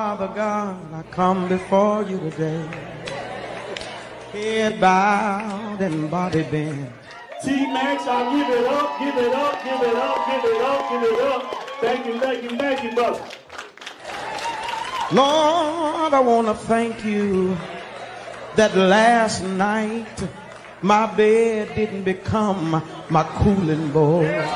Father God, I come before you today, head bowed and body bent. TMAX, I'll give it up, give it up, give it up, give it up, give it up. Thank you, thank you, thank you, brother. Lord, I want to thank you that last night my bed didn't become my cooling board.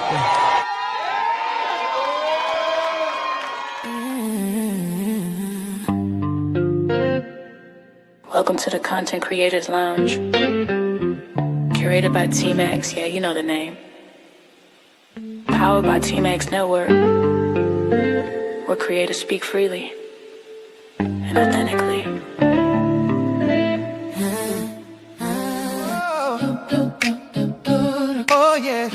Welcome to the Content Creators Lounge. Curated by TMAX, yeah, you know the name. Powered by TMAX Network, where creators speak freely and authentically. Oh yeah,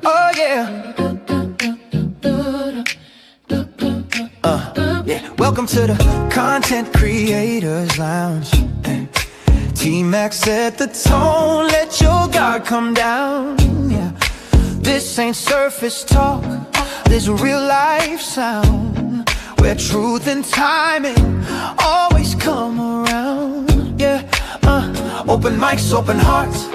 oh yeah. Yeah. Welcome to the Content Creators Lounge. TMAX set the tone, let your guard come down. Yeah. This ain't surface talk, this real life sound, where truth and timing always come around. Yeah. Open mics, open hearts,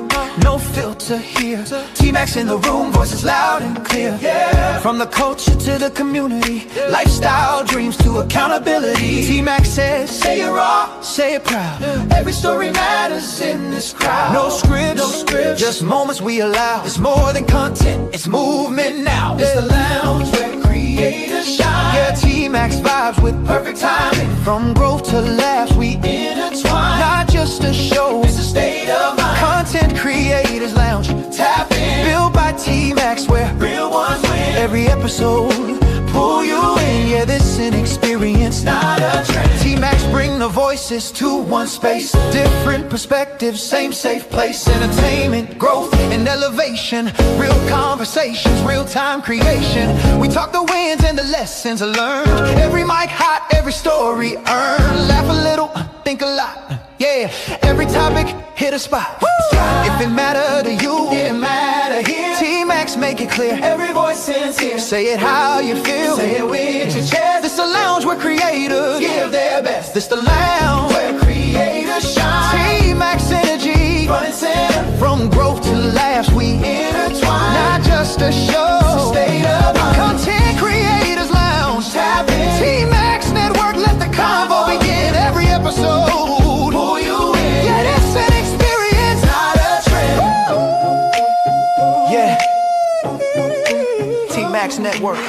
no filter here. TMAX in the room, voices loud and clear. Yeah. From the culture to the community, lifestyle dreams to accountability. TMAX says, say it raw, say it proud. Every story matters in this crowd. No scripts, just moments we allow. It's more than content, it's movement now. It's the lounge where creators shine. Yeah, TMAX vibes with perfect timing. From growth to laughs, we intertwine. Not just a show, it's a state of mind. Content Creators Lounge, tap in. Built by TMAX, where real ones win. Every episode, pull you in. Yeah, this an experience, not a trend. TMAX bring the voices to one space. Different perspectives, same safe place. Entertainment, growth, and elevation. Real conversations, real-time creation. We talk the wins and the lessons learned. Every mic hot, every story earned. Laugh a little, think a lot. Yeah, every topic hit a spot. Woo! If it matter to you, it matter here. TMAX make it clear. Every voice sincere. Say it how you feel. Say it with your chest. This the lounge where creators give their best. This the lounge where creators shine. TMAX energy, front and center. From growth to laughs, we intertwine. Not just a show, it's a state of mind. Content Creators Lounge, tap in. TMAX Network, let the convo begin. Every episode, pull you in. Yeah, it's an experience, not a trend. Woo! Yeah, TMAX Network.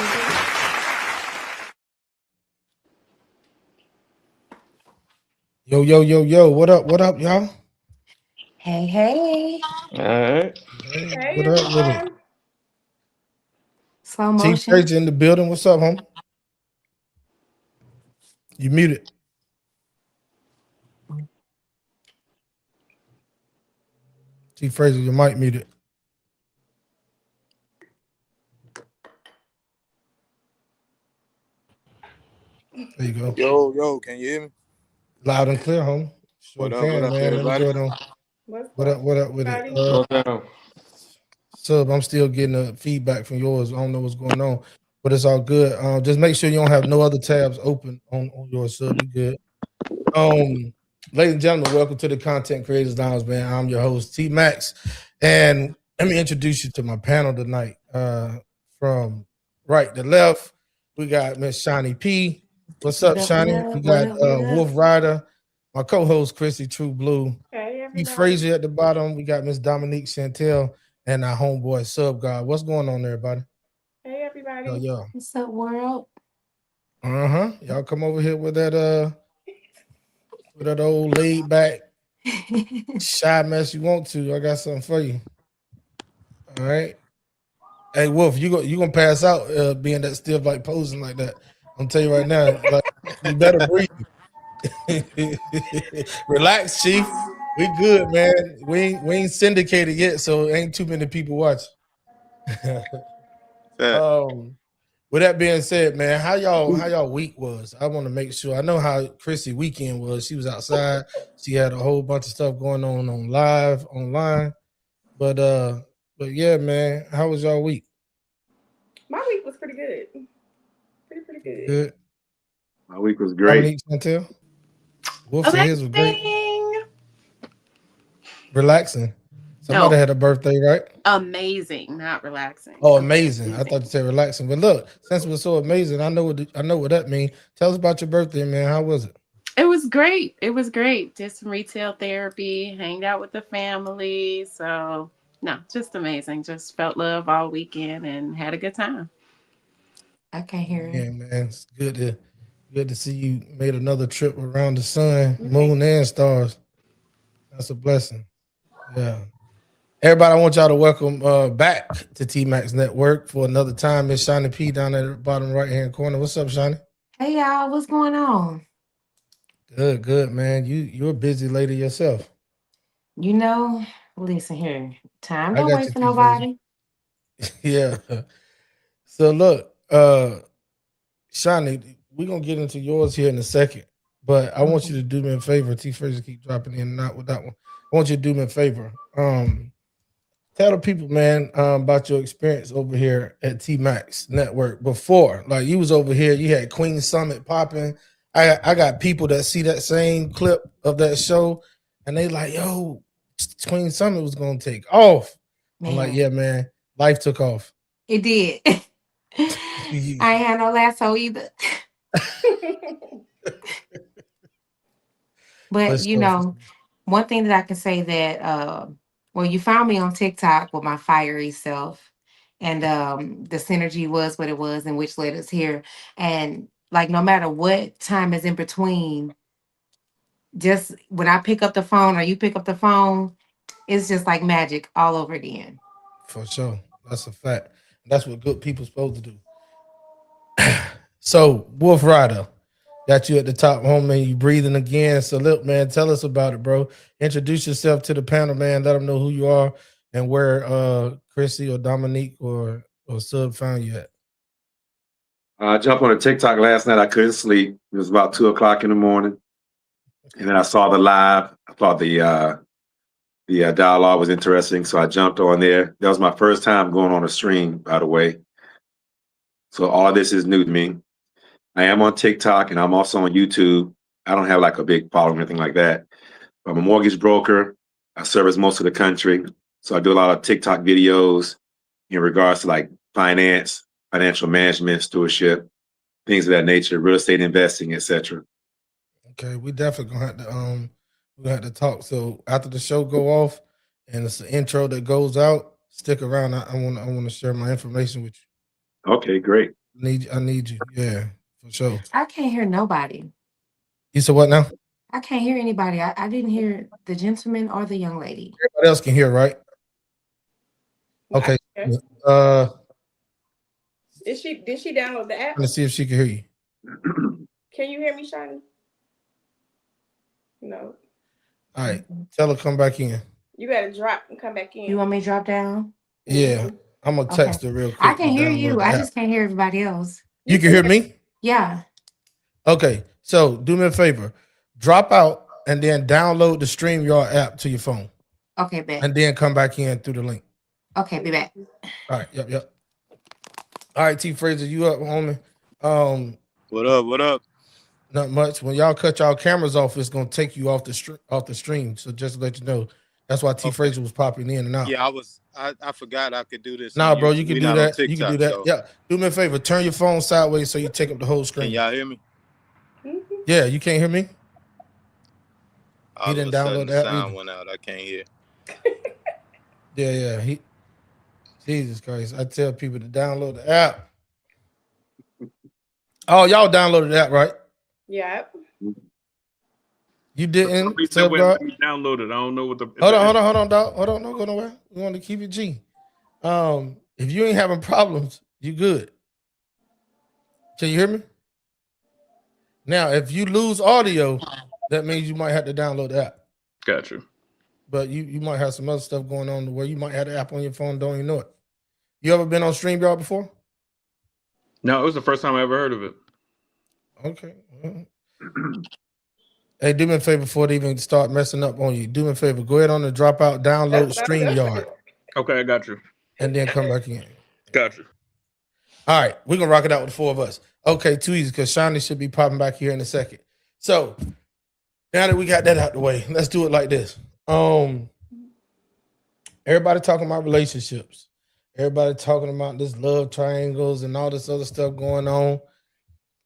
Yo, what up, y'all? Hey. All right. Hey, what up with it? Slow Chief motion. Frazier in the building. What's up, home? You muted. Chief Frazier, your mic muted. There you go. Yo, can you hear me? Loud and clear, home. Sure What up, can, what up, man. everybody? What up with it? Sub, I'm still getting the feedback from yours. I don't know what's going on, but it's all good. Just make sure you don't have no other tabs open on yours, sub. You good? Ladies and gentlemen, welcome to the Content Creators Lounge, man. I'm your host, TMAX, and let me introduce you to my panel tonight. From right to left, we got Miss Shani P. What's up, Shani? We got Wolf Rider, my co-host Chrissy True Blue. Hey, P. Frazier at the bottom. We got Miss Dominique Chantel and our homeboy Sub God. What's going on there, everybody? Hey, everybody. Yo. What's up, world? Y'all come over here with that old laid back shy mess you want to. I got something for you. All right. Hey Wolf, you gonna pass out being that stiff, like posing like that. I'm tell you right now, like you better breathe. Relax, Chief. We good, man. We ain't syndicated yet, so ain't too many people watching. With that being said, man, how y'all week was? I want to make sure. I know how Chrissy weekend was. She was outside. She had a whole bunch of stuff going on online. But yeah, man, how was y'all week? My week was pretty good. Pretty good. Good. My week was great. Dominique Chantel. Wolf said his was great. Relaxing. Somebody had a birthday, right? Amazing, not relaxing. Oh, amazing. I thought you said relaxing. But look, since it was so amazing, I know what that means. Tell us about your birthday, man. How was it? It was great. It was great. Did some retail therapy, hanged out with the family. So no, just amazing. Just felt love all weekend and had a good time. I can't hear it. Yeah, man. It's good to see you made another trip around the sun, moon, and stars. That's a blessing. Yeah. Everybody, I want y'all to welcome back to TMAX Network for another time. Miss Shiny P down at the bottom right-hand corner. What's up, Shiny? Hey, y'all. What's going on? Good, man. You're a busy lady yourself. You know, listen here. Time I don't got wait you, for nobody. Yeah. So look, Shiny, we're gonna get into yours here in a second, but I want you to do me a favor. T Fraser keep dropping in and out with that one. I want you to do me a favor. Tell the people, man, about your experience over here at TMAX Network before. Like you was over here, you had Queen Summit popping. I got people that see that same clip of that show, and they like, yo, Queen Summit was gonna take off. Man. I'm like, yeah, man, life took off. It did. I ain't had no lasso either. But you know, one thing that I can say that well, you found me on TikTok with my fiery self, and the synergy was what it was, and which led us here. And like, no matter what time is in between, just when I pick up the phone or you pick up the phone, it's just like magic all over again. For sure, that's a fact. That's what good people supposed to do. So, Wolf Rider, got you at the top, homie. You breathing again. So, look, man, tell us about it, bro. Introduce yourself to the panel, man. Let them know who you are and where Chrissy or Dominique or Sub found you at. I jumped on a TikTok last night. I couldn't sleep. It was about 2:00 in the morning, and then I saw the live. I thought the dialogue was interesting, so I jumped on there. That was my first time going on a stream, by the way. So all of this is new to me. I am on TikTok and I'm also on YouTube. I don't have like a big following or anything like that. I'm a mortgage broker. I service most of the country. So I do a lot of TikTok videos in regards to like finance, financial management, stewardship, things of that nature, real estate investing, etc. Okay, we definitely gonna have to talk. So after the show go off and it's the intro that goes out, stick around. I want to share my information with you. Okay, great. I need you. Yeah, for sure. I can't hear nobody. You said what now? I can't hear anybody. I didn't hear the gentleman or the young lady. Everybody else can hear, right? Okay. Did she download the app? Let's see if she can hear you. Can you hear me, Shiny? No. All right. Tell her come back in. You gotta drop and come back in. You want me to drop down? Yeah. I'm gonna text her real quick. I can hear you. I just can't hear everybody else. You can hear me? Yeah. Okay. So do me a favor. Drop out and then download the StreamYard app to your phone. Okay, bet. And then come back in through the link. Okay, be back. All right. Yep. All right, T Fraser, you up, homie? What up? Not much. When y'all cut y'all cameras off, it's gonna take you off the stream. So just to let you know, that's why T Fraser was popping in and out. Yeah, I forgot I could do this. Nah, bro, you can do that. TikTok, you can do that. So. Yeah. Do me a favor. Turn your phone sideways so you take up the whole screen. Can y'all hear me? Yeah, you can't hear me? He didn't download that. Sound went out. I can't hear. Yeah. Jesus Christ. I tell people to download the app. Oh, y'all downloaded the app, right? Yeah. You didn't? Let me download it. I don't know what the. Hold on, dog. Hold on, don't go nowhere. We want to keep it G. If you ain't having problems, you good. Can you hear me? Now, if you lose audio, that means you might have to download the app. Gotcha. But you might have some other stuff going on where you might have the app on your phone, don't even know it. You ever been on StreamYard before? No, it was the first time I ever heard of it. Okay. Hey, do me a favor before they even start messing up on you. Do me a favor. Go ahead on the dropout, download StreamYard. Okay, I got you. And then come back in. Got you. All right, we're gonna rock it out with the four of us. Okay, too easy because Shawnee should be popping back here in a second. So now that we got that out the way, let's do it like this. Everybody talking about relationships. Everybody talking about this love triangles and all this other stuff going on.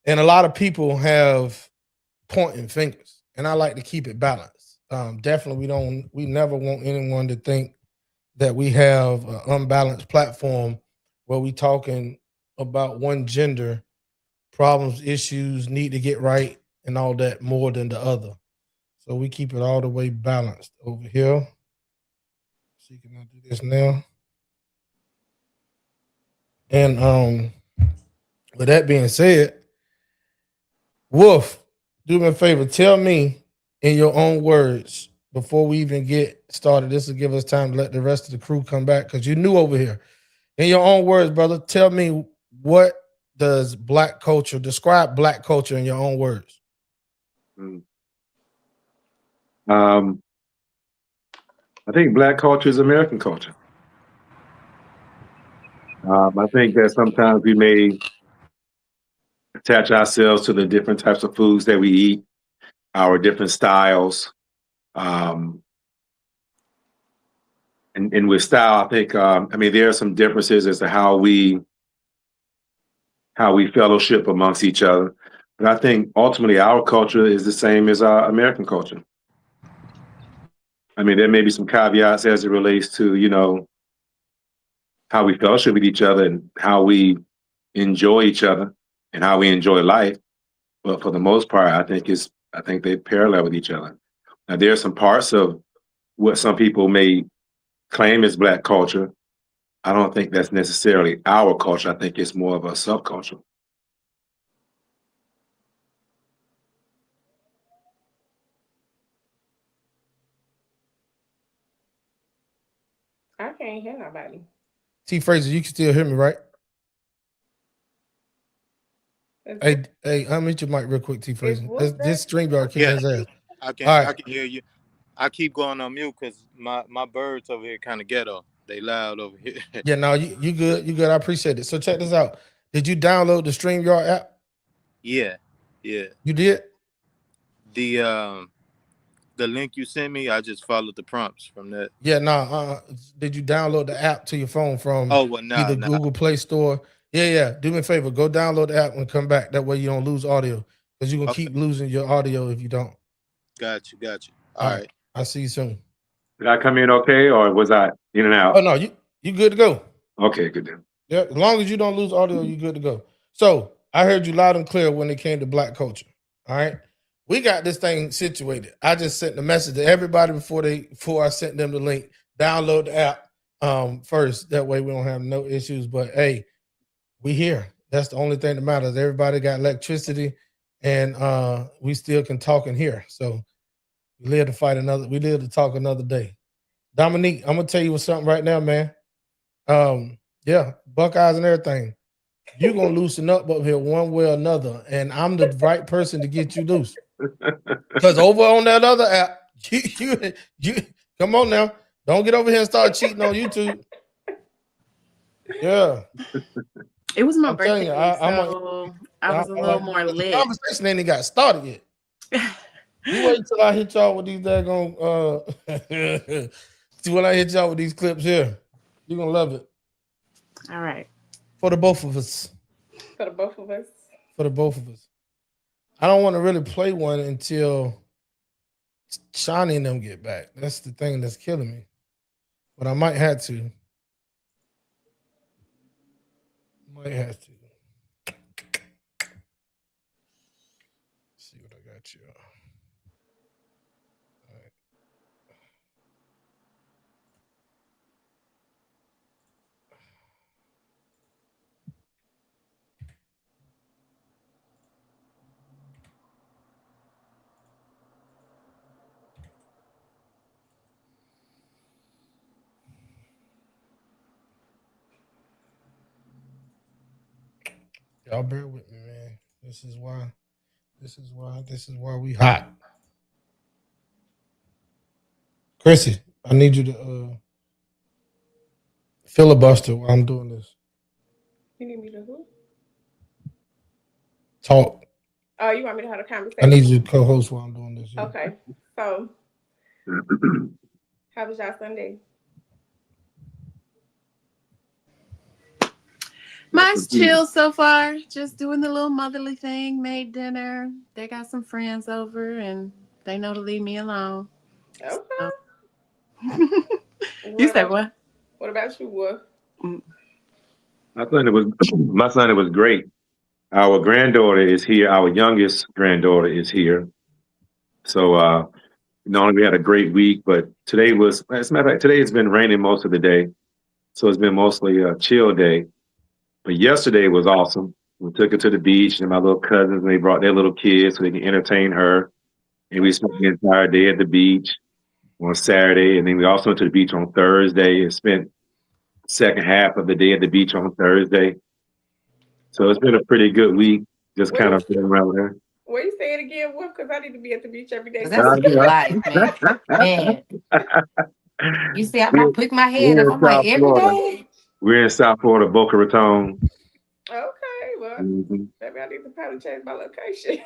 And a lot of people have pointing fingers. And I like to keep it balanced. Definitely we never want anyone to think that we have an unbalanced platform where we talking about one gender, problems, issues, need to get right, and all that more than the other. So we keep it all the way balanced over here. So you can do this now. And with that being said, Wolf, do me a favor. Tell me in your own words before we even get started. This will give us time to let the rest of the crew come back because you're new over here. In your own words, brother, tell me what does Black culture describe Black culture in your own words? I think Black culture is American culture. I think that sometimes we may attach ourselves to the different types of foods that we eat, our different styles. And with style, I think, there are some differences as to how we fellowship amongst each other. But I think ultimately our culture is the same as our American culture. There may be some caveats as it relates to, how we fellowship with each other and how we enjoy each other and how we enjoy life. But for the most part, I think they parallel with each other. Now, there are some parts of what some people may claim as Black culture. I don't think that's necessarily our culture. I think it's more of a subculture. I can't hear nobody. T Fraser, you can still hear me, right? Hey, unmute your mic real quick, T Fraser. This StreamYard kicking his ass. I can hear you. I keep going on mute because my birds over here kind of ghetto. They loud over here. Yeah, no, you good. You good. I appreciate it. So check this out. Did you download the StreamYard app? Yeah. You did? The link you sent me, I just followed the prompts from that. Yeah, no. Did you download the app to your phone from either Google Play Store? Yeah. Do me a favor. Go download the app and come back. That way you don't lose audio because you're going to keep losing your audio if you don't. Got you. All right. I'll see you soon. Did I come in okay or was I in and out? Oh, no. You good to go. Okay, good then. Yeah, as long as you don't lose audio, you're good to go. So I heard you loud and clear when it came to Black culture. All right. We got this thing situated. I just sent the message to everybody before I sent them the link. Download the app first. That way we don't have no issues. But hey, we here. That's the only thing that matters. Everybody got electricity and we still can talk in here. So we live to talk another day. Dominique, I'm gonna tell you something right now, man. Yeah, Buckeyes and everything. You're gonna loosen up here one way or another, and I'm the right person to get you loose. Because over on that other app, you come on now. Don't get over here and start cheating on YouTube. Yeah. It was my birthday, I was a little more lit. The conversation ain't even got started yet. You wait till I hit y'all with these daggone when I hit y'all with these clips here. You're gonna love it. All right. For the both of us. For the both of us. For the both of us. I don't want to really play one until Shawnee and them get back. That's the thing that's killing me. But I might have to. Let's see what I got you. All right. Y'all bear with me, man. This is why we hot. Chrissy, I need you to filibuster while I'm doing this. You need me to who? talk. Oh, you want me to have a conversation? I need you to co-host while I'm doing this. Yeah. Okay. So, how was y'all Sunday? Mine's chill so far. Just doing the little motherly thing. Made dinner. They got some friends over, and they know to leave me alone. Okay. So. You said what? What about you, Wolf? My Sunday was great. Our granddaughter is here. Our youngest granddaughter is here. So not only we had a great week, but today was, as a matter of fact, today it's been raining most of the day. So it's been mostly a chill day. But yesterday was awesome. We took her to the beach, and my little cousins, and they brought their little kids so they can entertain her. And we spent the entire day at the beach on Saturday. And then we also went to the beach on Thursday and spent the second half of the day at the beach on Thursday. So it's been a pretty good week, just kind of sitting around there. Where you say it again, Wolf? Because I need to be at the beach every day. That's a good life, man. You see, I pick my head up. I'm like, every day. We're in South Florida, Boca Raton. Okay, well, maybe I need to probably change my location.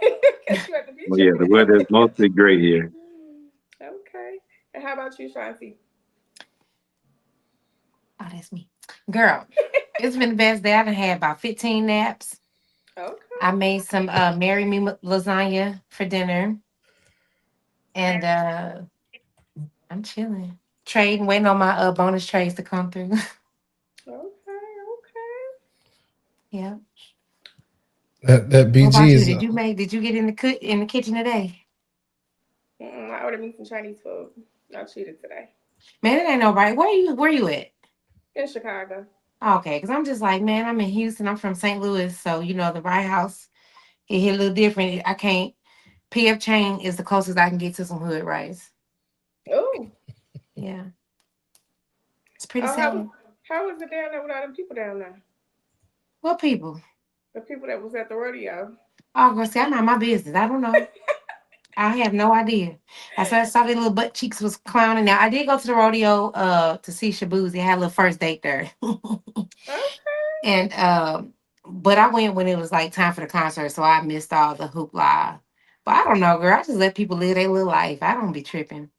Well, yeah, the weather is mostly great here. Okay. And how about you, Shanti? Oh, that's me. Girl, it's been the best day. I've had about 15 naps. Okay. I made some Marry Me lasagna for dinner. And I'm chilling. Trading, waiting on my bonus trades to come through. Okay. Yeah. That BG what about is. You? Did you get in the kitchen today? I ordered me some Chinese food. I cheated today. Man, it ain't no right. Where you at? In Chicago. Okay, because I'm just like, man, I'm in Houston. I'm from St. Louis, so the White House it hit a little different. I can't. PF Chang is the closest I can get to some hood rice. Oh. Yeah. It's pretty sad. How was it down there with all them people down there? What people? The people that was at the rodeo. Oh, girl, see, I'm not my business. I don't know. I have no idea. I saw their little butt cheeks was clowning. Now, I did go to the rodeo to see Shaboozey. I had a little first date there. Okay. And but I went when it was like time for the concert, so I missed all the hoopla. But I don't know, girl. I just let people live their little life. I don't be tripping.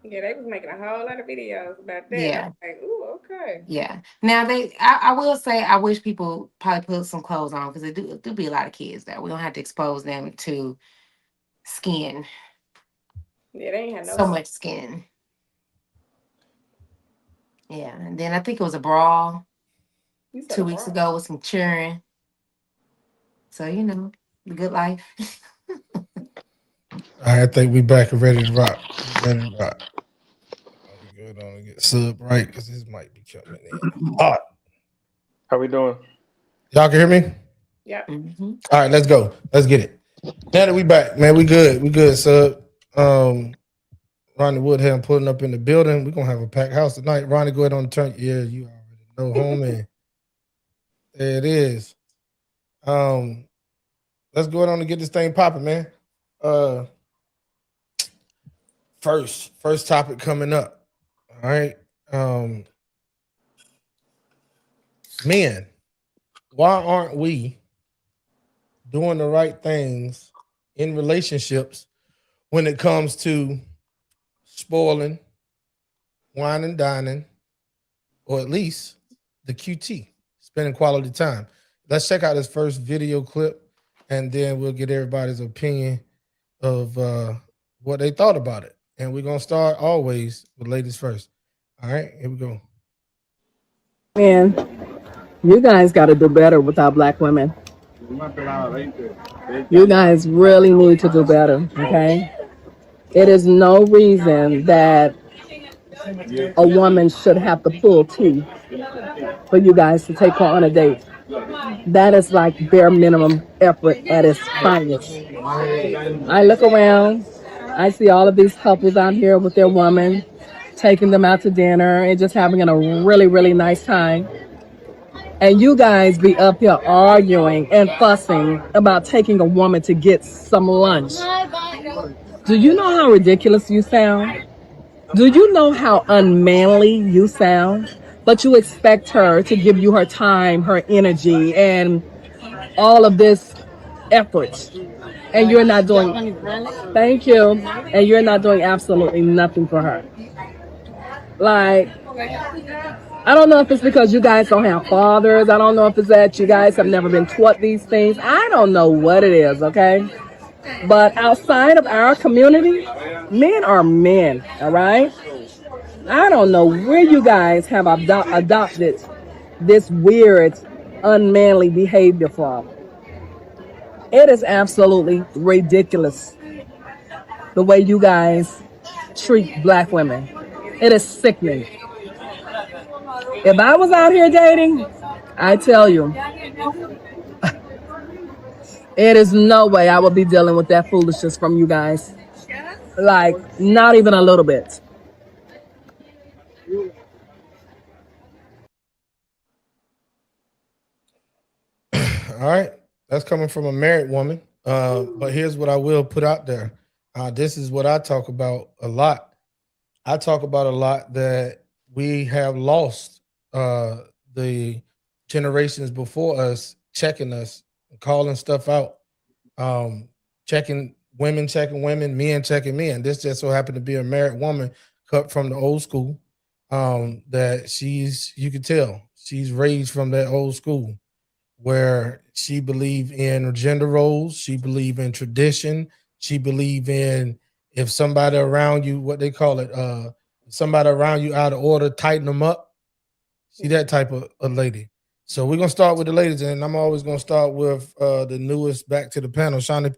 Yeah, they was making a whole lot of videos about that. Yeah. Like, ooh, okay. Yeah. Now I will say I wish people probably put some clothes on because there do be a lot of kids there. We don't have to expose them to skin. Yeah, they ain't had so much skin. Yeah, and then I think it was a brawl 2 weeks ago with some cheering. So the good life. I think we back and ready to rock. Ready to rock. Good on to get sub right because this might be coming in hot. How we doing? Y'all can hear me? Yeah. Mm-hmm. All right, let's go. Let's get it. Now that we back, man, we good. We good, sub. Ronnie Woodham pulling up in the building. We're gonna have a packed house tonight. Ronnie, go ahead on the turn. Yeah, you already know, homie. There it is. Let's go ahead on and get this thing popping, man. First topic coming up. All right. Men, why aren't we doing the right things in relationships when it comes to spoiling, wine and dining, or at least the QT, spending quality time? Let's check out this first video clip, and then we'll get everybody's opinion of what they thought about it. And we're going to start always with ladies first. All right, here we go. Man, you guys got to do better with our black women. You guys really need to do better, okay? It is no reason that a woman should have to pull teeth for you guys to take her on a date. That is like bare minimum effort at its finest. I look around, I see all of these couples out here with their woman, taking them out to dinner and just having a really, really nice time. And you guys be up here arguing and fussing about taking a woman to get some lunch. Do you know how ridiculous you sound? Do you know how unmanly you sound? But you expect her to give you her time, her energy, and all of this efforts, and you're not doing. Thank you, and you're not doing absolutely nothing for her. Like, I don't know if it's because you guys don't have fathers. I don't know if it's that you guys have never been taught these things. I don't know what it is, okay? But outside of our community, men are men, all right? I don't know where you guys have adopted this weird, unmanly behavior from. It is absolutely ridiculous the way you guys treat black women. It is sickening. If I was out here dating, I tell you, it is no way I would be dealing with that foolishness from you guys. Like, not even a little bit. All right, that's coming from a married woman. But here's what I will put out there. This is what I talk about a lot. I talk about a lot that we have lost the generations before us checking us, calling stuff out, checking women, men checking men. This just so happened to be a married woman cut from the old school. That you can tell she's raised from that old school where she believe in gender roles, she believe in tradition, she believe in if somebody around you, what they call it, somebody around you out of order, tighten them up. See that type of a lady. So we're gonna start with the ladies, and I'm always gonna start with the newest back to the panel, Shawnee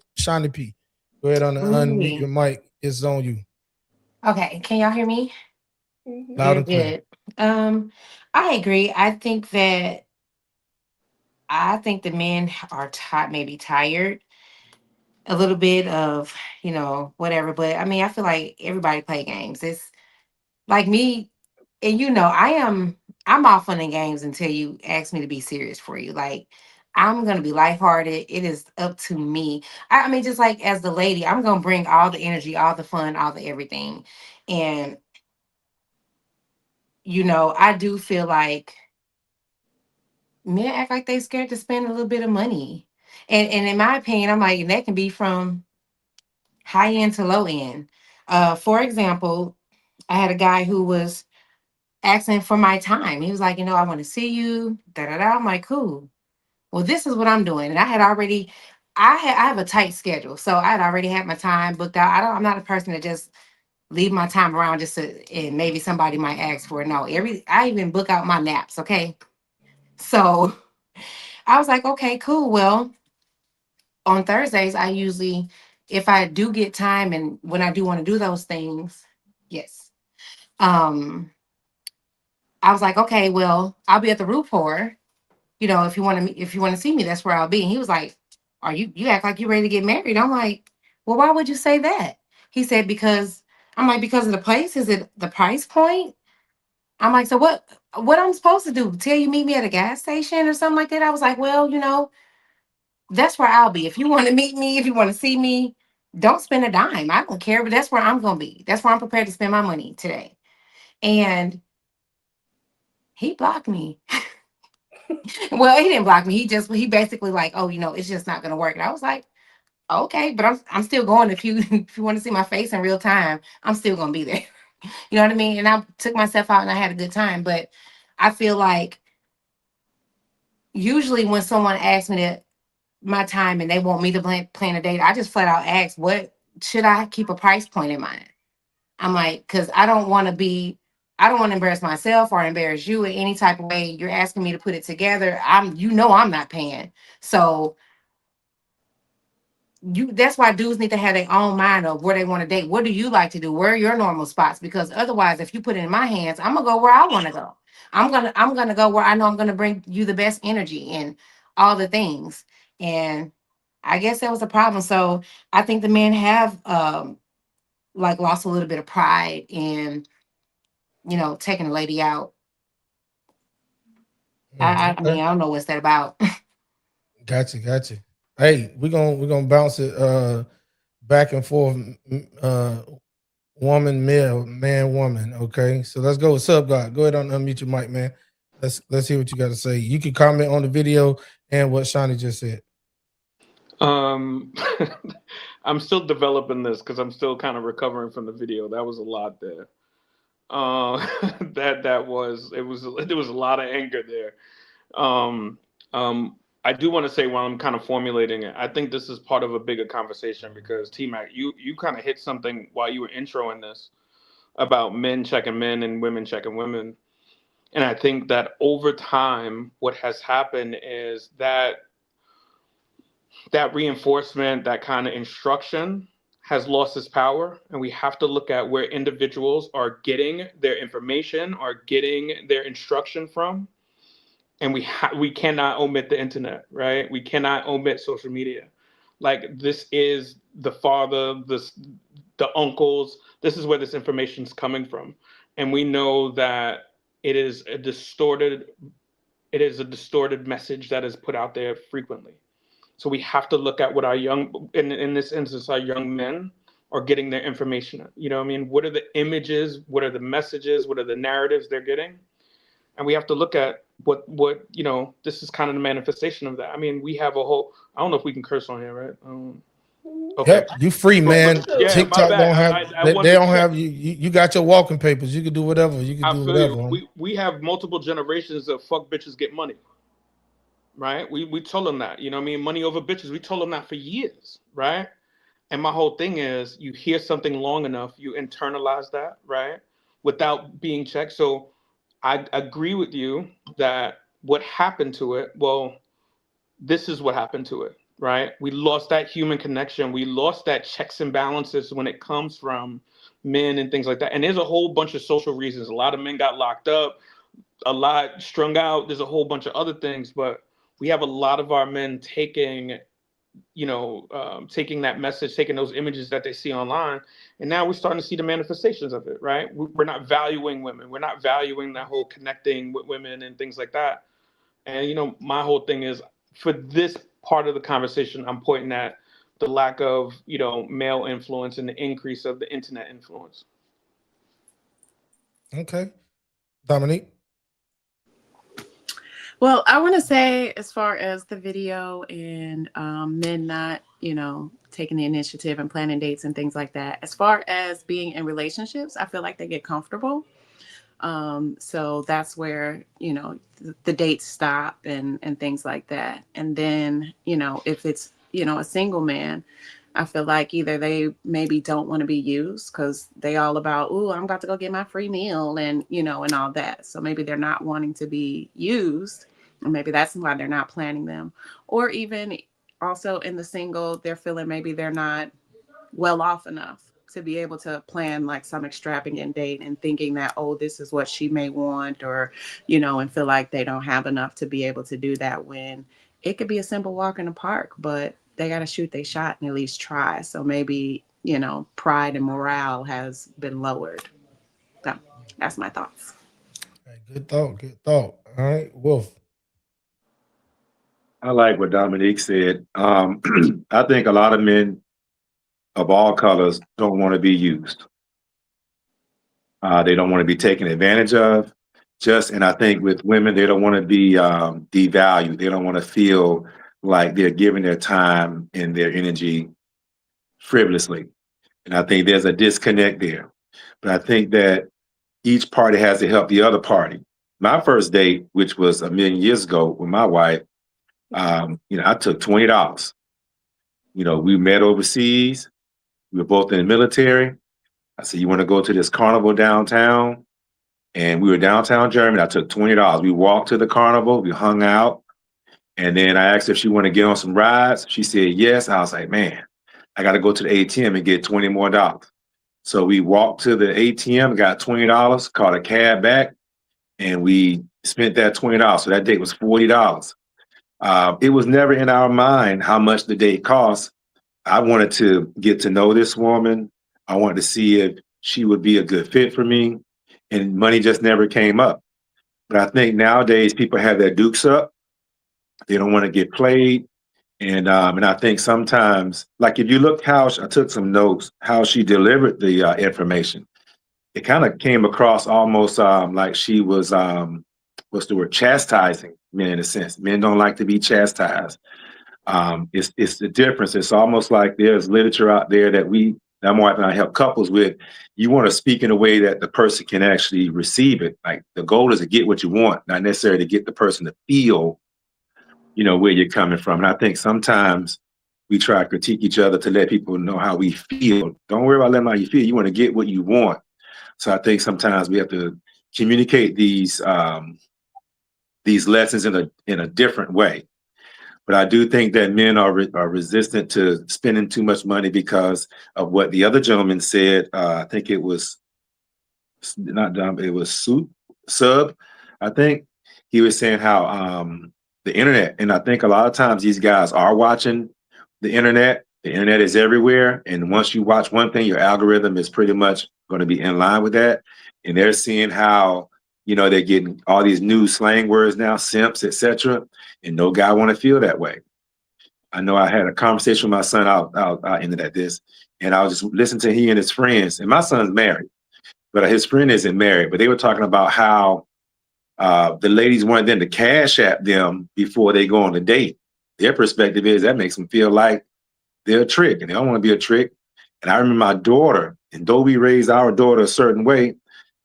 P. Go ahead on and unmute your mic. It's on you. Okay, can y'all hear me? Loud and clear. Good. I agree. I think the men are maybe tired a little bit of, whatever. But I mean, I feel like everybody play games. It's like me, and I'm off on the games until you ask me to be serious for you. Like, I'm gonna be lighthearted. It is up to me. I mean, just like as the lady, I'm gonna bring all the energy, all the fun, all the everything. And I do feel like men act like they scared to spend a little bit of money. And in my opinion, I'm like, that can be from high end to low end. For example, I had a guy who was asking for my time. He was like, I want to see you. Da da da. I'm like, cool. Well, this is what I'm doing. And I have a tight schedule. So I had already had my time booked out. I'm not a person that just leave my time around just to, and maybe somebody might ask for it. No, I even book out my naps. Okay. So I was like, okay, cool. Well, on Thursdays, I usually, if I do get time and when I do want to do those things, yes. I was like, okay, well, I'll be at the Root Pour. If you want to see me, that's where I'll be. And he was like, you act like you're ready to get married. I'm like, well, why would you say that? He said, because I'm like, because of the place, is it the price point? I'm like, so what I'm supposed to do? Tell you meet me at a gas station or something like that? I was like, well, that's where I'll be. If you want to meet me, if you want to see me, don't spend a dime. I don't care, but that's where I'm going to be. That's where I'm prepared to spend my money today. And he blocked me. Well, he didn't block me. He basically like, oh, it's just not going to work. And I was like, okay, but I'm still going. If you if you want to see my face in real time, I'm still going to be there. You know what I mean? And I took myself out and I had a good time. But I feel like usually when someone asks me my time and they want me to plan a date, I just flat out ask, what should I keep a price point in mind? I'm like, because I don't want to embarrass myself or embarrass you in any type of way. You're asking me to put it together. I'm not paying. So that's why dudes need to have their own mind of where they want to date. What do you like to do? Where are your normal spots? Because otherwise, if you put it in my hands, I'm gonna go where I want to go. I'm gonna go where I know I'm gonna bring you the best energy and all the things. And I guess that was a problem. So I think the men have like lost a little bit of pride in taking a lady out. I mean, I don't know what's that about. Gotcha. Hey, we're gonna bounce it back and forth, woman, male, man, woman. Okay, so let's go with Sub God. Go ahead and unmute your mic, man. Let's hear what you got to say. You can comment on the video and what Shawnee just said. I'm still developing this because I'm still kind of recovering from the video. That was a lot there. There was a lot of anger there. I do want to say while I'm kind of formulating it, I think this is part of a bigger conversation because TMAC, you kind of hit something while you were introing this about men checking men and women checking women. And I think that over time, what has happened is that reinforcement, that kind of instruction has lost its power. And we have to look at where individuals are getting their information, are getting their instruction from. And we cannot omit the internet, right? We cannot omit social media. Like this is the father, the uncles. This is where this information is coming from, and we know that it is a distorted message that is put out there frequently. So we have to look at what our in this instance, our young men are getting their information. You know what I mean? What are the images? What are the messages? What are the narratives they're getting? And we have to look at what this is kind of the manifestation of that. I mean, we have a whole, I don't know if we can curse on here, right? Okay. Yep, you free, man. Yeah, TikTok don't have they don't have you got your walking papers. You can do whatever. You can do whatever. We have multiple generations of fuck bitches get money. Right? We told them that, you know what I mean? Money over bitches. We told them that for years, right? And my whole thing is you hear something long enough, you internalize that, right? Without being checked. So I agree with you that what happened to it, well, this is what happened to it, right? We lost that human connection. We lost that checks and balances when it comes from men and things like that. And there's a whole bunch of social reasons. A lot of men got locked up, a lot strung out. There's a whole bunch of other things, but we have a lot of our men taking that message, taking those images that they see online, and now we're starting to see the manifestations of it, right? We're not valuing women. We're not valuing that whole connecting with women and things like that. And, my whole thing is, for this part of the conversation, I'm pointing at the lack of, male influence and the increase of the internet influence. Okay. Dominique? Well, I want to say, as far as the video and men not, taking the initiative and planning dates and things like that, as far as being in relationships, I feel like they get comfortable. So that's where, the dates stop and things like that. And then, if it's, a single man, I feel like either they maybe don't want to be used because they all about, oh, I'm about to go get my free meal and, and all that. So maybe they're not wanting to be used. Or maybe that's why they're not planning them. Or even also in the single, they're feeling maybe they're not well off enough to be able to plan like some extravagant date and thinking that, oh, this is what she may want, or, and feel like they don't have enough to be able to do that, when it could be a simple walk in the park, but they got to shoot their shot and at least try. So maybe, pride and morale has been lowered. So that's my thoughts. Hey, good thought. All right, Wolf. I like what Dominique said. I think a lot of men of all colors don't want to be used. They don't want to be taken advantage of. And I think with women, they don't want to be devalued. They don't want to feel like they're giving their time and their energy frivolously. And I think there's a disconnect there. But I think that each party has to help the other party. My first date, which was 1,000,000 years ago with my wife, I took $20. We met overseas. We were both in the military. I said, you want to go to this carnival downtown? And we were downtown Germany. I took $20. We walked to the carnival. We hung out. And then I asked her if she wanted to get on some rides. She said yes. I was like, man, I got to go to the ATM and get $20 more. So we walked to the ATM, got $20, caught a cab back, and we spent that $20. So that date was $40. It was never in our mind how much the date cost. I wanted to get to know this woman. I wanted to see if she would be a good fit for me, and money just never came up. But I think nowadays people have their dukes up. They don't want to get played. And I think sometimes, like if you look how, I took some notes, how she delivered the information, it kind of came across almost like she was, what's the word, chastising men in a sense. Men don't like to be chastised. It's the difference. It's almost like there's literature out there that my wife and I help couples with. You want to speak in a way that the person can actually receive it. Like the goal is to get what you want, not necessarily to get the person to feel, where you're coming from. And I think sometimes we try to critique each other to let people know how we feel. Don't worry about letting how you feel. You want to get what you want. So I think sometimes we have to communicate these lessons in a different way. But I do think that men are resistant to spending too much money because of what the other gentleman said. I think it was not Dom, it was Sub. I think he was saying how the internet, and I think a lot of times these guys are watching the internet. The internet is everywhere, and once you watch one thing, your algorithm is pretty much going to be in line with that. And they're seeing how they're getting all these new slang words now, simps, etc. And no guy want to feel that way. I know I had a conversation with my son. I'll end it at this, and I was just listening to he and his friends. And my son's married, but his friend isn't married. But they were talking about how the ladies wanted them to cash app them before they go on a date. Their perspective is that makes them feel like they're a trick, and they don't want to be a trick. And I remember my daughter, and though we raised our daughter a certain way,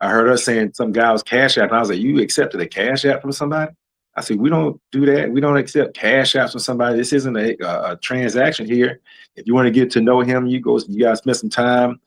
I heard her saying some guy was cash app, and I was like, "You accepted a cash app from somebody?" I said, "We don't do that. We don't accept cash apps from somebody. This isn't a transaction here. If you want to get to know him, you guys spend some time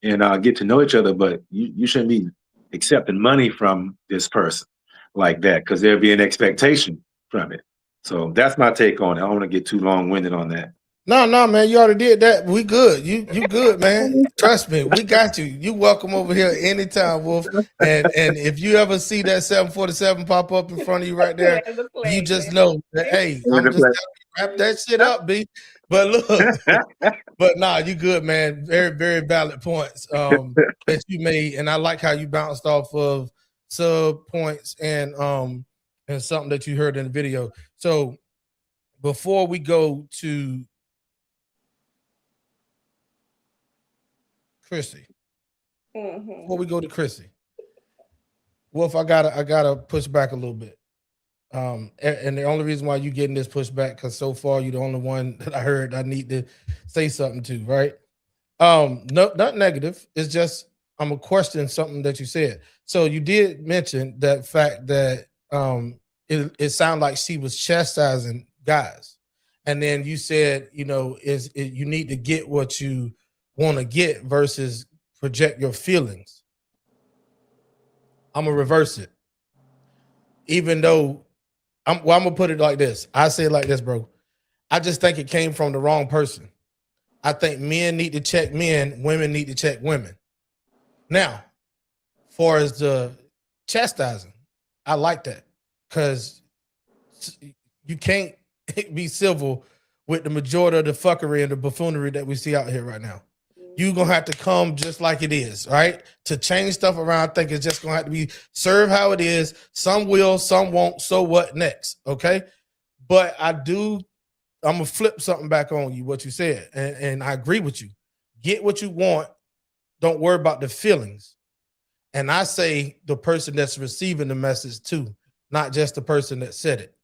and get to know each other, but you shouldn't be accepting money from this person like that because there'll be an expectation from it." So that's my take on it. I don't want to get too long-winded on that. No, man, you already did that. We good. You good, man. Trust me, we got you. You welcome over here anytime, Wolf. And if you ever see that 747 pop up in front of you right there, you just know that, hey, I'm just wrap that shit up, B. But look, but nah, you good, man. Very, very valid points that you made. And I like how you bounced off of sub points and something that you heard in the video. So before we go to Chrissy. Before we go to Chrissy, Wolf, I gotta push back a little bit. And the only reason why you getting this pushback because so far you're the only one that I heard I need to say something to, right? No, not negative. It's just I'm gonna question something that you said. So you did mention that fact that it sounded like she was chastising guys, and then you said you need to get what you want to get versus project your feelings. I'm gonna reverse it. Even though I'm gonna put it like this. I say it like this, bro. I just think it came from the wrong person. I think men need to check men, women need to check women. Now, far as the chastising, I like that because you can't be civil with the majority of the fuckery and the buffoonery that we see out here right now. You're gonna have to come just like it is, right? To change stuff around, I think it's just gonna have to be serve how it is. Some will, some won't. So what next? Okay. But I'm gonna flip something back on you, what you said, and I agree with you. Get what you want. Don't worry about the feelings. And I say the person that's receiving the message too, not just the person that said it.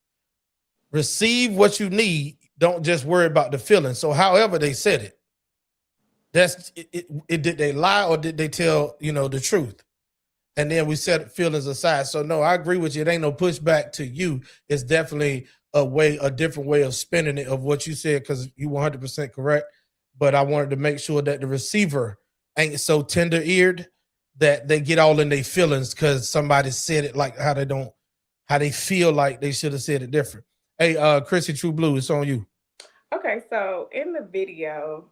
Receive what you need. Don't just worry about the feelings. So however they said it, did they lie or did they tell the truth? And then we set feelings aside. So no, I agree with you. It ain't no pushback to you. It's definitely a different way of spinning it of what you said because you 100% correct. But I wanted to make sure that the receiver ain't so tender-eared that they get all in their feelings because somebody said it like how they feel like they should have said it different. Hey, Chrissy True Blue, it's on you. Okay, so in the video,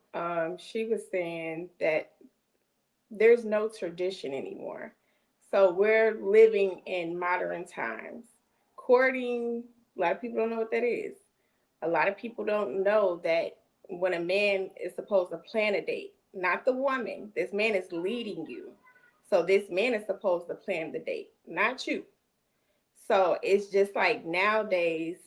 she was saying that there's no tradition anymore. So we're living in modern times. Courting, a lot of people don't know what that is. A lot of people don't know that when a man is supposed to plan a date, not the woman, this man is leading you. So this man is supposed to plan the date, not you. So it's just like nowadays,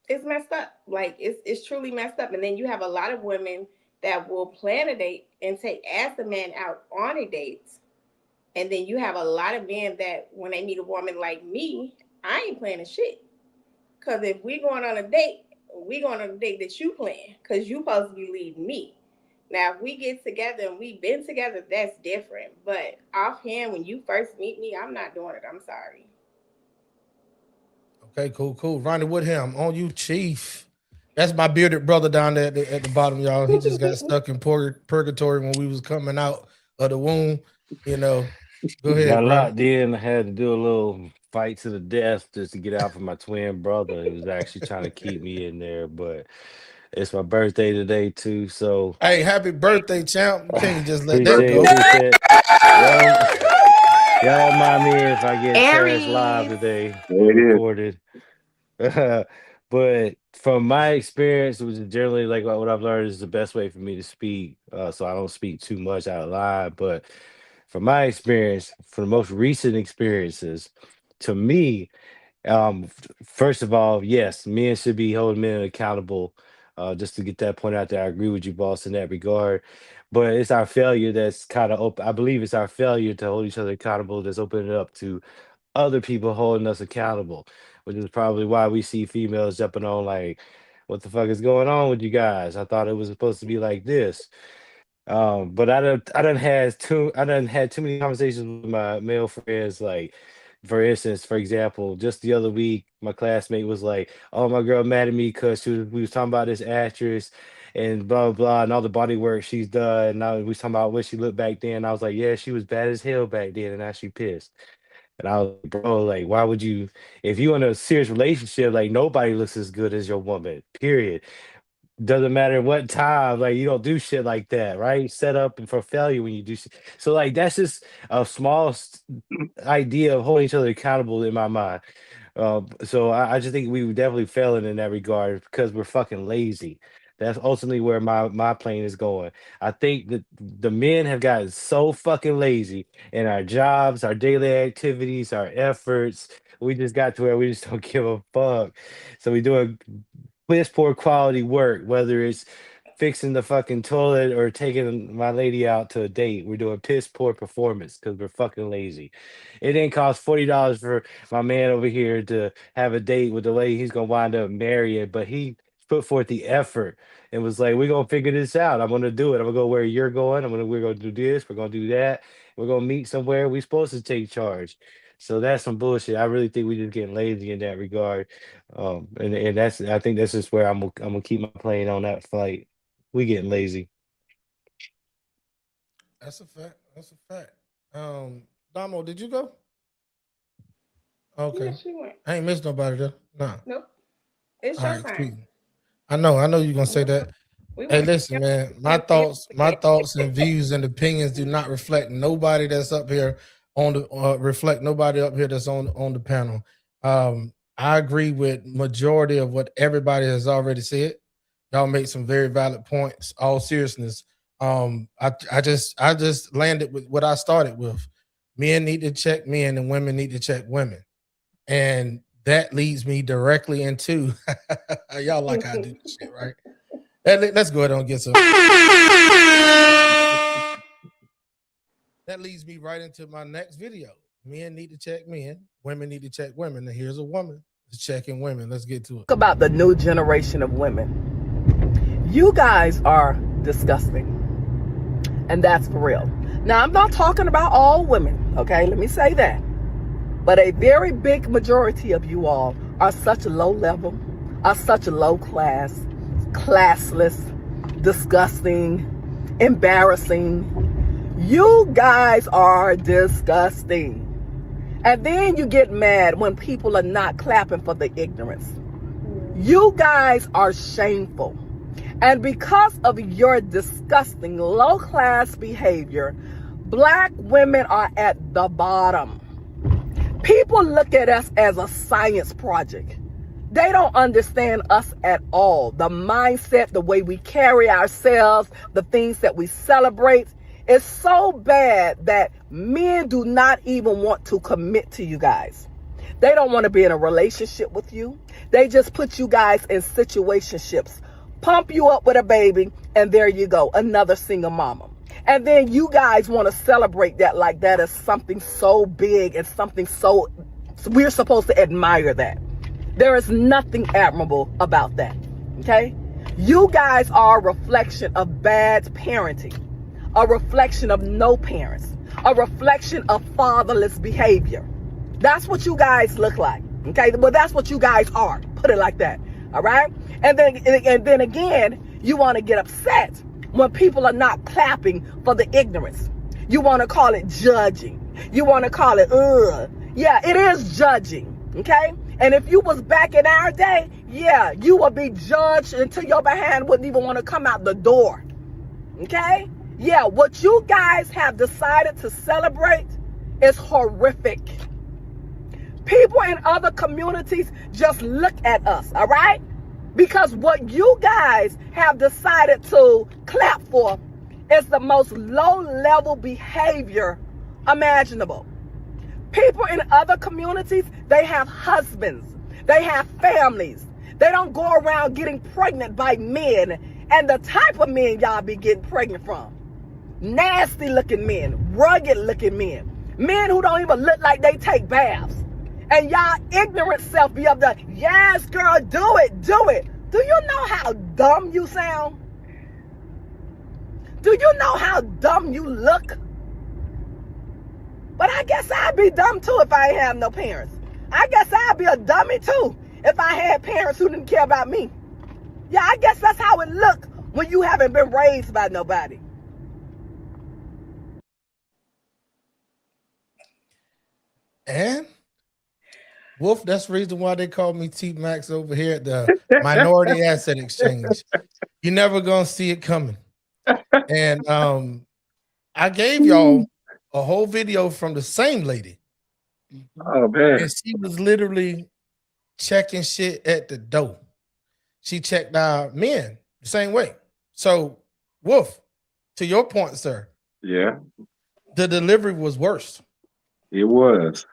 it's messed up. Like it's truly messed up. And then you have a lot of women that will plan a date and ask the man out on a date. And then you have a lot of men that when they meet a woman like me, I ain't planning shit. Because if we going on a date, we going on a date that you plan. Because you supposed to be leading me. Now, if we get together and we've been together, that's different. But offhand, when you first meet me, I'm not doing it. I'm sorry. Okay, cool. Ronnie Woodham, on you, Chief. That's my bearded brother down there at the bottom, y'all. He just got stuck in purgatory when we was coming out of the womb. You know, go ahead, Got Ronnie. locked in. I had to do a little fight to the death just to get out from my twin brother. He was actually trying to keep me in there, but it's my birthday today too. So Hey, happy birthday, champ. You can't just let that appreciate go. Y'all don't mind me if I get trash live Aries. today, There it is. recorded. But from my experience, which is generally like what I've learned is the best way for me to speak, so I don't speak too much out loud. But from my experience, for the most recent experiences, to me, first of all, yes, men should be holding men accountable. Just to get that point out there, I agree with you, boss, in that regard. But it's our failure that's kind of open. I believe it's our failure to hold each other accountable that's opening it up to other people holding us accountable, which is probably why we see females jumping on like, what the fuck is going on with you guys? I thought it was supposed to be like this. But I done had too many conversations with my male friends. Like, for instance, for example, just the other week, my classmate was like, "Oh, my girl mad at me because we was talking about this actress and blah blah blah and all the body work she's done." And now we was talking about what she looked back then. I was like, "Yeah, she was bad as hell back then, and now she pissed." And I was like, bro, like, why would you, if you in a serious relationship, like nobody looks as good as your woman, period. Doesn't matter what time, like you don't do shit like that, right? Set up and for failure when you do shit. So like that's just a small idea of holding each other accountable in my mind. So I just think we were definitely failing in that regard because we're fucking lazy. That's ultimately where my plane is going. I think that the men have gotten so fucking lazy in our jobs, our daily activities, our efforts. We just got to where we just don't give a fuck. So we doing piss poor quality work, whether it's fixing the fucking toilet or taking my lady out to a date. We're doing piss poor performance because we're fucking lazy. It didn't cost $40 for my man over here to have a date with the lady he's gonna wind up marrying, but he put forth the effort and was like, "We're gonna figure this out. I'm gonna do it. I'm gonna go where you're going. We're gonna do this. We're gonna do that. We're gonna meet somewhere. We're supposed to take charge." So that's some bullshit. I really think we just getting lazy in that regard. And that's I think that's just where I'm gonna keep my plane on that flight. We getting lazy. That's a fact. That's a fact. Damo, did you go? Okay. Yeah, she went. I ain't missed nobody though. Nah. Nope. It's All your right, time. sweet. I know you're gonna say that. Hey, listen, man. My thoughts and views and opinions do not reflect nobody that's up here on the reflect nobody up here that's on the panel. I agree with majority of what everybody has already said. Y'all make some very valid points. All seriousness, I just landed with what I started with. Men need to check men, and women need to check women, and that leads me directly into y'all like I do this shit, right? Let's go ahead and get some. That leads me right into my next video. Men need to check men, women need to check women. And here's a woman that's checking women. Let's get to it. Talk about the new generation of women. You guys are disgusting. And that's for real. Now, I'm not talking about all women, okay? Let me say that. But a very big majority of you all are such low level, are such low class, classless, disgusting, embarrassing. You guys are disgusting. And then you get mad when people are not clapping for the ignorance. You guys are shameful. And because of your disgusting low-class behavior, Black women are at the bottom. People look at us as a science project. They don't understand us at all. The mindset, the way we carry ourselves, the things that we celebrate is so bad that men do not even want to commit to you guys. They don't want to be in a relationship with you. They just put you guys in situationships, pump you up with a baby, and there you go, another single mama. And then you guys want to celebrate that like that is something so big and something so, we're supposed to admire that. There is nothing admirable about that. Okay? You guys are a reflection of bad parenting, a reflection of no parents, a reflection of fatherless behavior. That's what you guys look like. Okay? Well, that's what you guys are. Put it like that. All right? And then again, you want to get upset when people are not clapping for the ignorance. You want to call it judging. You want to call it, yeah, it is judging. Okay? And if you was back in our day, yeah, you would be judged until your behind wouldn't even want to come out the door. Okay? Yeah, what you guys have decided to celebrate is horrific. People in other communities just look at us, all right? Because what you guys have decided to clap for is the most low-level behavior imaginable. People in other communities, they have husbands. They have families. They don't go around getting pregnant by men and the type of men y'all be getting pregnant from. Nasty looking men, rugged looking men, men who don't even look like they take baths. And y'all ignorant self be up there, yes girl, do it, do it. Do you know how dumb you sound? Do you know how dumb you look? But I guess I'd be dumb too if I ain't have no parents. I guess I'd be a dummy too if I had parents who didn't care about me. Yeah, I guess that's how it look when you haven't been raised by nobody. And Wolf, that's the reason why they call me TMAX over here at the Minority Asset Exchange. You're never gonna see it coming. And I gave y'all a whole video from the same lady. Oh man. And she was literally checking shit at the door. She checked our men the same way. So, Wolf, to your point, sir. Yeah. The delivery was worse. It was.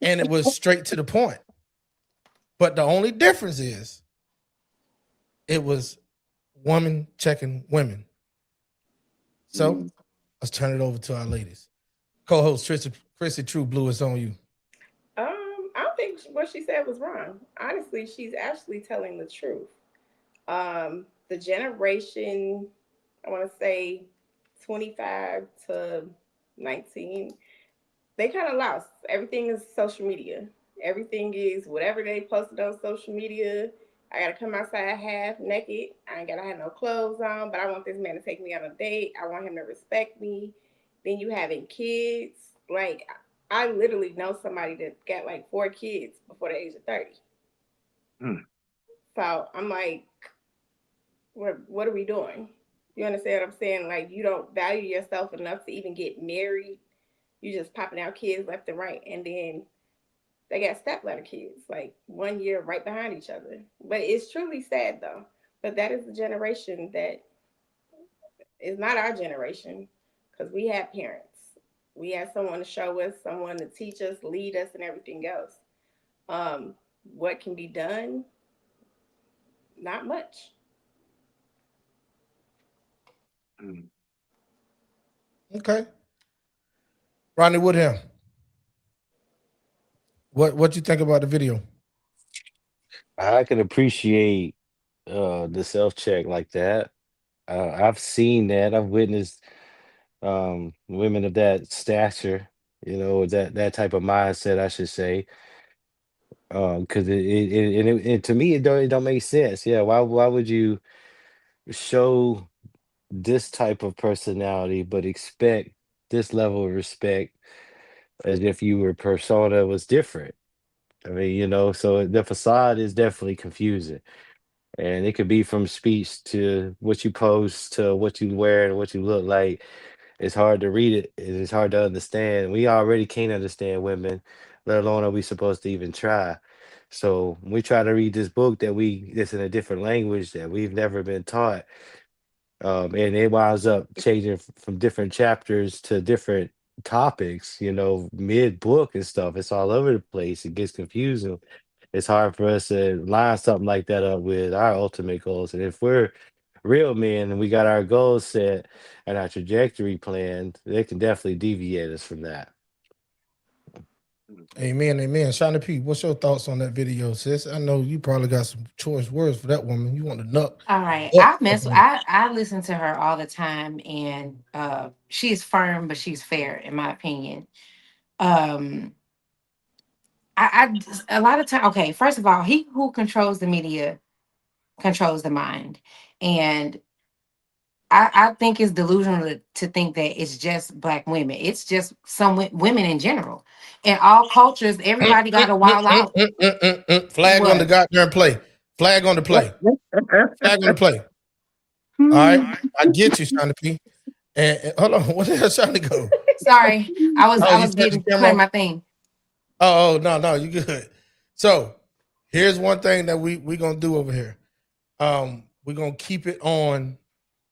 And it was straight to the point. But the only difference is it was woman checking women. So let's turn it over to our ladies. Co-host Chrissy True Blue, is on you. I don't think what she said was wrong. Honestly, she's actually telling the truth. The generation, I want to say 25 to 19, they kind of lost. Everything is social media. Everything is whatever they posted on social media. I gotta come outside half naked. I ain't gotta have no clothes on, but I want this man to take me on a date. I want him to respect me. Then you having kids. Like, I literally know somebody that got like 4 kids before the age of 30. So I'm like, what are we doing? You understand what I'm saying? Like, you don't value yourself enough to even get married. You just popping out kids left and right. And then they got stepladder kids, like 1 year right behind each other. But it's truly sad though. But that is the generation that is not our generation, because we have parents. We have someone to show us, someone to teach us, lead us, and everything else. What can be done? Not much. Okay. Ronnie Woodham, what you think about the video? I can appreciate the self check like that. I've seen that. I've witnessed women of that stature, that type of mindset, I should say. Because to me it don't make sense. Yeah, why would you show this type of personality but expect this level of respect as if your persona was different? I mean, so the facade is definitely confusing. And it could be from speech to what you post to what you wear and what you look like. It's hard to read it. It's hard to understand. We already can't understand women, let alone are we supposed to even try. So when we try to read this book that's in a different language that we've never been taught, and it winds up changing from different chapters to different topics, mid book and stuff. It's all over the place. It gets confusing. It's hard for us to line something like that up with our ultimate goals. And if we're real men and we got our goals set and our trajectory planned, they can definitely deviate us from that. Amen, amen. Shiny P, what's your thoughts on that video, sis? I know you probably got some choice words for that woman. You want to nut All right. up up on I listen to her all the time, and she's firm, but she's fair, in my opinion. Um a lot of time, okay, first of all, he who controls the media controls the mind. And I think it's delusional to think that it's just black women. It's just some women in general. In all cultures, everybody got to wild out. Flag on the What? goddamn play. Flag on the play. Flag on the play. All right. I get you, Shiny P. And hold on, what the hell trying to go? Sorry, Oh, I you was turned the getting camera playing off? my thing. Oh, no, you good. So here's one thing that we gonna do over here. We're gonna keep it on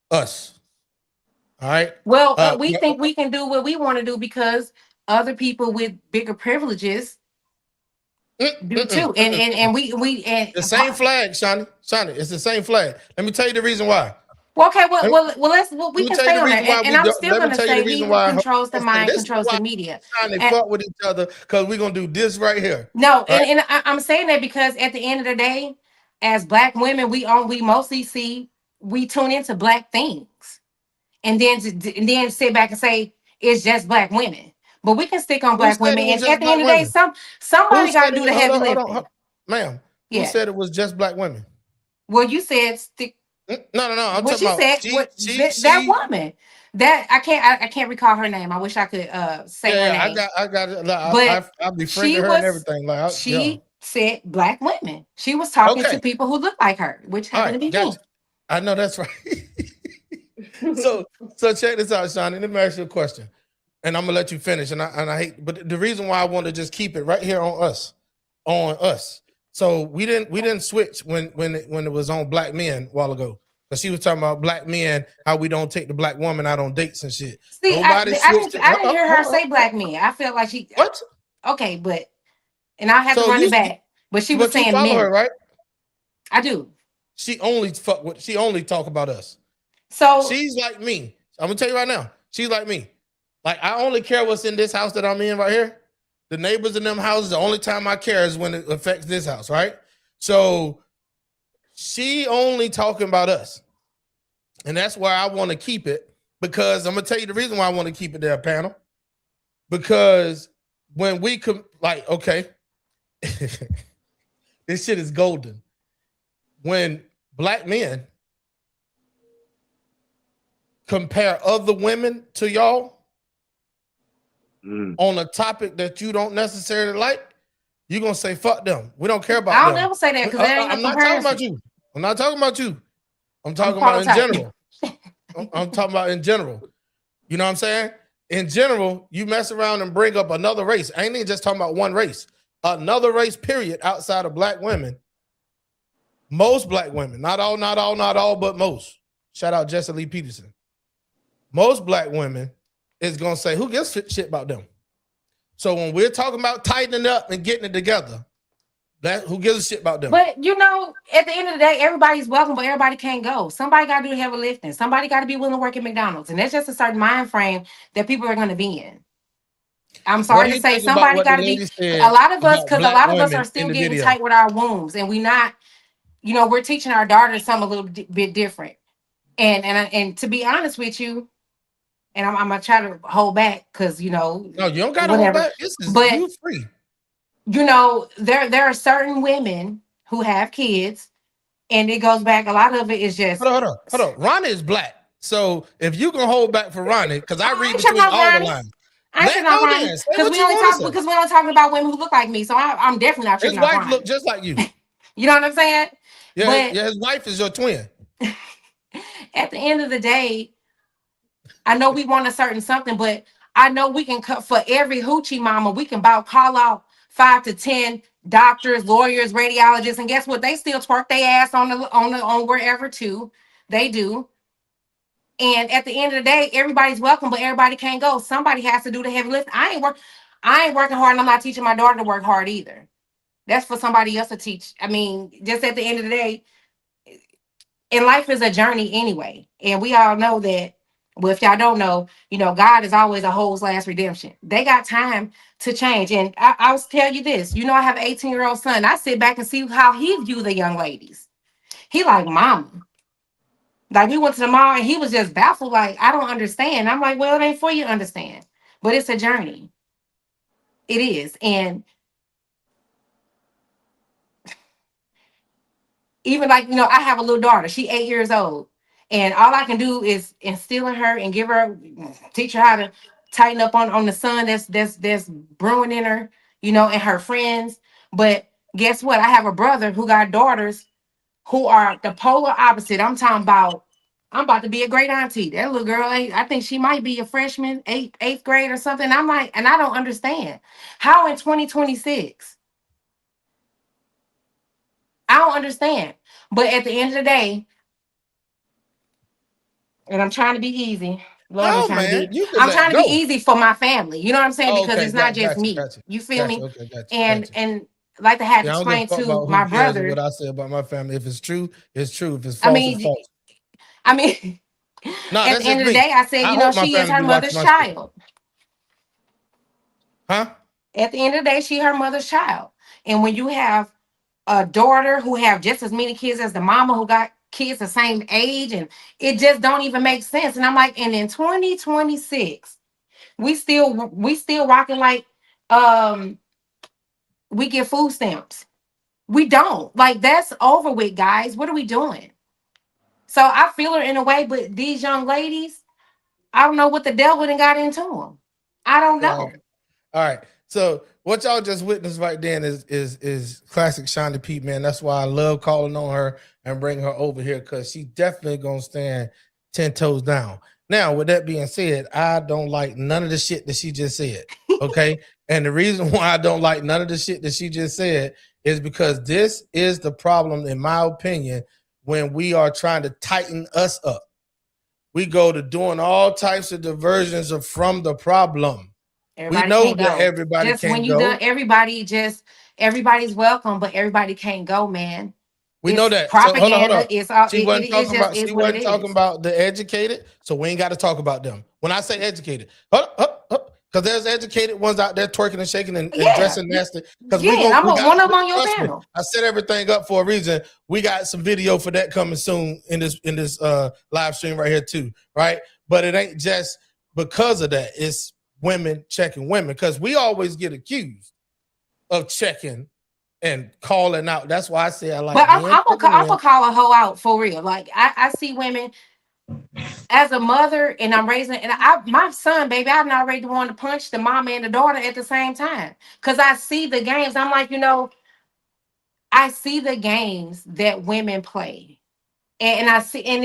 us. All right. Well, we think we can do what we want to do because other people with bigger privileges do too. And we and the same flag, Shiny. It's the same flag. Let me tell you the reason why. well, okay, Let we me can tell you stay the on there. reason why And I'm still let me gonna tell you the say he reason who why. controls the mind This is controls why the media. trying to And fuck with each other because we're gonna do this right here. no, All right. and I'm saying that because at the end of the day, as black women, we mostly see, we tune into black things, and then sit back and say it's just black women. But we can stick on Who black said women, it was and at just the black end of the day, women? Who somebody got said to it do was, the hold heavy on, lifting. ma'am. Who Yeah. said it was just black women? Well, you said stick. No. I'm What talking she about said, what that woman, that I can't recall her name. I wish I could say her yeah, name. I got it. But I befriended her and everything. Yeah. she said black women. She was talking Okay. to people who look like her, which All happened right, to be me. gotcha. I know that's right. so check this out, Shawnee. Let me ask you a question, and I'm gonna let you finish. And I hate, but the reason why I want to just keep it right here on us. So we didn't switch when it was on black men a while ago. Because she was talking about black men, how we don't take the black woman out on dates and shit. See, Nobody switched it. I didn't hear her Hold say black men. I felt like she What? okay, but and I have to So run it back. But she was but you saying follow her, men. right? I do. She only talk about us. So She's like me. I'm gonna tell you right now. She's like me. Like I only care what's in this house that I'm in right here. The neighbors in them houses, the only time I care is when it affects this house, right? So she only talking about us. And that's why I want to keep it, because I'm gonna tell you the reason why I want to keep it there, panel. Because when we come, like, okay, this shit is golden. When black men compare other women to y'all on a topic that you don't necessarily like, you're gonna say fuck them. We don't care about them. I don't ever say that because that ain't no I'm not talking comparison. about you. I'm not talking about you. I'm talking about in general. I'm talking about in general. You know what I'm saying? In general, you mess around and bring up another race. I ain't even just talking about one race. Another race, period, outside of black women. Most black women, not all, but most. Shout out Jesse Lee Peterson. Most black women is gonna say, who gives shit about them? So when we're talking about tightening up and getting it together, that who gives a shit about them? But you know, at the end of the day, everybody's welcome, but everybody can't go. Somebody got to do the heavy lifting. Somebody got to be willing to work at McDonald's, and that's just a certain mind frame that people are going to be in. I'm What sorry do to you say, think about somebody what the got to be. lady A said lot of us, about because a black lot of us are women in still the getting video? tight with our wombs, and we not. You know, we're teaching our daughters something a little bit different. And to be honest with you, and I'm gonna try to hold back because No, you don't gotta hold whatever. back. This is But you free. you know, there are certain women who have kids, and it goes back. A lot of it is just. Hold on. Ronnie is black. So if you can hold back for Ronnie, because I read ain't talking between about all the Ronnie. lines. I ain't tripping Let on go Ronnie then. Say because what you want to say. we're only talking about women who look like me. So I'm definitely not His tripping on wife Ronnie. look just like you. You know what I'm saying? Yeah, But his wife is your twin. at the end of the day, I know we want a certain something, but I know we can cut for every hoochie mama. We can about call out 5 to 10 doctors, lawyers, radiologists, and guess what? They still twerk their ass on wherever too. They do. And at the end of the day, everybody's welcome, but everybody can't go. Somebody has to do the heavy lift. I ain't working hard, and I'm not teaching my daughter to work hard either. That's for somebody else to teach. I mean, just at the end of the day, and life is a journey anyway. And we all know that Well, if y'all don't know, God is always a hoe's last redemption. They got time to change. And I'll tell you this, I have an 18-year-old son. I sit back and see how he view the young ladies. He like, mama. Like, we went to the mall and he was just baffled. Like, I don't understand. I'm like, well, it ain't for you to understand. But it's a journey. It is. And even like, I have a little daughter. She 8 years old. And all I can do is instill in her and teach her how to tighten up on the sun that's brewing in her, and her friends. But guess what? I have a brother who got daughters who are the polar opposite. I'm about to be a great auntie. That little girl, I think she might be a freshman, eighth grade or something. I'm like, and I don't understand how in 2026. I don't understand. But at the end of the day, and I'm trying to be easy. Lord, No, man, you can I'm let trying to be go. easy for my family. You know what I'm saying? Oh, Because okay, it's not just gotcha, me. gotcha, You feel me? Okay, gotcha. And like I had to I don't give a explain fuck to about my who cares brother. what I say about my family. If it's true, it's true. If it's I false, it's mean, false. At that's the just end of the me. day, I said, I hope my she is family her be watching mother's my shit. child. Huh? At the end of the day, she her mother's child. And when you have a daughter who have just as many kids as the mama who got kids the same age, and it just don't even make sense. And I'm like, and in 2026, we still rocking like we get food stamps. We don't. Like, that's over with, guys. What are we doing? So I feel her in a way, but these young ladies, I don't know what the devil done got into them. I don't know. All right. So what y'all just witnessed right then is classic Shonda Pete, man. That's why I love calling on her and bringing her over here, because she definitely gonna stand 10 toes down. Now, with that being said, I don't like none of the shit that she just said. Okay. And the reason why I don't like none of the shit that she just said is because this is the problem, in my opinion, when we are trying to tighten us up. We go to doing all types of diversions from the problem. We Everybody know can't that go. everybody Just when can't you done, go. everybody's welcome, but everybody can't go, man. We know It's that. So hold on. propaganda. It's all She wasn't it talking just about. is She what it wasn't talking is. about the educated. So we ain't got to talk about them. When I say educated, because there's educated ones out there twerking and shaking and dressing nasty. Because we I'm one of them on your trust me, panel. I set everything up for a reason. We got some video for that coming soon in this live stream right here too, right? But it ain't just because of that. It's women checking women, because we always get accused of checking and calling out. That's why I say I like. But I'm gonna call a hoe out for real. Like, I see women as a mother, and I'm raising, and my son, baby, I'm not ready to want to punch the mama and the daughter at the same time, because I see the games. I'm like, I see the games that women play, and I see, and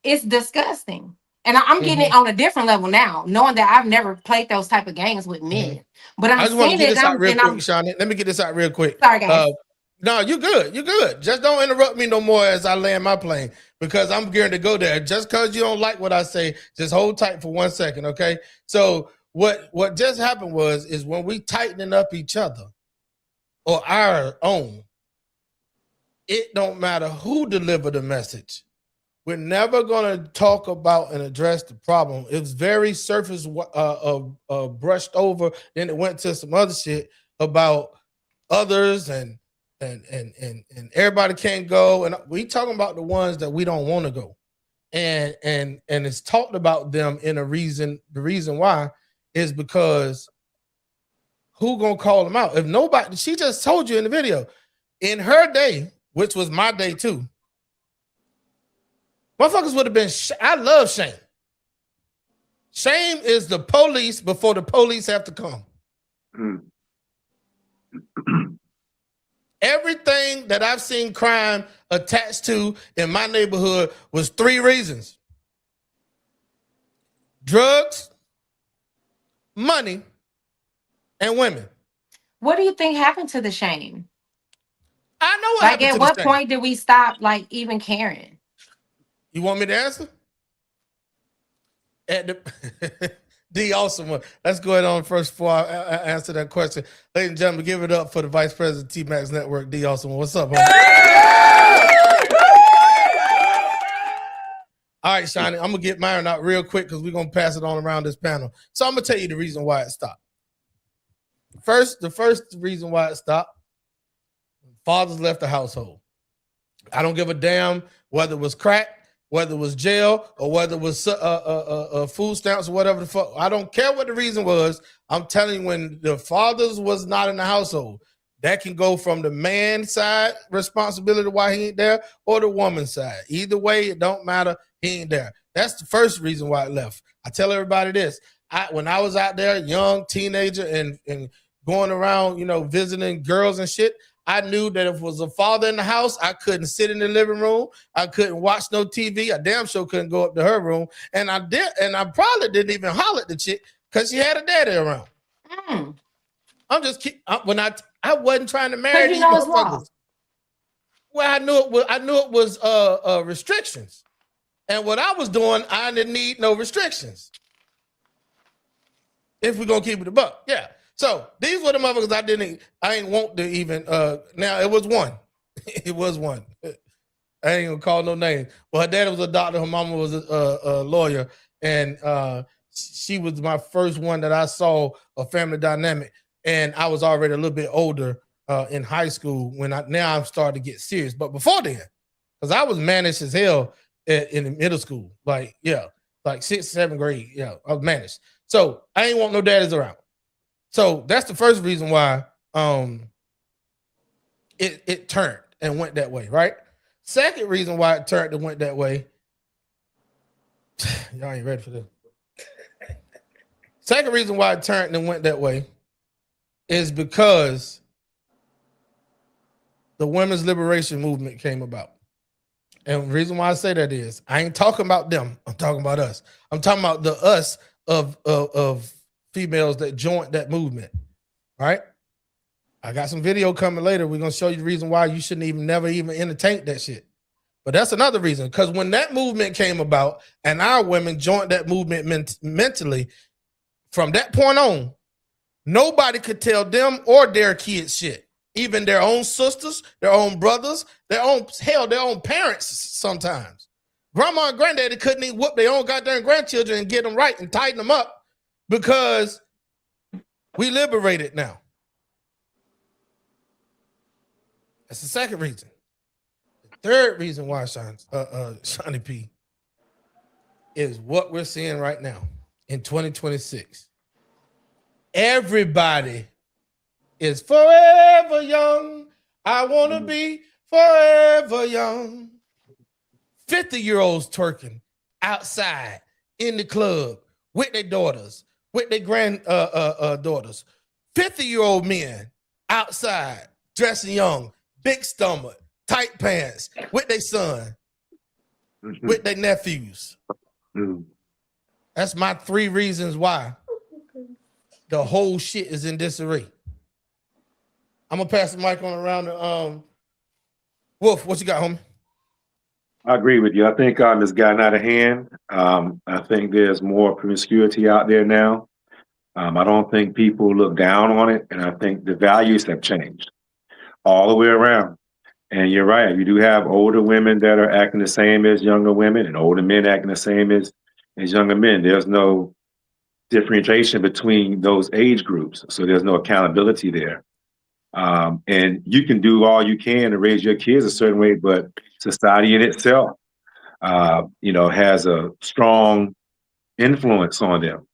it's disgusting. And I'm getting it on a different level now, knowing that I've never played those type of games with men. But I'm I just want to seeing get it, this out real quick, I'm Shawnee. Let me get this out real quick. sorry, guys. No, you good. You good. Just don't interrupt me no more as I land my plane, because I'm gearing to go there. Just because you don't like what I say, just hold tight for 1 second, okay? So what just happened is when we tightening up each other or our own, it don't matter who delivered the message. We're never going to talk about and address the problem. It was very surface brushed over. Then it went to some other shit about others and everybody can't go. And we talking about the ones that we don't want to go. And it's talked about them in a reason. The reason why is because who gonna call them out? If nobody, she just told you in the video, in her day, which was my day too, motherfuckers would have been. I love shame. Shame is the police before the police have to come. Everything that I've seen crime attached to in my neighborhood was 3 reasons: drugs, money, and women. What do you think happened to the shame? I know what like, happened at to what the shame. point did we stop, like, even caring? You want me to answer? At the D awesome one. Let's go ahead on first before I answer that question. Ladies and gentlemen, give it up for the Vice President TMAX Network, D awesome one. What's up, homie? All right, Shiny, I'm gonna get mine out real quick because we're gonna pass it on around this panel. So I'm gonna tell you the reason why it stopped. The first reason why it stopped, fathers left the household. I don't give a damn whether it was crack, whether it was jail, or whether it was food stamps or whatever the fuck. I don't care what the reason was. I'm telling you, when the fathers was not in the household, that can go from the man's side responsibility why he ain't there, or the woman's side. Either way, it don't matter. He ain't there. That's the first reason why it left. I tell everybody this. When I was out there, young teenager, and going around, visiting girls and shit, I knew that if it was a father in the house, I couldn't sit in the living room. I couldn't watch no TV. I damn sure couldn't go up to her room. And I probably didn't even holler at the chick because she had a daddy around. I'm just kidding. I wasn't trying to marry these motherfuckers. Well, I knew it was restrictions. And what I was doing, I didn't need no restrictions. If we're gonna keep it a buck. Yeah. So these were the motherfuckers I ain't want to even now it was one. It was one. I ain't gonna call no name. Well, her dad was a doctor, her mama was a lawyer, and she was my first one that I saw a family dynamic. And I was already a little bit older in high school when now I'm starting to get serious. But before then, because I was managed as hell in the middle school, like 6th, 7th grade. Yeah, I was managed. So I ain't want no daddies around. So that's the first reason why it turned and went that way, right? Second reason why it turned and went that way. Y'all ain't ready for this. Second reason why it turned and went that way is because the women's liberation movement came about. And the reason why I say that is I ain't talking about them. I'm talking about us. I'm talking about the us of females that joined that movement. Right? I got some video coming later. We're gonna show you the reason why you shouldn't never even entertain that shit. But that's another reason. Because when that movement came about and our women joined that movement mentally, from that point on, nobody could tell them or their kids shit. Even their own sisters, their own brothers, their own parents sometimes. Grandma and granddaddy couldn't even whoop their own goddamn grandchildren and get them right and tighten them up because we liberated now. That's the second reason. The third reason why, Shawnee P, is what we're seeing right now in 2026. Everybody is forever young. I want to be forever young. 50-year-olds twerking outside in the club with their daughters, with their granddaughters. 50-year-old men outside dressing young, big stomach, tight pants with their son, with their nephews. That's my 3 reasons why the whole shit is in disarray. I'm gonna pass the mic on around to Wolf. What you got, homie? I agree with you. I think it's gotten out of hand. I think there's more promiscuity out there now. I don't think people look down on it, and I think the values have changed all the way around. And you're right. You do have older women that are acting the same as younger women, and older men acting the same as younger men. There's no differentiation between those age groups, so there's no accountability there. And you can do all you can to raise your kids a certain way, but society in itself, has a strong influence on them.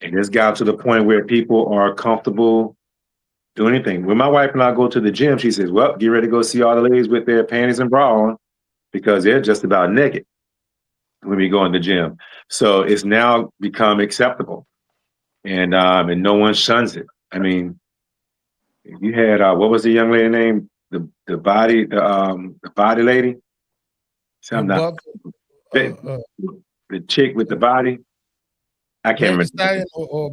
And it's got to the point where people are comfortable doing anything. When my wife and I go to the gym, she says, well, get ready to go see all the ladies with their panties and bra on because they're just about naked when we go in the gym. So it's now become acceptable. And no one shuns it. I mean, you had what was the young lady name? The body lady. The chick with the body. I can't remember.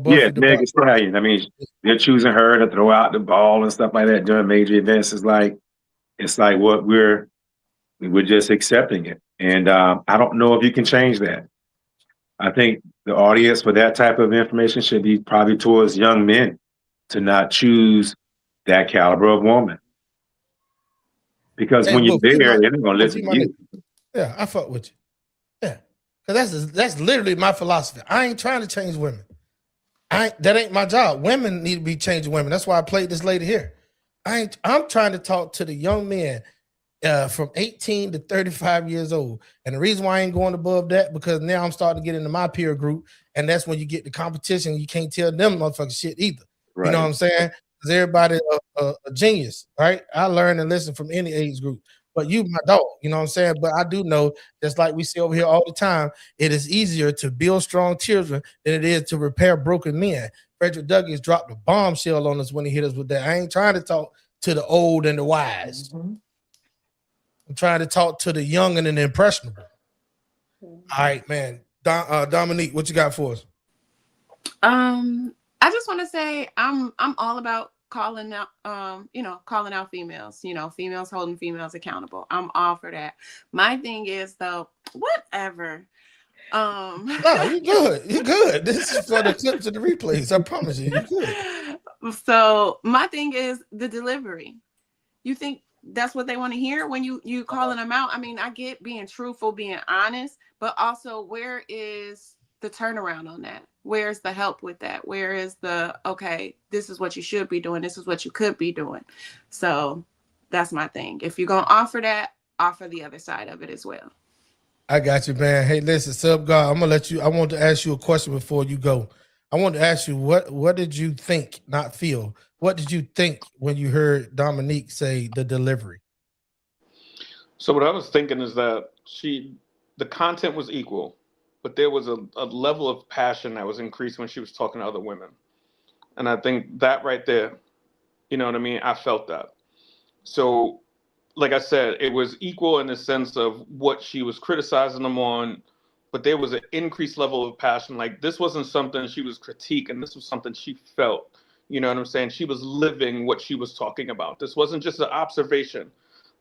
Megan Thee Stallion. I mean, they're choosing her to throw out the ball and stuff like that during major events. It's like what we're just accepting it, and I don't know if you can change that. I think the audience for that type of information should be probably towards young men to not choose that caliber of woman. Because when you're there, they're not going to listen to you. Yeah, I fuck with you. Yeah. Because that's literally my philosophy. I ain't trying to change women. That ain't my job. Women need to be changing women. That's why I played this lady here. I'm trying to talk to the young men from 18 to 35 years old. And the reason why I ain't going above that, because now I'm starting to get into my peer group, and that's when you get the competition. You can't tell them motherfucking shit either. Right. You know what I'm saying? Because everybody a genius, right? I learn and listen from any age group. But you, my dog, you know what I'm saying? But I do know, just like we see over here all the time, it is easier to build strong children than it is to repair broken men. Frederick Douglass dropped a bombshell on us when he hit us with that. I ain't trying to talk to the old and the wise. I'm trying to talk to the young and the impressionable. All right, man. Dominique, what you got for us? I just want to say I'm all about calling out calling out females, females holding females accountable. I'm all for that. My thing is though, whatever. No, you're good. You're good. This is for the clips and the replays. I promise you, you're good. So my thing is the delivery. You think that's what they want to hear when you calling them out? I mean, I get being truthful, being honest, but also where is the turnaround on that? Where's the help with that? Where is the, okay, this is what you should be doing. This is what you could be doing. So that's my thing. If you're going to offer that, offer the other side of it as well. I got you, man. Hey, listen, Sub God, I'm going to let you, I want to ask you a question before you go. I want to ask you, what did you think, not feel? What did you think when you heard Dominique say the delivery? So what I was thinking is that the content was equal, but there was a level of passion that was increased when she was talking to other women. And I think that right there, you know what I mean? I felt that. So, like I said, it was equal in the sense of what she was criticizing them on, but there was an increased level of passion. Like, this wasn't something she was critiquing. This was something she felt. You know what I'm saying? She was living what she was talking about. This wasn't just an observation.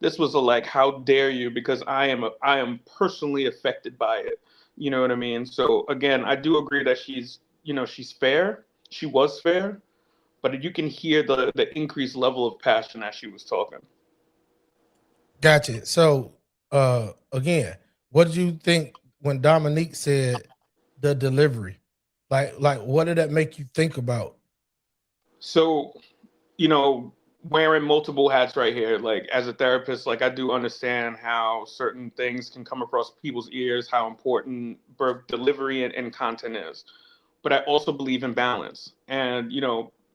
This was a like, how dare you? Because I am personally affected by it. You know what I mean? So again, I do agree that she's fair. She was fair, but you can hear the increased level of passion as she was talking. Gotcha. So again, what did you think when Dominique said the delivery? Like what did that make you think about? So, wearing multiple hats right here, like as a therapist, like I do understand how certain things can come across people's ears, how important birth delivery and content is. But I also believe in balance. And,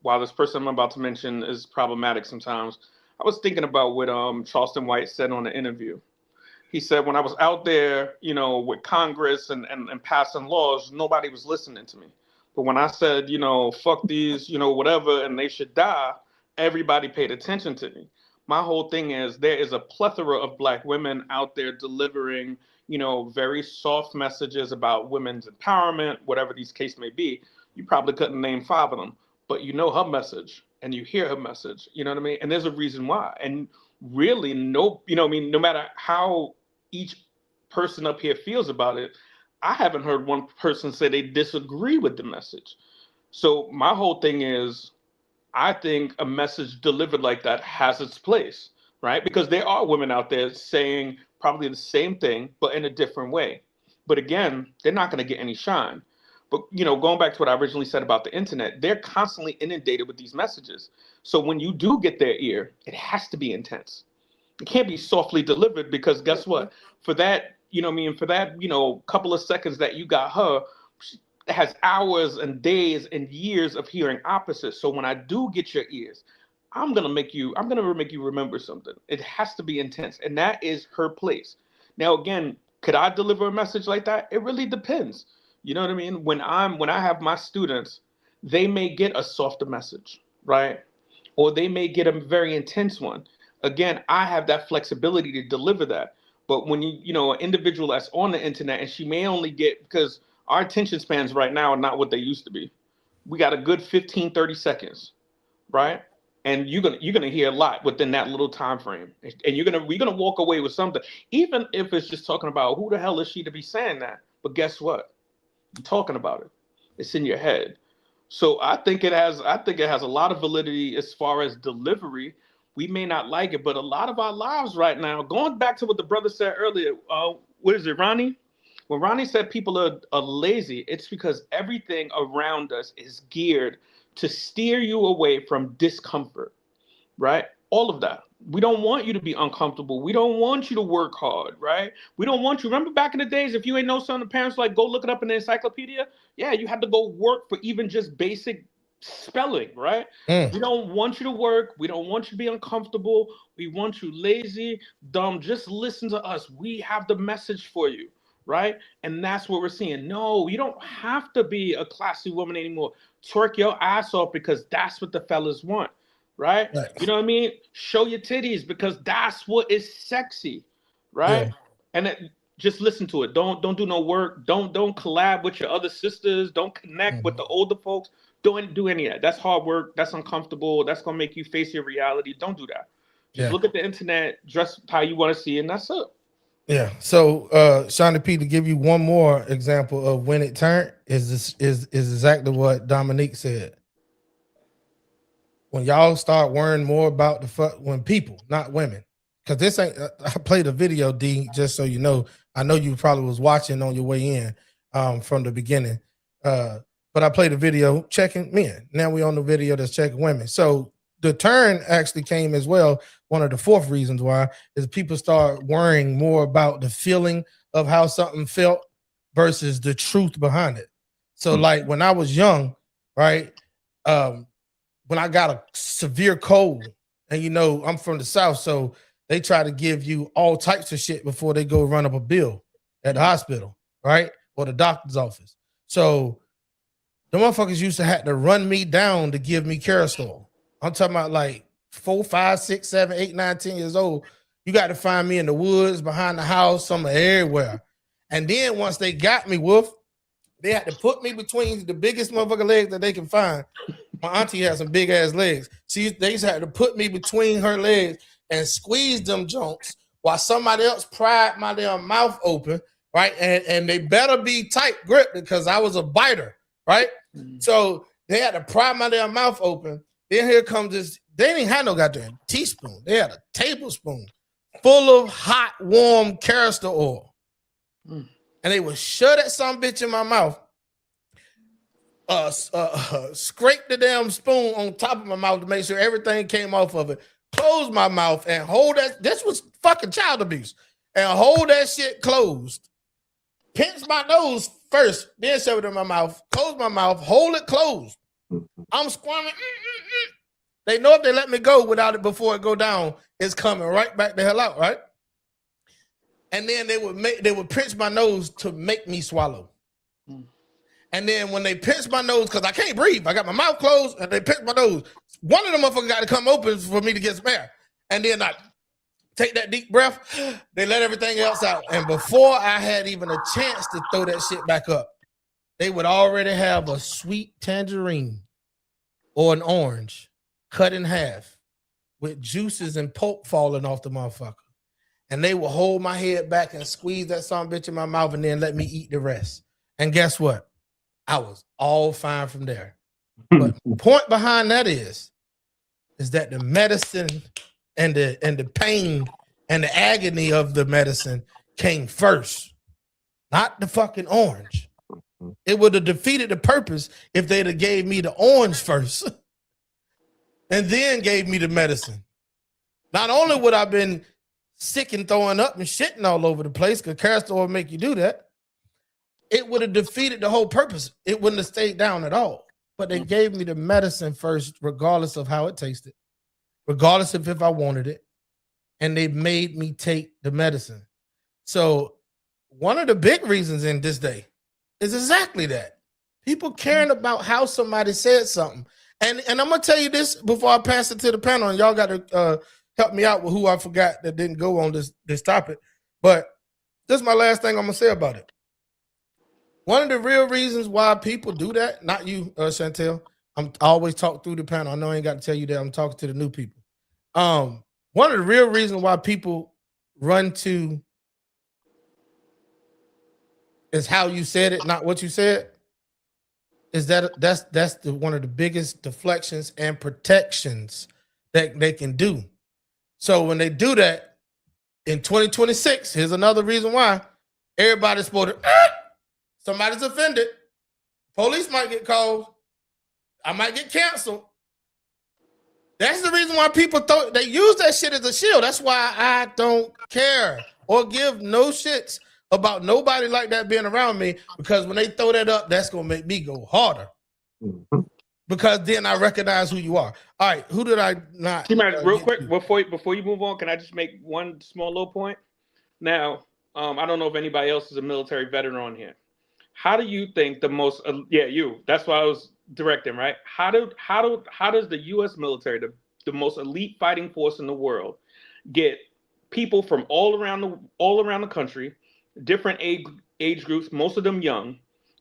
while this person I'm about to mention is problematic sometimes, I was thinking about what Charleston White said on the interview. He said, when I was out there, with Congress and passing laws, nobody was listening to me. But when I said, fuck these, whatever, and they should die, everybody paid attention to me. My whole thing is there is a plethora of Black women out there delivering, very soft messages about women's empowerment, whatever these case may be. You probably couldn't name 5 of them, but you know her message and you hear her message, you know what I mean? And there's a reason why. And really, no matter how each person up here feels about it, I haven't heard one person say they disagree with the message. So my whole thing is, I think a message delivered like that has its place, right? Because there are women out there saying probably the same thing, but in a different way. But again, they're not going to get any shine. But, going back to what I originally said about the internet, they're constantly inundated with these messages. So when you do get their ear, it has to be intense. It can't be softly delivered, because guess what? For that, for that, couple of seconds that you got her, it has hours and days and years of hearing opposites. So when I do get your ears, I'm gonna make you remember something. It has to be intense, and that is her place. Now, again, could I deliver a message like that? It really depends. You know what I mean? When I have my students, they may get a softer message, right? Or they may get a very intense one. Again, I have that flexibility to deliver that. But when an individual that's on the internet, and she may only get, because our attention spans right now are not what they used to be. We got a good 15, 30 seconds, right? And you're gonna hear a lot within that little time frame. And we're gonna walk away with something, even if it's just talking about who the hell is she to be saying that. But guess what? You're talking about it. It's in your head. So I think it has a lot of validity as far as delivery. We may not like it, but a lot of our lives right now, going back to what the brother said earlier, what is it, Ronnie? When Ronnie said people are lazy, it's because everything around us is geared to steer you away from discomfort, right? All of that. We don't want you to be uncomfortable. We don't want you to work hard, right? We don't want you. Remember back in the days, if you ain't know something, the parents like, go look it up in the encyclopedia. Yeah, you had to go work for even just basic spelling, right? We don't want you to work. We don't want you to be uncomfortable. We want you lazy, dumb. Just listen to us. We have the message for you, right? And that's what we're seeing. No, you don't have to be a classy woman anymore. Twerk your ass off because that's what the fellas want, right? You know what I mean? Show your titties because that's what is sexy, right? Yeah. And just listen to it. Don't do no work. Don't collab with your other sisters. Don't connect with the older folks. Don't do any of that. That's hard work. That's uncomfortable. That's gonna make you face your reality. Don't do that. Just look at the internet, dress how you want to see it, and that's it. Yeah. So Shawnee P, to give you one more example of when it turned is exactly what Dominique said. When y'all start worrying more about when people, not women, because this ain't. I played a video, D, just so you know. I know you probably was watching on your way in from the beginning, but I played a video checking men. Now we on the video that's checking women. So the turn actually came as well. One of the fourth reasons why is people start worrying more about the feeling of how something felt versus the truth behind it. So like when I was young, right? When I got a severe cold, and you know, I'm from the South, so they try to give you all types of shit before they go run up a bill at the hospital, right? Or the doctor's office. So the motherfuckers used to have to run me down to give me Kerastol. I'm talking about like 4, 5, 6, 7, 8, 9, 10 years old. You got to find me in the woods, behind the house, somewhere, everywhere. And then once they got me, Wolf, they had to put me between the biggest motherfucker legs that they can find. My auntie has some big ass legs. They used to have to put me between her legs and squeeze them junks while somebody else pried my damn mouth open, right? And they better be tight grip because I was a biter, right? So they had to pry my damn mouth open. Then here comes this. They didn't have no goddamn teaspoon. They had a tablespoon full of hot, warm castor oil. And they would shove that some bitch in my mouth. Scrape the damn spoon on top of my mouth to make sure everything came off of it. Close my mouth and hold that. This was fucking child abuse. And hold that shit closed. Pinch my nose first, then shove it in my mouth. Close my mouth, hold it closed. I'm squirming. They know if they let me go without it before it go down, it's coming right back the hell out, right? And then they would pinch my nose to make me swallow. And then when they pinch my nose, because I can't breathe, I got my mouth closed, and they pinch my nose. One of them motherfuckers got to come open for me to get some air. And then I take that deep breath, they let everything else out. And before I had even a chance to throw that shit back up, they would already have a sweet tangerine or an orange cut in half with juices and pulp falling off the motherfucker. And they would hold my head back and squeeze that son bitch in my mouth and then let me eat the rest. And guess what? I was all fine from there. But the point behind that is that the medicine and the pain and the agony of the medicine came first, not the fucking orange. It would have defeated the purpose if they'd have gave me the orange first and then gave me the medicine. Not only would I have been sick and throwing up and shitting all over the place, because castor oil make you do that, it would have defeated the whole purpose. It wouldn't have stayed down at all. But they gave me the medicine first, regardless of how it tasted, regardless of if I wanted it. And they made me take the medicine. So one of the big reasons in this day is exactly that. People caring about how somebody said something. And I'm going to tell you this before I pass it to the panel, and y'all got to help me out with who I forgot that didn't go on this topic. But this is my last thing I'm going to say about it. One of the real reasons why people do that, not you, Chantel. I always talk through the panel. I know I ain't got to tell you that. I'm talking to the new people. One of the real reasons why people run to is how you said it, not what you said, is that's one of the biggest deflections and protections that they can do. So when they do that in 2026, here's another reason why. Everybody's supposed to, somebody's offended. Police might get called. I might get canceled. That's the reason why people they use that shit as a shield. That's why I don't care or give no shits about nobody like that being around me, because when they throw that up, that's gonna make me go harder. Because then I recognize who you are. All right, who did I not? TMAX, real quick before you move on, can I just make one small little point? Now, I don't know if anybody else is a military veteran on here. How do you think the most? You. That's why I was directing, right? How does the U.S. military, the most elite fighting force in the world, get people from all around the country, different age groups, most of them young,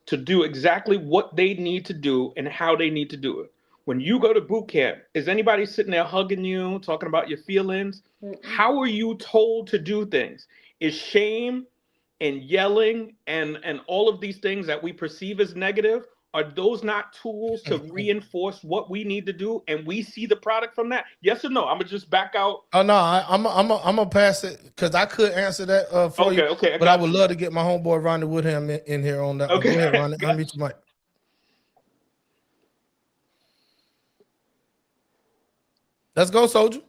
to do exactly what they need to do and how they need to do it? When you go to boot camp, is anybody sitting there hugging you, talking about your feelings? How are you told to do things? Is shame and yelling and all of these things that we perceive as negative, are those not tools to reinforce what we need to do, and we see the product from that? Yes or no? I'm gonna just back out. Oh no, I'm gonna pass it because I could answer that for you. Okay, but I would love to get my homeboy Ronnie Woodham in here on that. Okay. Go ahead, Ronnie. Unmute your mic. Let's go, soldier.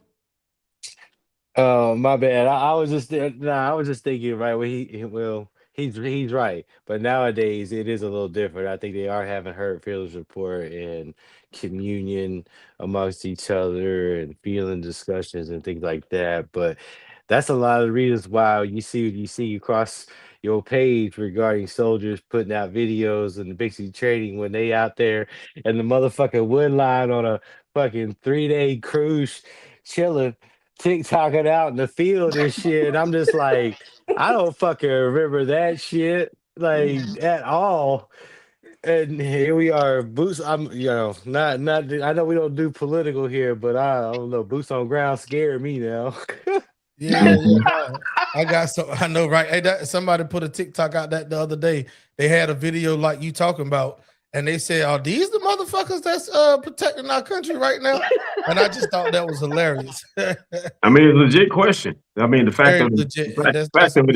Oh, my bad. I was just I was just thinking, right? He's right, but nowadays it is a little different. I think they are having hurt feelings report and communion amongst each other and feeling discussions and things like that. But that's a lot of the reasons why you see across your page regarding soldiers putting out videos and the basic training when they out there and the motherfucking wood line on a fucking 3-day cruise chilling, TikToking out in the field and shit. I'm just like, I don't fucking remember that shit like at all. And here we are, boots. I'm, not. I know we don't do political here, but I don't know. Boots on ground scared me now. Yeah. I got some. I know, right? Hey, somebody put a TikTok out that the other day. They had a video like you talking about, and they said, "Are these the motherfuckers that's protecting our country right now?" And I just thought that was hilarious. I mean, it's a legit question. I mean, the fact of it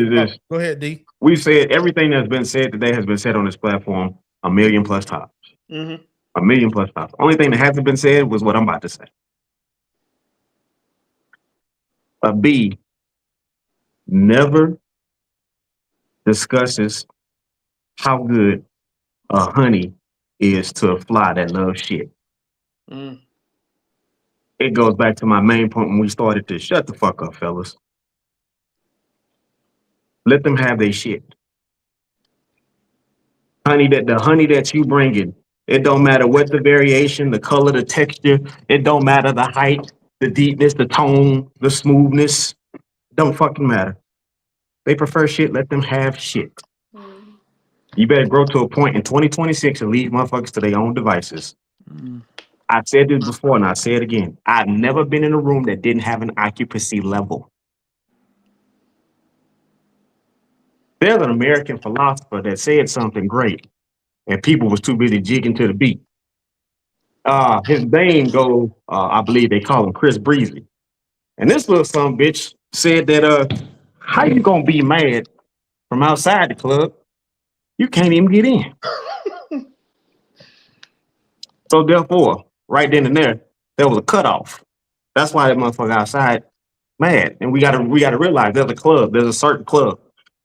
is this. Go ahead, D. We've said everything that's been said today has been said on this platform 1,000,000+ times. 1,000,000+ times. Only thing that hasn't been said was what I'm about to say. A bee never discusses how good a honey is to a fly that loves shit. It goes back to my main point when we started to shut the fuck up, fellas. Let them have their shit. The honey that you bringing, it don't matter what the variation, the color, the texture, it don't matter the height, the deepness, the tone, the smoothness, don't fucking matter. They prefer shit, let them have shit. You better grow to a point in 2026 and leave motherfuckers to their own devices. I've said this before and I say it again. I've never been in a room that didn't have an occupancy level. There's an American philosopher that said something great, and people was too busy jigging to the beat. His name goes, I believe they call him Chris Breezy. And this little son bitch said that, how you gonna be mad from outside the club? You can't even get in. So therefore, right then and there was a cutoff. That's why that motherfucker outside mad. And we gotta realize there's a club, there's a certain club.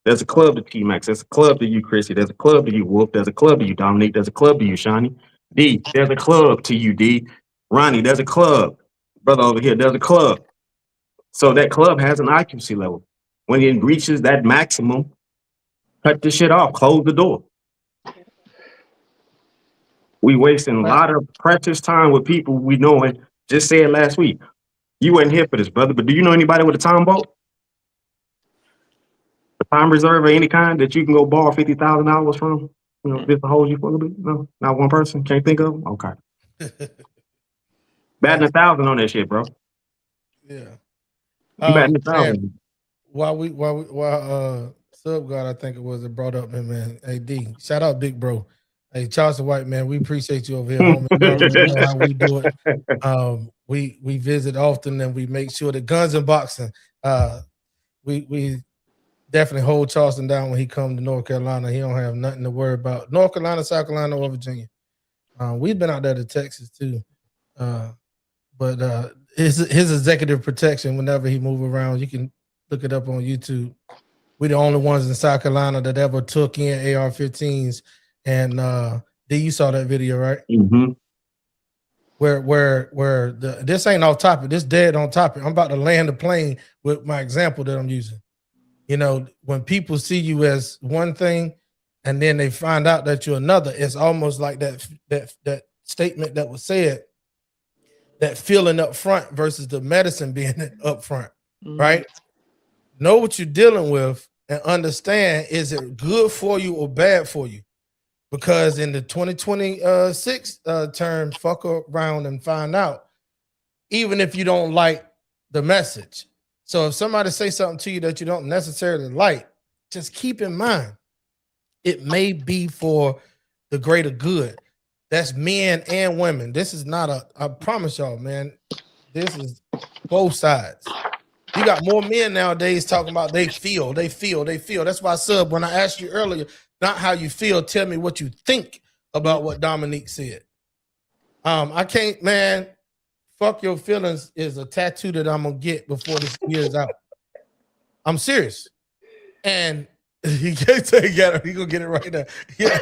There's a club to TMAX. There's a club to you, Chrissy. There's a club to you, Wolf. There's a club to you, Dominique. There's a club to you, Shawnee. D, there's a club to you, D. Ronnie, there's a club. Brother over here, there's a club. So that club has an occupancy level. When it reaches that maximum, cut the shit off, close the door. We wasting a lot of precious time with people we know, and just said last week, you weren't here for this, brother, but do you know anybody with a time boat? A time reserve of any kind that you can go borrow $50,000 from? You know, just to hold you for a little bit? No, not one person? Can't think of them? Okay. Batting 1,000 on that shit, bro. Yeah. Batting 1,000. While Sub God, I think it was, that brought up, man. Hey, D, shout out Big Bro. Hey, Charles White, man, we appreciate you over here, homie. You already know how we do it. We visit often, and we make sure that guns and boxing, we definitely hold Charleston down when he come to North Carolina. He don't have nothing to worry about. North Carolina, South Carolina, or Virginia. We've been out there to Texas too. But his executive protection whenever he move around, you can look it up on YouTube. We're the only ones in South Carolina that ever took in AR-15s. And D, you saw that video, right? Mm-hmm. Where this ain't off topic. This dead on topic. I'm about to land the plane with my example that I'm using. You know, when people see you as one thing and then they find out that you're another, it's almost like that statement that was said, that feeling up front versus the medicine being up front, right? Know what you're dealing with and understand, is it good for you or bad for you? Because in the 2026 term, fuck around and find out, even if you don't like the message. So if somebody say something to you that you don't necessarily like, just keep in mind, it may be for the greater good. That's men and women. This is not I promise y'all, man, this is both sides. You got more men nowadays talking about they feel. That's why, Sub, when I asked you earlier, not how you feel, tell me what you think about what Dominique said. I can't, man, fuck your feelings is a tattoo that I'm gonna get before this year's out. I'm serious. And he can't take it, he gonna get it right now. Yeah.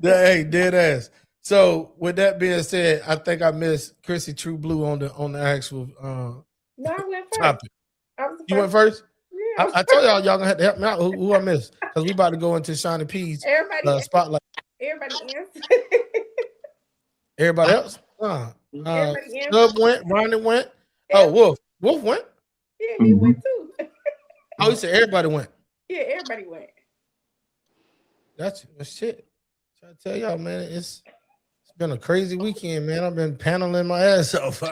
Hey, dead ass. So with that being said, I think I missed Chrissy True Blue on the actual No, I went first. topic. You went first? Yeah. I told y'all gonna have to help me out. Who I missed? Because we about to go into Shiny P's spotlight. Everybody answered. Everybody else? Everybody Sub went, Ronnie went. Oh, Wolf. Wolf went? Yeah, he went too. Oh, you said everybody went. Yeah, everybody went. That's shit. So I tell y'all, man, it's been a crazy weekend, man. I've been paneling my ass off.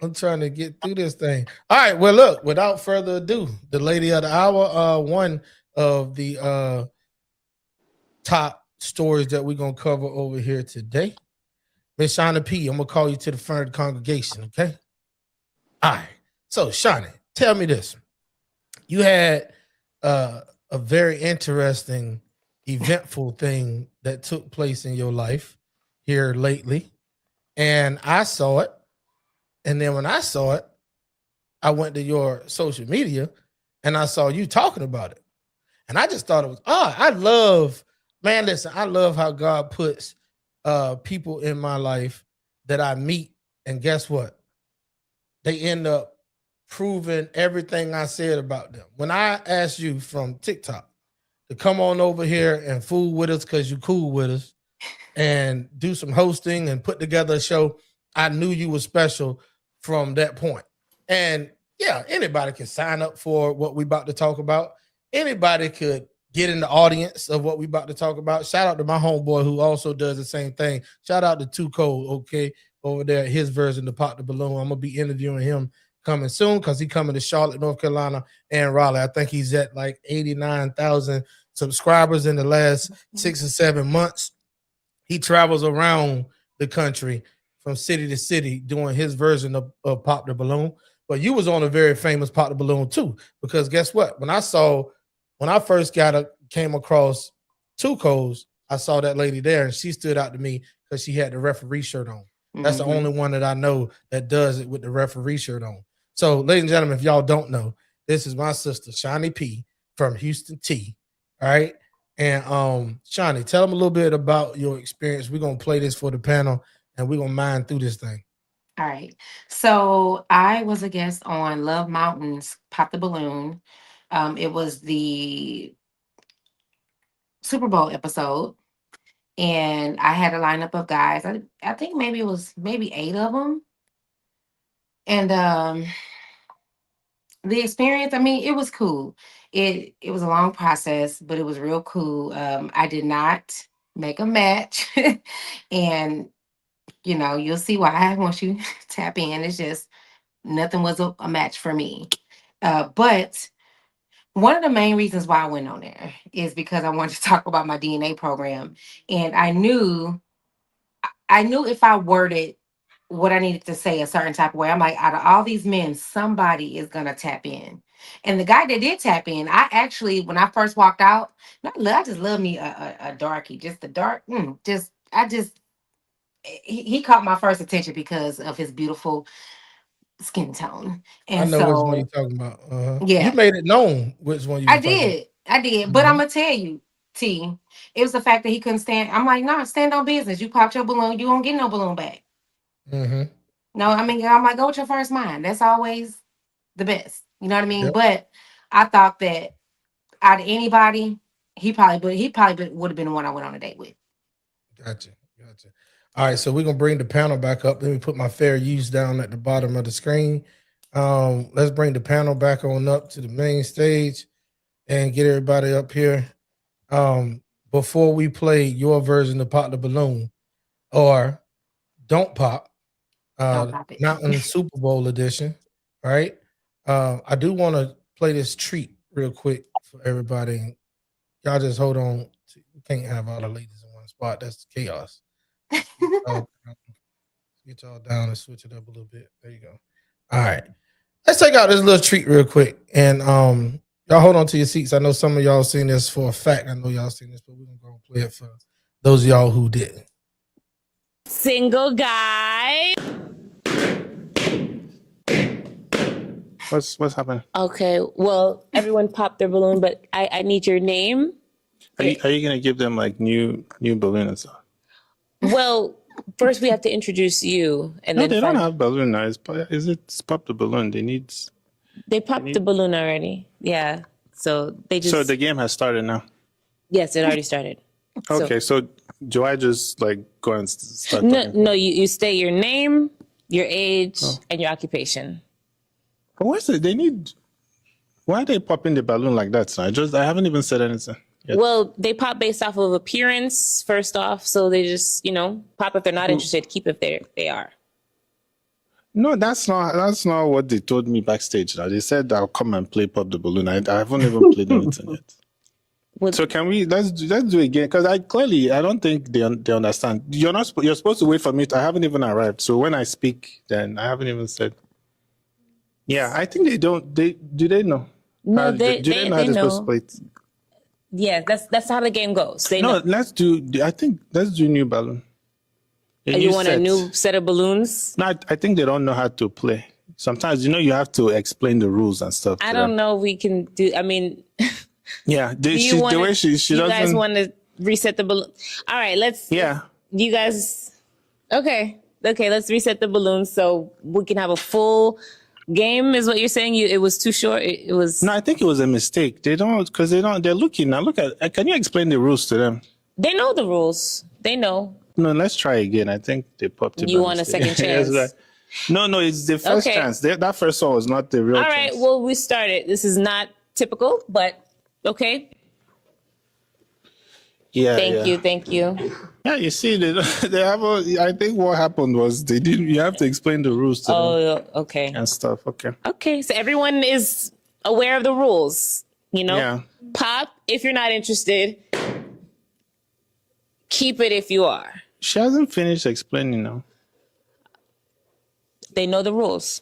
I'm trying to get through this thing. All right. Well, look, without further ado, the lady of the hour, one of the top stories that we're gonna cover over here today. Miss Shauna P, I'm gonna call you to the front of the congregation, okay? All right. So, Shauna, tell me this. You had a very interesting, eventful thing that took place in your life here lately, and I saw it. And then when I saw it, I went to your social media and I saw you talking about it. And I just thought it was I love how God puts people in my life that I meet, and guess what? They end up proving everything I said about them. When I asked you from TikTok to come on over here and fool with us because you cool with us and do some hosting and put together a show, I knew you were special from that point. And yeah, anybody can sign up for what we about to talk about. Anybody could get in the audience of what we about to talk about. Shout out to my homeboy who also does the same thing. Shout out to Too Cold, okay, over there, his version to Pop the Balloon. I'm gonna be interviewing him coming soon because he coming to Charlotte, North Carolina, and Raleigh. I think he's at like 89,000 subscribers in the last 6 or 7 months. He travels around the country from city to city doing his version of Pop the Balloon. But you was on a very famous Pop the Balloon too, because guess what? When I first came across Two Codes, I saw that lady there and she stood out to me because she had the referee shirt on. That's the only one that I know that does it with the referee shirt on. So, ladies and gentlemen, if y'all don't know, this is my sister, Shawnee P from Houston T. All right. And Shawnee, tell them a little bit about your experience. We're gonna play this for the panel and we're gonna mine through this thing. All right. So I was a guest on Love Mountain's Pop the Balloon. It was the Super Bowl episode. And I had a lineup of guys. I think maybe it was 8 of them. And the experience, I mean, it was cool. It was a long process, but it was real cool. I did not make a match. And, you know, you'll see why once you tap in. It's just nothing was a match for me. But one of the main reasons why I went on there is because I wanted to talk about my DNA program. And I knew if I worded what I needed to say a certain type of way. I'm like, out of all these men, somebody is gonna tap in. And the guy that did tap in, I actually, when I first walked out, I just love me a darkie, just the dark, he caught my first attention because of his beautiful skin tone. I And know which one you're so, talking about. You yeah, made it known which one you I was talking about. did. I did. But I'm gonna tell you, T, it was the fact that he couldn't stand. I'm like, nah, stand on business. You popped your balloon, you won't get no balloon back. Mm-hmm. No, I mean, I'm like, go with your first mind. That's always the best. You know what I mean? Yep. But I thought that out of anybody, he probably would have been the one I went on a date with. Gotcha. All right, so we're gonna bring the panel back up. Let me put my fair use down at the bottom of the screen. Let's bring the panel back on up to the main stage and get everybody up here. Before we play your version of Pop the Balloon or Don't Pop, Don't pop it. Mountain Super Bowl edition, right? I do want to play this treat real quick for everybody. Y'all just hold on. We can't have all the ladies in one spot. That's chaos. Get y'all down and switch it up a little bit. There you go. All right. Let's take out this little treat real quick. And y'all hold on to your seats. I know some of y'all seen this for a fact. I know y'all seen this, but we're gonna go and play it for those of y'all who didn't. Single guy. What's happening? Okay, well, everyone popped their balloon, but I need your name. Are you gonna give them like new balloon and stuff? Well, first we have to introduce you, and No, then they don't have balloon now. It's pop the balloon. They popped the balloon already. Yeah, so they just. So the game has started now. Yes, it already started. Okay, so do I just like go and start? No, you state your name, your age, and your occupation. But what's it? Why are they popping the balloon like that? So I haven't even said anything yet. Well, they pop based off of appearance first off, so they just pop if they're not interested, keep if they are. No, that's not what they told me backstage. Now they said I'll come and play pop the balloon. I haven't even played anything yet. So can we let's do it again? Because I don't think they understand. You're supposed to wait for me. I haven't even arrived. So when I speak, then I haven't even said. Yeah, I think they don't. Do they know? No, do they know how they're supposed to play it? Yeah, that's how the game goes. Let's do new balloon. You want a new set of balloons? No, I think they don't know how to play. Sometimes you have to explain the rules and stuff. I don't know if we can do. I mean, yeah, you guys want to reset the balloon? All right, let's. Yeah. You guys. Okay. Let's reset the balloons so we can have a full game. Is what you're saying? It was too short. It was. No, I think it was a mistake. They don't because they don't. They're looking now. Look at. Can you explain the rules to them? They know the rules. They know. No, let's try again. I think they popped it. You want a second chance? Right. No, it's the first chance. That first one was not the real chance. All right, well, we started. This is not typical, but okay. Yeah. Thank you. Yeah, you see, they have. I think what happened was they didn't. You have to explain the rules to them. Oh, okay. And stuff. Okay. Okay, so everyone is aware of the rules. Yeah. Pop if you're not interested. Keep it if you are. She hasn't finished explaining now. They know the rules.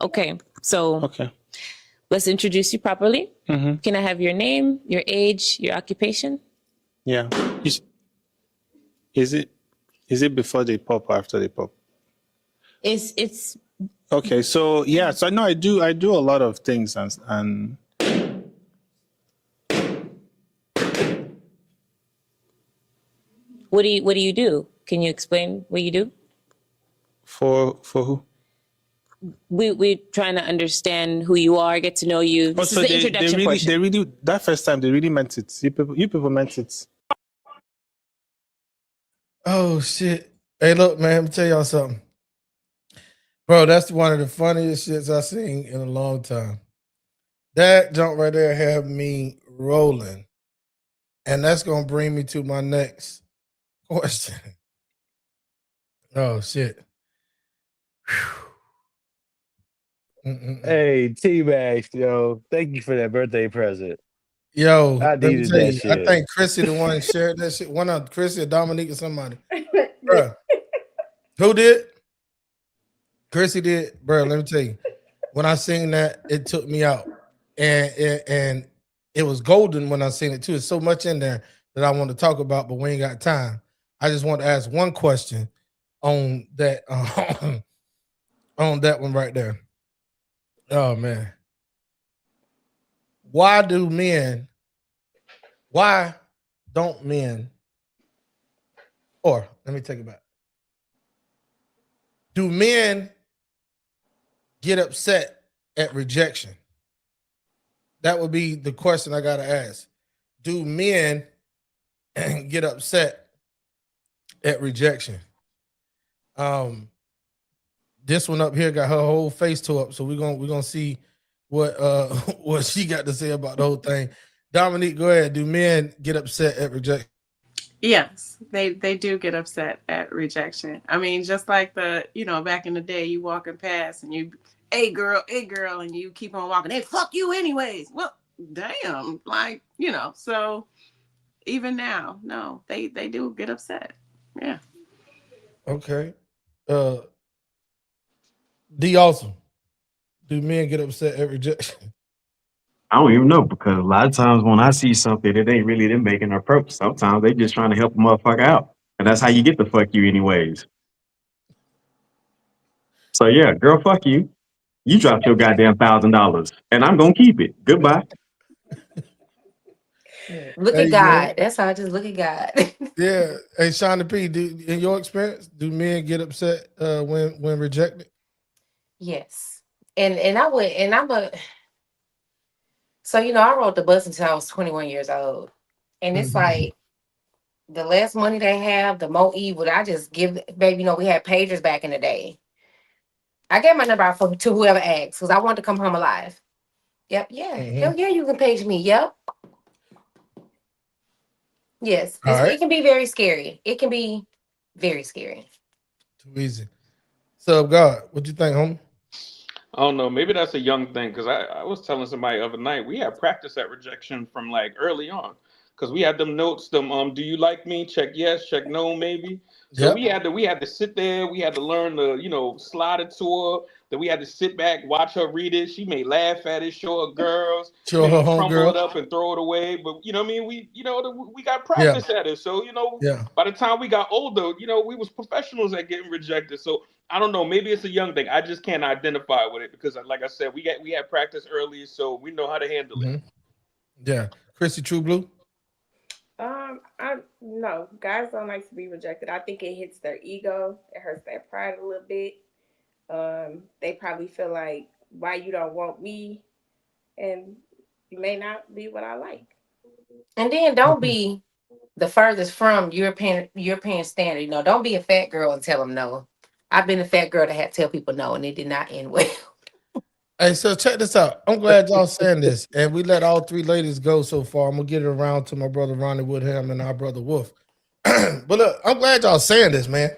Okay, so let's introduce you properly. Mm-hmm. Can I have your name, your age, your occupation? Yeah. Is it before they pop or after they pop? It's okay. So yeah. So no, I do a lot of things and. What do you do? Can you explain what you do? For who? We're trying to understand who you are, get to know you. This is the introduction portion. They really that first time they really meant it. You people meant it. Oh shit! Hey, look, man. Let me tell y'all something, bro. That's one of the funniest shits I've seen in a long time. That jump right there had me rolling, and that's gonna bring me to my next question. Oh shit. Hey, TMAX, yo, thank you for that birthday present. Yo, I needed that shit. I think Chrissy the one shared that shit. One of Chrissy or Dominique or somebody. Bruh. Who did? Chrissy did, bro. Let me tell you, when I seen that, it took me out, and it was golden when I seen it too. It's so much in there that I want to talk about, but we ain't got time. I just want to ask one question on that on that one right there. Oh man, why don't men? Or let me take it back. Do men get upset at rejection? That would be the question I gotta ask. Do men get upset at rejection? This one up here got her whole face tore up, so we're gonna see what what she got to say about the whole thing. Dominique, go ahead. Do men get upset at rejection? Yes, they do get upset at rejection. I mean, just like back in the day, you walking past and you, hey girl, and you keep on walking. Hey, fuck you anyways. Well, damn, so even now, no, they do get upset. Yeah. Okay. D awesome. Do men get upset at rejection? I don't even know because a lot of times when I see something, it ain't really them making their purpose. Sometimes they just trying to help a motherfucker out. And that's how you get the fuck you anyways. So yeah, girl, fuck you. You dropped your goddamn $1,000 and I'm gonna keep it. Goodbye. Look at God. That's how I just look at God. Yeah. Hey, Shonda P, in your experience, do men get upset when rejected? Yes. And I would, and I'm a, so, I rode the bus until I was 21 years old. And it's like, the less money they have, the more evil. I just give, baby, we had pagers back in the day. I gave my number out to whoever asked because I wanted to come home alive. Yep. Yeah. Hell yeah, you can page me. Yep. Yes. It can be very scary. It can be very scary. Too easy. So, God, what you think, homie? I don't know. Maybe that's a young thing because I was telling somebody the other night we had practice at rejection from like early on because we had them notes. Do you like me? Check yes, check no, maybe. So we had to sit there. We had to learn to slide it to her. Then we had to sit back, watch her read it. She may laugh at it, show her girls, show her crumble homegirl it up and throw it away. But you know what I mean? We got practice at it. So by the time we got older, we was professionals at getting rejected. So I don't know. Maybe it's a young thing. I just can't identify with it because, like I said, we had practice early, so we know how to handle it. Yeah, Chrissy True Blue. No, guys don't like to be rejected. I think it hits their ego. It hurts their pride a little bit. They probably feel like, why you don't want me, and you may not be what I like. And then don't be the furthest from European standard. Don't be a fat girl and tell them no. I've been a fat girl that had to tell people no, and it did not end well. Hey, so check this out. I'm glad y'all saying this, and we let all three ladies go so far. I'm gonna get it around to my brother Ronnie Woodham and our brother Wolf. But look, I'm glad y'all saying this, man.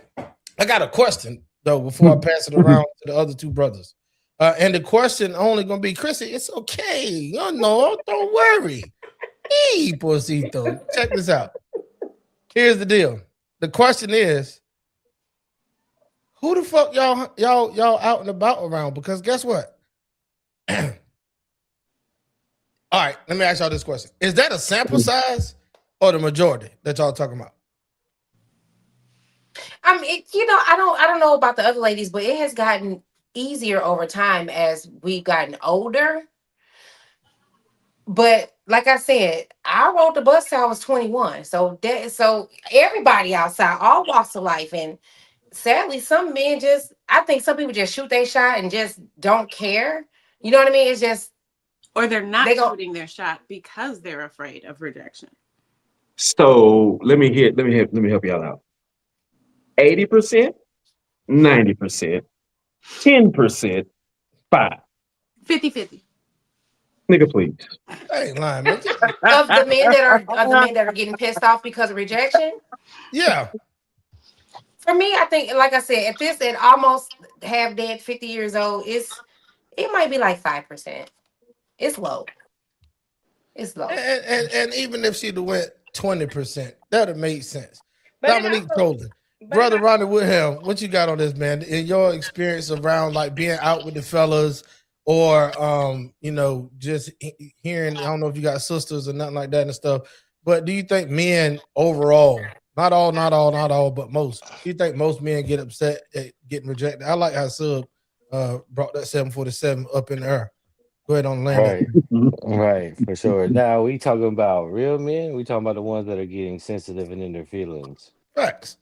I got a question though before I pass it around to the other two brothers. And the question only gonna be, Chrissy, it's okay. No, don't worry. Hey, Porcito. Check this out. Here's the deal. The question is, who the fuck y'all out and about around? Because guess what? All right, let me ask y'all this question. Is that a sample size or the majority that y'all talking about? I mean, I don't know about the other ladies, but it has gotten easier over time as we've gotten older. But like I said, I rode the bus till I was 21. So everybody outside, all walks of life. And sadly, some men I think some people just shoot their shot and just don't care. You know what I mean? It's just, or they're not shooting their shot because they're afraid of rejection. So let me help y'all out. 80%, 90%, 10%, 5. 50-50. Nigga, please. Hey, lying, man. of the men that are getting pissed off because of rejection. Yeah. For me, I think, like I said, at this at almost half dead, 50 years old, it might be like 5%. It's low. It's low. And even if she'd have went 20%, that'd have made sense. Dominique Tolan, Brother Ronnie Woodham, what you got on this, man? In your experience around like being out with the fellas, or just hearing, I don't know if you got sisters or nothing like that and stuff, but do you think men overall, not all, but most, do you think most men get upset at getting rejected? I like how Sub brought that 747 up in the air. Go ahead on land Right, that. right, for sure. Now we talking about real men. We talking about the ones that are getting sensitive and in their feelings. Facts.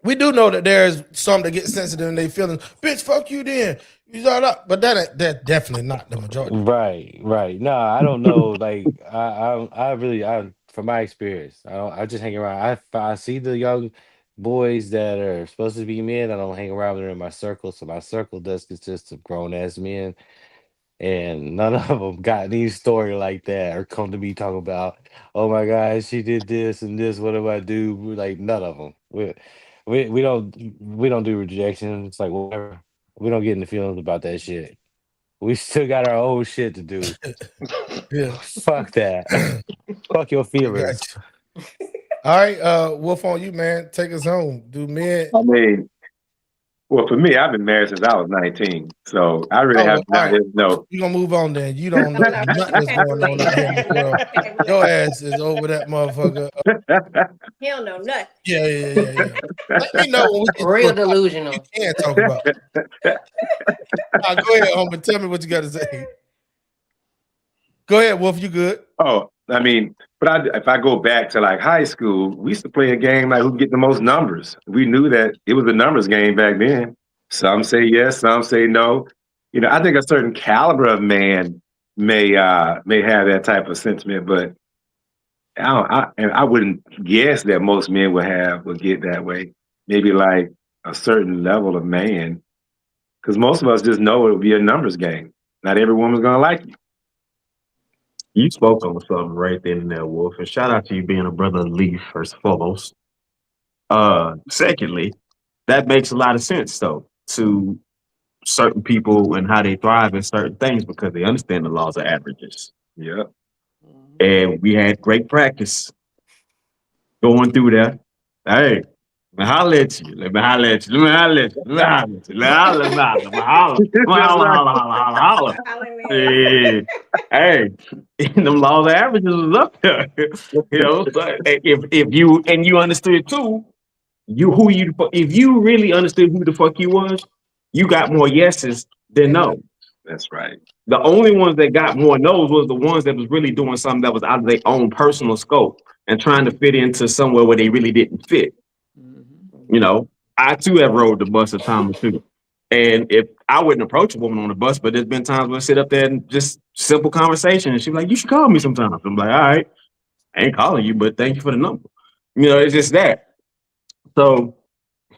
We do know that there's some that get sensitive in their feelings. Bitch, fuck you then. But that's definitely not the majority. Right. No, I don't know. Like from my experience, I just hang around. I see the young boys that are supposed to be men. I don't hang around with them in my circle. So my circle does consist of grown ass men. And none of them got any story like that or come to me talking about, oh my God, she did this and this. What do I do? Like none of them. We don't do rejection. It's like whatever. We don't get in the feelings about that shit. We still got our own shit to do. Yeah. Fuck that. Fuck your feelings. All right, Wolf, on you, man. Take us home. Do men? I mean, well, for me, I've been married since I was 19, so I really have not. Right. No, You gonna move on then? You don't know nothing that's going on out here in the world. Your ass is over that motherfucker. He don't know nothing. Yeah. Let me know when we get Real delusional. You can't talk about. Go ahead, Homer. Tell me what you got to say. Go ahead, Wolf. You good? Oh, I mean, but if I go back to like high school, we used to play a game like who get the most numbers. We knew that it was a numbers game back then. Some say yes, some say no. I think a certain caliber of man may have that type of sentiment, but I wouldn't guess that most men would get that way. Maybe like a certain level of man, because most of us just know it would be a numbers game. Not every woman's gonna like you. You spoke on something right then and there, Wolf. And shout out to you being a brother of Leaf, first and foremost. Secondly, that makes a lot of sense, though, to certain people and how they thrive in certain things because they understand the laws of averages. Yeah. And we had great practice going through that. Hey, let me holler at you. Let me holler at you. Let me holler at you. Let me holler at you. Let me holler. Hey, them laws of averages was up there. But if you understood too, if you really understood who the fuck you was, you got more yeses than no. That's right. The only ones that got more no's was the ones that was really doing something that was out of their own personal scope and trying to fit into somewhere where they really didn't fit. I too have rode the bus a time or two. And if I wouldn't approach a woman on the bus, but there's been times where I sit up there and just simple conversation and she's like, you should call me sometimes. I'm like, all right, I ain't calling you, but thank you for the number. It's just that. So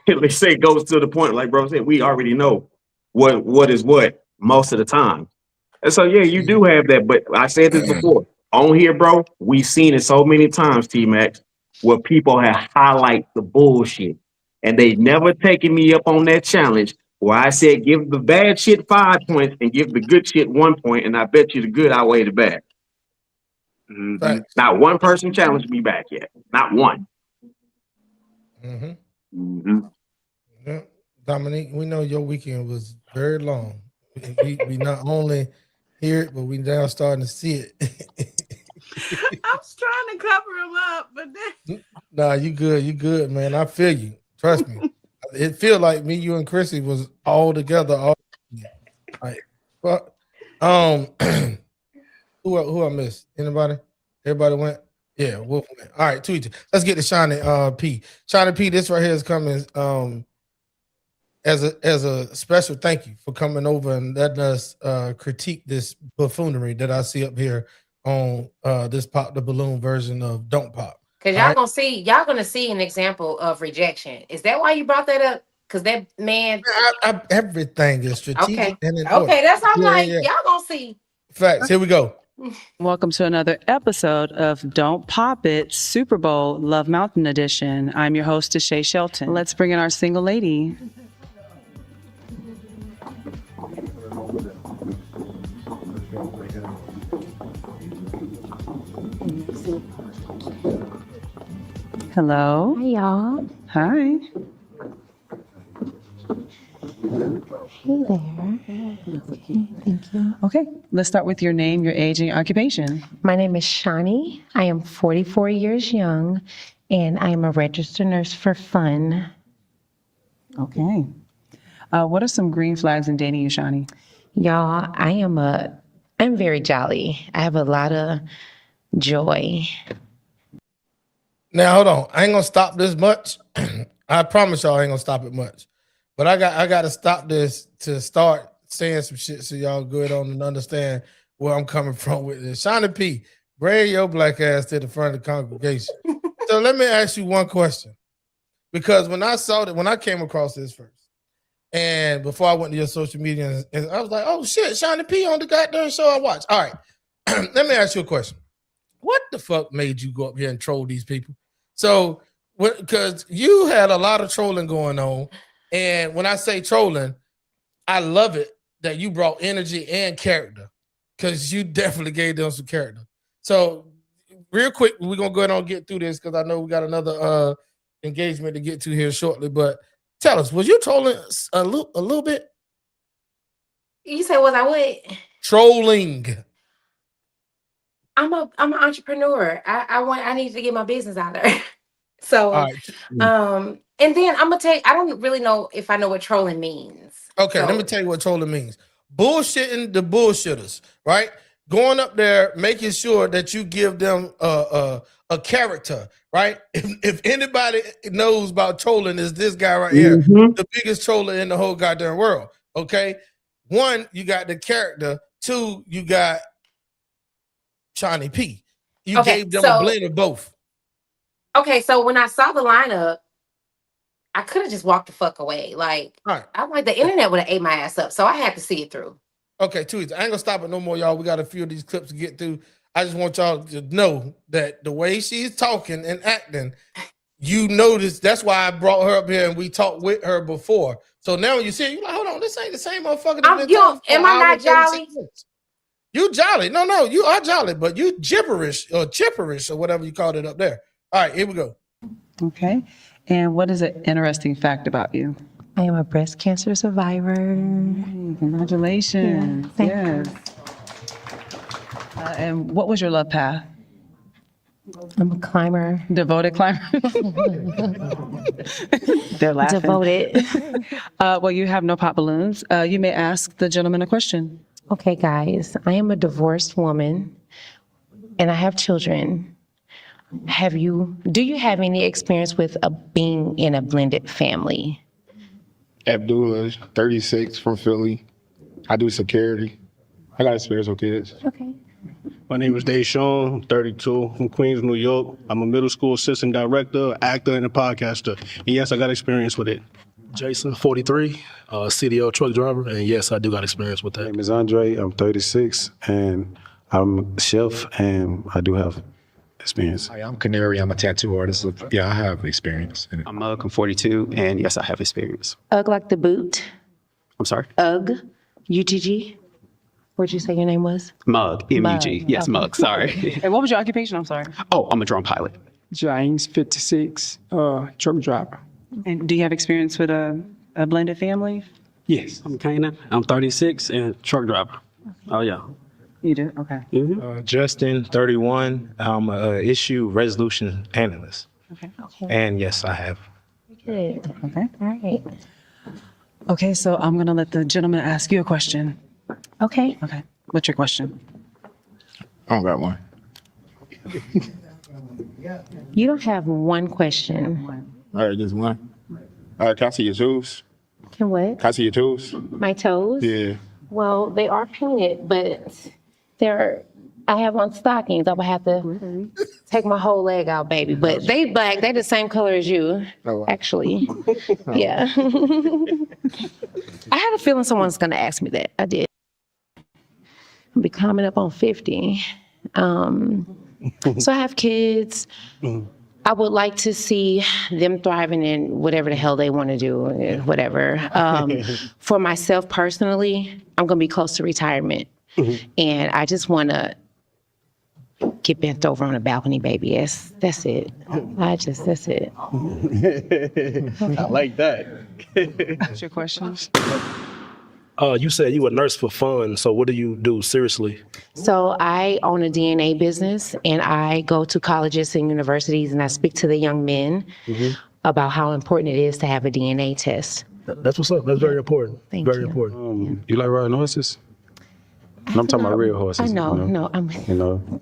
they say it goes to the point, like bro said, we already know what is what most of the time. And so, yeah, you do have that. But I said this before on here, bro, we've seen it so many times, TMAX, where people have highlight the bullshit and they never taken me up on that challenge where I said, give the bad shit 5 points and give the good shit 1 point. And I bet you the good outweigh the bad. Mm-hmm. Not one person challenged me back yet. Not one. Yeah. Dominique, we know your weekend was very long. We not only hear it, but we now starting to see it. I was trying to cover him up, but then... Nah, you good, man. I feel you. Trust me. It feel like me, you, and Chrissy was all together. Who I missed? Anybody? Everybody went? Yeah, Wolf went. All right, tweet. Let's get to Shiny P. Shiny P, this right here is coming as a special thank you for coming over and letting us critique this buffoonery that I see up here on this Pop the Balloon version of Don't Pop. Because y'all gonna see an example of rejection. Is that why you brought that up? Because that man, everything is strategic and important. Okay, that's how I'm y'all gonna see. Facts. Here we go. Welcome to another episode of Don't Pop It Super Bowl Love Mountain Edition. I'm your host, Shay Shelton. Let's bring in our single lady. Hello. Hi, y'all. Hi. Hey there. Thank you. Okay, let's start with your name, your age, and your occupation. My name is Shani. I am 44 years young, and I am a registered nurse for fun. Okay. What are some green flags in dating you, Shani? Y'all, I'm very jolly. I have a lot of joy. Now hold on. I ain't gonna stop this much. I promise y'all I ain't gonna stop it much. But I gotta stop this to start saying some shit so y'all good on and understand where I'm coming from with this. Shawnee P, bring your black ass to the front of the congregation. So let me ask you one question. Because when I came across this first, and before I went to your social media, and I was like, oh shit, Shawnee P on the goddamn show I watched. All right. Let me ask you a question. What the fuck made you go up here and troll these people? So, because you had a lot of trolling going on, and when I say trolling, I love it that you brought energy and character, because you definitely gave them some character. So, real quick, we're gonna go ahead and get through this because I know we got another engagement to get to here shortly. But tell us, was you trolling a little bit? You say, was I what? Trolling. I'm an entrepreneur. I need to get my business out there. So, right. And then I'm gonna tell you, I don't really know if I know what trolling means. Okay, let me tell you what trolling means. Bullshitting the bullshitters, right? Going up there, making sure that you give them a character, right? If anybody knows about trolling, is this guy right here, the biggest troller in the whole goddamn world. Okay, one, you got the character. Two, you got Shawnee P. You gave them a blend of both. Okay, so when I saw the lineup, I could have just walked the fuck away. Like, I'm like, the internet would have ate my ass up, so I had to see it through. Okay, 2 weeks. I ain't gonna stop it no more, y'all. We got a few of these clips to get through. I just want y'all to know that the way she's talking and acting, you notice. That's why I brought her up here and we talked with her before. So now when you see it, you're like, hold on, this ain't the same motherfucker. Am I not jolly? You jolly. No, you are jolly, but you gibberish or chipperish or whatever you called it up there. All right, here we go. Okay. And what is an interesting fact about you? I am a breast cancer survivor. Congratulations. Yeah, yes. And what was your love path? I'm a climber. Devoted climber. They're laughing. Devoted. Well, you have no pop balloons. You may ask the gentleman a question. Okay, guys. I am a divorced woman, and I have children. Do you have any experience with being in a blended family? Abdullah, 36, from Philly. I do security. I got experience with kids. Okay. My name is Deshaun, 32, from Queens, New York. I'm a middle school assistant director, actor, and a podcaster. And yes, I got experience with it. Jason, 43, CDL truck driver, and yes, I do got experience with that. My name is Andre, I'm 36, and I'm a chef, and I do have experience. Hi, I'm Canary. I'm a tattoo artist. Yeah, I have experience in it. I'm Mug. I'm 42, and yes, I have experience. Ugg like the boot. I'm sorry? Ugg, UTG. What'd you say your name was? Mug, M-U-G. Mug. Yes, Okay. Mug, sorry. And what was your occupation? I'm sorry. Oh, I'm a drone pilot. James, 56, truck driver. And do you have experience with a blended family? Yes, I'm Kanan. I'm 36 and truck driver. Oh, yeah. You do? Okay. Justin, 31. I'm a issue resolution analyst. Okay. And yes, I have. Good. Okay. All right. Okay, so I'm going to let the gentleman ask you a question. Okay. Okay. What's your question? I don't got one. You don't have one question. All right, just one. All right, can I see your toes? Can what? Can I see your toes? My toes? Yeah. Well, they are painted, but I have on stockings. I would have to take my whole leg out, baby. But they black. They the same color as you, actually. Yeah. I had a feeling someone's going to ask me that. I did. I'll be coming up on 50. So I have kids. I would like to see them thriving in whatever the hell they want to do, whatever. For myself personally, I'm going to be close to retirement. And I just want to get bent over on a balcony, baby. That's it. That's it. I like that. What's your questions? You said you a nurse for fun. So what do you do seriously? So I own a DNA business, and I go to colleges and universities, and I speak to the young men about how important it is to have a DNA test. That's what's up. That's very important. Thank very you. important. You like riding horses? And I'm talking about real horses. I know, no, I'm. You know,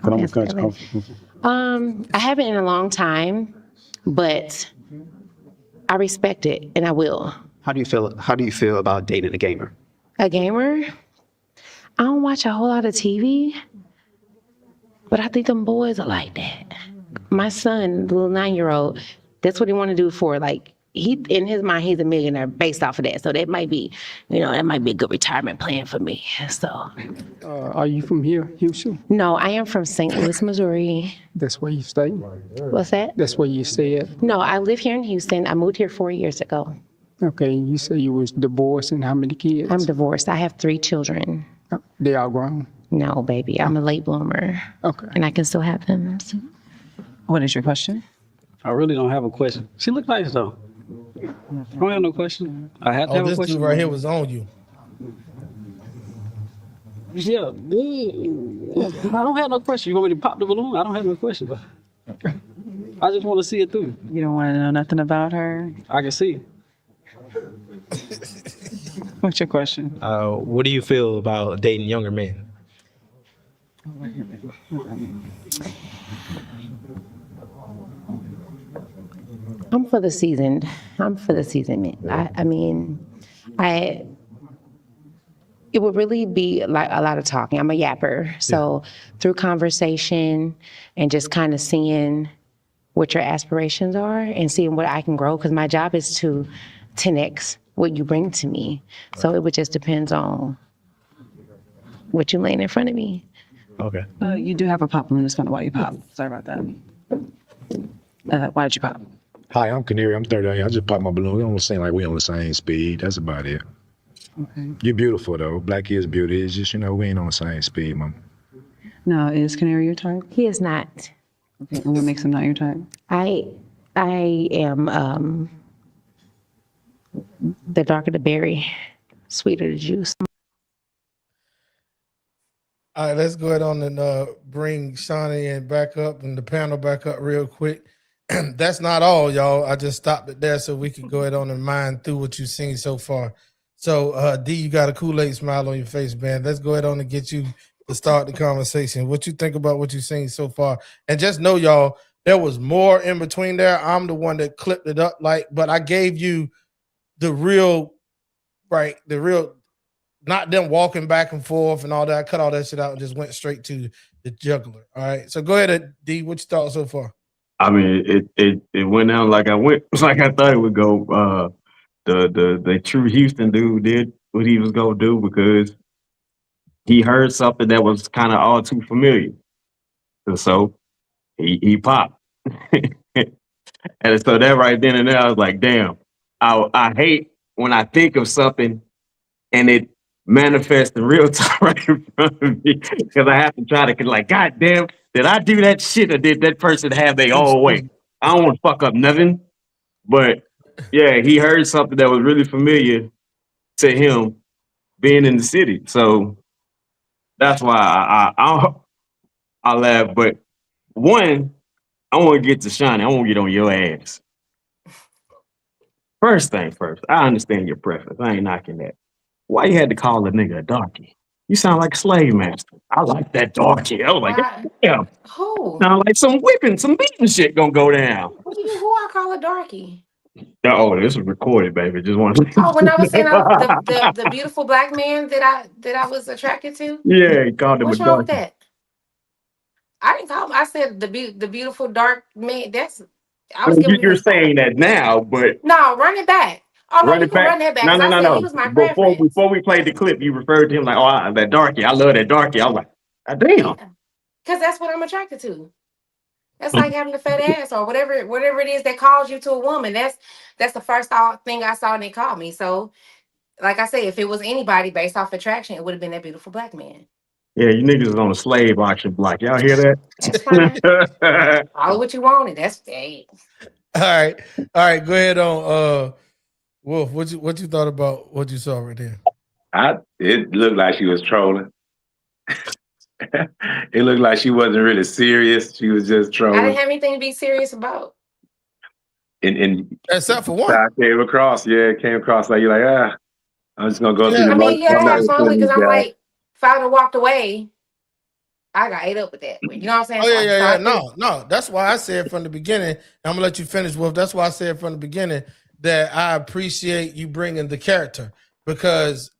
I'm country. I haven't in a long time, but I respect it, and I will. How do you feel about dating a gamer? A gamer? I don't watch a whole lot of TV, but I think them boys are like that. My son, the little 9-year-old, that's what he want to do for, like, he in his mind, he's a millionaire based off of that. So that might be, that might be a good retirement plan for me. So. Are you from here, Houston? No, I am from St. Louis, Missouri. That's where you stay? What's that? That's where you stay at? No, I live here in Houston. I moved here 4 years ago. Okay, you say you was divorced and how many kids? I'm divorced. I have 3 children. They all grown? No, baby. I'm a late bloomer. Okay. And I can still have them. What is your question? I really don't have a question. She look nice though. I don't have no question. I have to have a This question. dude right here was on you. Yeah. I don't have no question. You want me to pop the balloon? I don't have no question. But I just want to see it through. You don't want to know nothing about her? I can see. What's your question? What do you feel about dating younger men? I'm for the seasoned men. I mean, it would really be like a lot of talking. I'm a yapper. So through conversation and just kind of seeing what your aspirations are and seeing what I can grow, because my job is to 10x what you bring to me. So it would just depends on what you laying in front of me. Okay. You do have a pop balloon. That's kind of why you pop. Sorry about that. Why did you pop? Hi, I'm Canary. I'm 38. I just popped my balloon. We don't seem like we on the same speed. That's about it. Okay. You're beautiful though. Black is beauty. It's just, we ain't on the same speed, mom. No, is Canary your type? He is not. Okay, and what makes him not your type? I am the darker the berry, sweeter the juice. All right, let's go ahead on and bring Shawnee and back up and the panel back up real quick. That's not all, y'all. I just stopped it there so we can go ahead on and mine through what you've seen so far. So, D, you got a Kool-Aid smile on your face, man. Let's go ahead on and get you to start the conversation. What you think about what you've seen so far? And just know, y'all, there was more in between there. I'm the one that clipped it up, but I gave you the real, not them walking back and forth and all that. I cut all that shit out and just went straight to the juggler. All right. So go ahead, D. What you thought so far? I mean, it went down like I thought it would go. The true Houston dude did what he was gonna do because he heard something that was kind of all too familiar, and so he popped. And so that right then and there, I was like, damn. I hate when I think of something and it manifests in real time right in front of me because I have to try to like, God damn, did I do that shit or did that person have their own way? I don't want to fuck up nothing, but yeah, he heard something that was really familiar to him being in the city. So that's why I laugh. But one, I want to get to Shawnee. I want to get on your ass. First thing first, I understand your preference. I ain't knocking that. Why you had to call a nigga a darkie? You sound like a slave master. I like that darkie. I was like, damn. Who? Sound like some whipping, some beating shit gonna go down. Who I call a darkie? Oh, this was recorded, baby. Just want to. Oh, when I was saying the beautiful black man that I was attracted to. Yeah, he called him What's a wrong with darkie. that? I didn't call him. I said the beautiful dark man. You're saying that now, but no, run it back. Oh no, run you it can back. run that back. No. I said he was my preference. Before we played the clip, you referred to him like, oh, that darkie. I love that darkie. I was like, damn. Because that's what I'm attracted to. That's like having a fat ass or whatever it is that calls you to a woman. That's the first thing I saw and they called me. So, like I said, if it was anybody based off attraction, it would have been that beautiful black man. Yeah, you niggas is on a slave auction block. Y'all hear that? That's fine. All what you wanted. That's hey. All right. Go ahead on. Wolf, what you thought about what you saw right there? It looked like she was trolling. It looked like she wasn't really serious. She was just I trolling. didn't have anything to be serious about. And except for one, I came across like you're like, I'm just gonna go through the I mean, motions. yeah, I'm I not had gonna fun send because these I'm guys. like, if I'd have walked away, I got ate up with that. You know what I'm saying? Oh So I yeah. started No. That's why I said from the beginning. I'm gonna let you finish, Wolf. That's why I said from the beginning that I appreciate you bringing the character because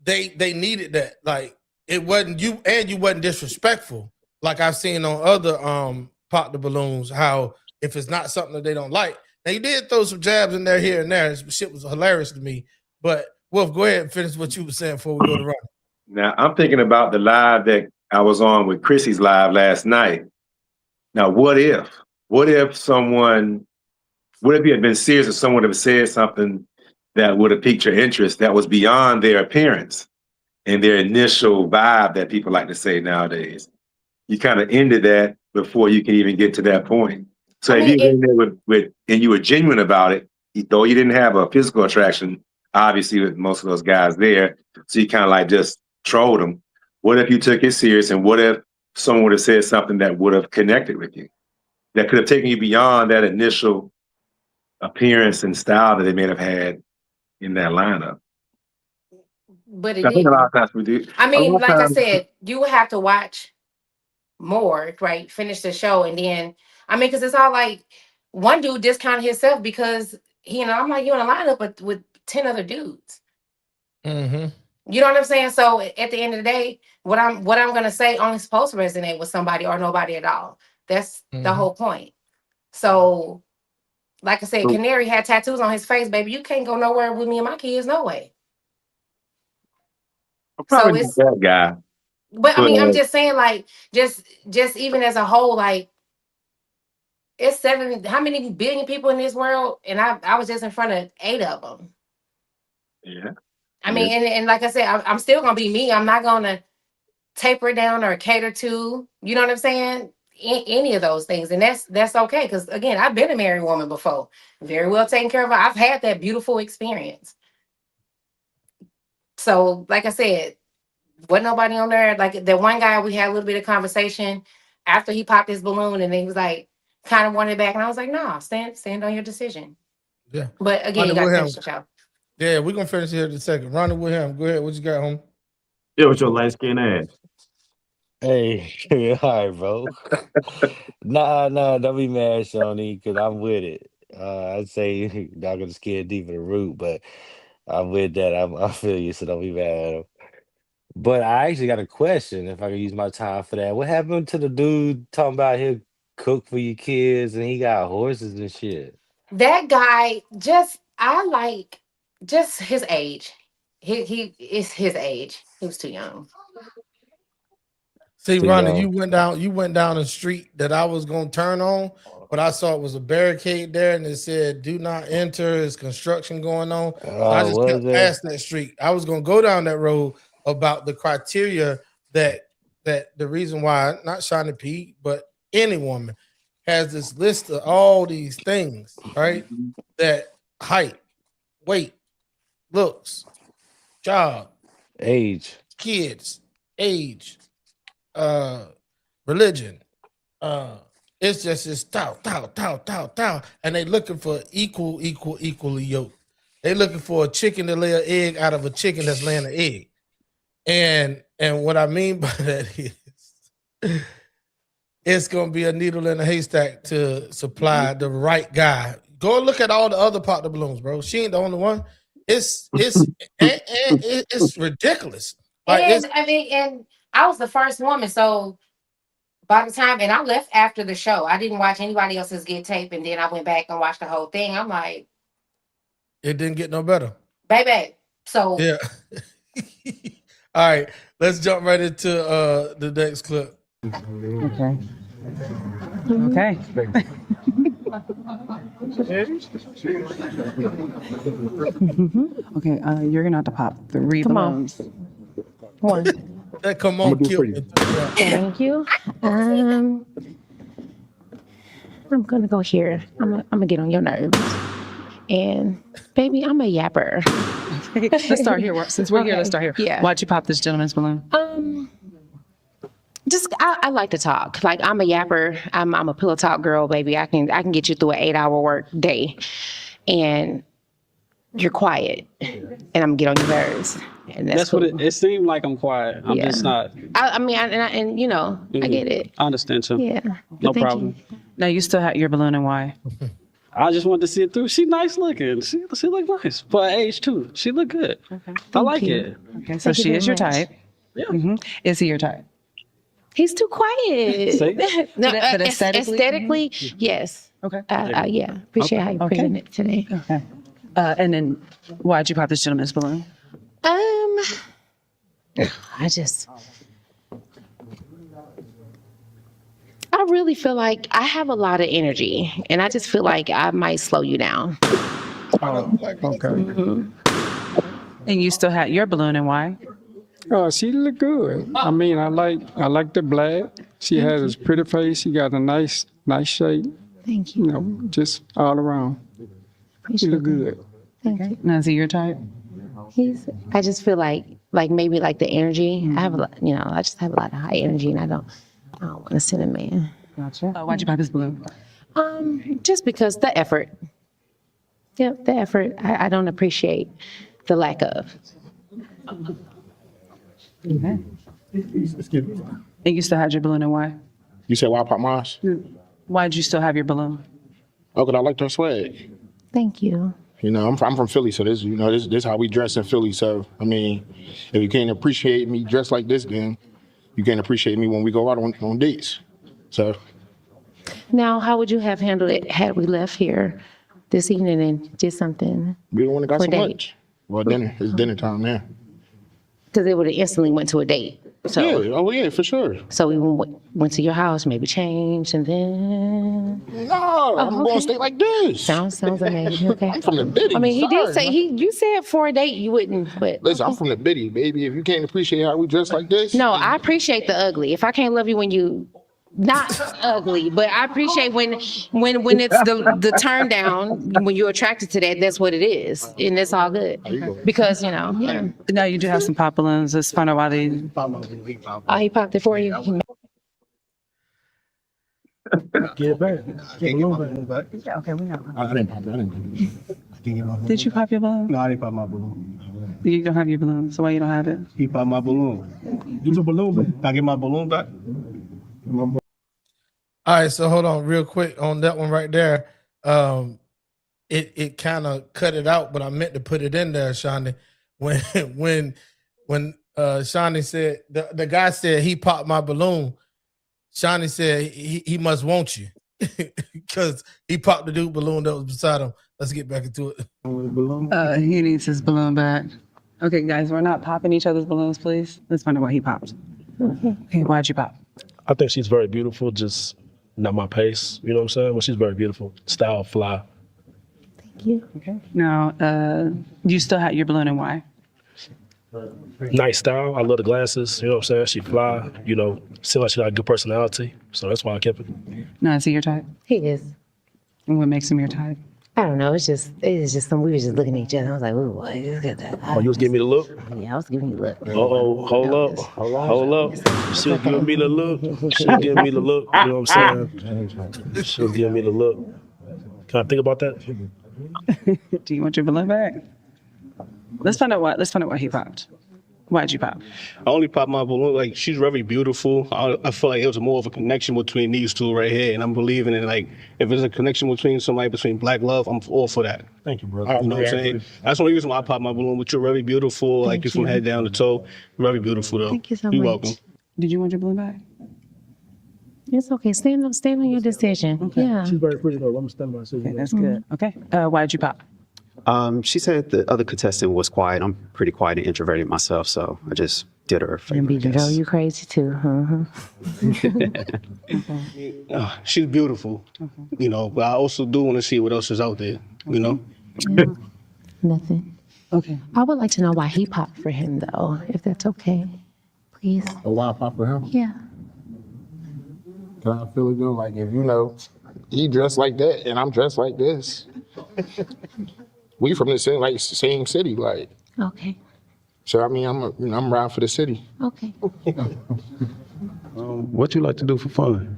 they needed that. Like it wasn't you, and you wasn't disrespectful. Like I've seen on other pop the balloons. How if it's not something that they don't like, now you did throw some jabs in there here and there. This shit was hilarious to me. But Wolf, go ahead and finish what you were saying before we go to Ronnie. Now I'm thinking about the live that I was on with Chrissy's live last night. Now, what if you had been serious if someone would have said something that would have piqued your interest that was beyond their appearance and their initial vibe that people like to say nowadays? You kind of ended that before you can even get to that point. So if you were in there with and you were genuine about it, though you didn't have a physical attraction, obviously with most of those guys there, so you kind of like just trolled them. What if you took it serious, and what if someone would have said something that would have connected with you, that could have taken you beyond that initial appearance and style that they may have had in that lineup? but it I think a lot didn't. of times we do. I A mean, lot of like I times, said, you would have to watch more, right? Finish the show, and then because it's all like one dude discounted himself because I'm like, you in a lineup with 10 other dudes. Mm-hmm. You know what I'm saying? So at the end of the day, what I'm gonna say only supposed to resonate with somebody or nobody at all. That's the whole point. So, like I said, Canary had tattoos on his face, baby. You can't go nowhere with me and my kids, no way. probably not that guy. But I mean, I'm just saying, like, just even as a whole, like, it's how many billion people in this world, and I was just in front of 8 of them. Yeah. I mean, and like I said, I'm still gonna be me. I'm not gonna taper down or cater to, you know what I'm saying? Any of those things, and that's okay. Because again, I've been a married woman before, very well taken care of. I've had that beautiful experience. So, like I said, wasn't nobody on there. Like the one guy, we had a little bit of conversation after he popped his balloon, and he was like, kind of wanted it back, and I was like, nah, stand on your decision. Yeah. But again, you got to finish the show. Yeah, we're gonna finish here in a second. Ronnie William, go ahead. What you got, home? Yeah, with your light skin ass. Hey, all right, bro. Nah, don't be mad, Shawnee, because I'm with it. I'd say not gonna scare deep in the root, but I'm with that. I feel you, so don't be mad at him. But I actually got a question, if I can use my time for that. What happened to the dude talking about he'll cook for your kids and he got horses and shit? That guy, I like just his age. He is his age. He was too young. See, Too Ronnie, young. you went down a street that I was gonna turn on, but I saw it was a barricade there, and it said "Do not enter." There's construction going on. So I just Was kept there? past that street. I was gonna go down that road about the criteria that the reason why not Shawnee P, but any woman has this list of all these things, right? That height, weight, looks, job, Age, kids, age, religion. It's just this tow, and they looking for equally yoked. They looking for a chicken to lay an egg out of a chicken that's laying an egg. And what I mean by that is it's gonna be a needle in a haystack to supply the right guy. Go look at all the other pop the balloons, bro. She ain't the only one. It's ridiculous. Like And and I was the first woman, so by the time, and I left after the show, I didn't watch anybody else's get tape, and then I went back and watched the whole thing. I'm like, it didn't get no better. baby. So yeah. All right, let's jump right into the next clip. Okay. Okay. Okay, you're gonna have to pop 3 Come on. balloons. One. That come I'ma on, do it kill for me. you. Thank you. I'm gonna go here. I'm gonna get on your nerves. And baby, I'm a yapper. Let's start here. Since we're here, let's start here. Yeah. Why'd you pop this gentleman's balloon? Just I like to talk. Like I'm a yapper. I'm a pillow talk girl, baby. I can get you through an 8-hour work day, and you're quiet, and I'm gonna get on your nerves. And that's what cool. it seemed like. I'm quiet. I'm just not. I mean, and you know, I get it. I understand too. Yeah. No But thank problem. Now you still have your balloon, and why? I just wanted to see it through. She nice looking. She look nice for her age too. She look good. Okay. I like it. Okay, so she is your type. Yeah. Is he your type? He's too quiet. See? No, But aesthetically? aesthetically, yes. Okay. Yeah. Appreciate how you presented it today. Okay. And then why'd you pop this gentleman's balloon? I really feel like I have a lot of energy, and I just feel like I might slow you down. Okay. And you still had your balloon, and why? Oh, she look good. I mean, I like the black. She has a pretty face. She got a nice shape. Thank you. You know, just all around. She look good. Okay. Now is he your type? I just feel like maybe like the energy. I have a lot, I just have a lot of high energy, and I don't want to send a man. Gotcha. Why'd you pop his balloon? Just because the effort. Yep, the effort. I don't appreciate the lack of. Okay. And you still had your balloon, and why? You said why I pop mine? Why'd you still have your balloon? Oh, because I like their swag. Thank you. I'm from Philly, so this how we dress in Philly. So I mean, if you can't appreciate me dressed like this, then you can't appreciate me when we go out on dates. So Now, how would you have handled it had we left here this evening and did something? we don't want to go For so date. much. Well, dinner. It's dinner time now. Because it would have instantly went to a date. So, Yeah. Oh yeah, for sure. so we went to your house, maybe changed, and then. No, I'm okay. going to stay like this. Sounds amazing. Okay. I'm from the Biddy. I mean, he did Sorry, say you said for a date you wouldn't, but Listen, I'm from the Biddy, baby. If you can't appreciate how we dress like this, no, I appreciate the ugly. If I can't love you when you not ugly, but I appreciate when it's the turn down, when you're attracted to that, that's what it is, and that's all good. Because yeah. Now you do have some pop balloons. Let's find out why they. Oh, he popped it for you. Get it back. Get it back. Yeah, okay, we know. I didn't pop it. Did you pop your balloon? No, I didn't pop my balloon. You don't have your balloon, so why you don't have it? He popped my balloon. Get your balloon back. Can I get my balloon back? All right, so hold on real quick on that one right there. It kind of cut it out, but I meant to put it in there, Shani. When Shani said the guy said he popped my balloon, Shani said he must want you because he popped the dude balloon that was beside him. Let's get back into it. He needs his balloon back. Okay, guys, we're not popping each other's balloons, please. Let's find out why he popped. Okay, why'd you pop? I think she's very beautiful, just not my pace. You know what I'm saying? But she's very beautiful. Style, fly. Thank you. Okay. Now, you still had your balloon, and why? Nice style. I love the glasses. You know what I'm saying? She fly. Seems like she got a good personality. So that's why I kept it. Now, is he your type? He is. And what makes him your type? I don't know. It's just some. We were just looking at each other. I was like, "Ooh, boy, look at that." Oh, you was giving me the look? Yeah, I was giving you a look. Uh-oh, hold up. She was giving me the look. She was giving me the look. You know what I'm saying? She was giving me the look. Can I think about that? Do you want your balloon back? Let's find out why he popped. Why'd you pop? I only popped my balloon. Like, she's very beautiful. I feel like it was more of a connection between these two right here. And I'm believing in, like, if there's a connection between black love, I'm all for that. Thank you, brother. You know what I'm saying? That's the only reason why I popped my balloon. But you're very beautiful. Like, you're from head down to toe. You're very beautiful, though. Thank you so You're much. welcome. Did you want your balloon back? It's okay. Stand on your decision. Okay. Yeah. She's very pretty, though. I'm going to stand by. Okay, that's good. Okay. Why'd you pop? She said the other contestant was quiet. I'm pretty quiet and introverted myself, so I just did her a favor. And be you crazy too. She's beautiful. But I also do want to see what else is out there. Nothing. Okay. I would like to know why he popped for him, though, if that's okay. please. Oh, why I pop for him? Yeah. Can I feel it though? Like if you know, he dressed like that and I'm dressed like this. We from the same city, like. Okay. So I mean, I'm riding for the city. Okay. What you like to do for fun?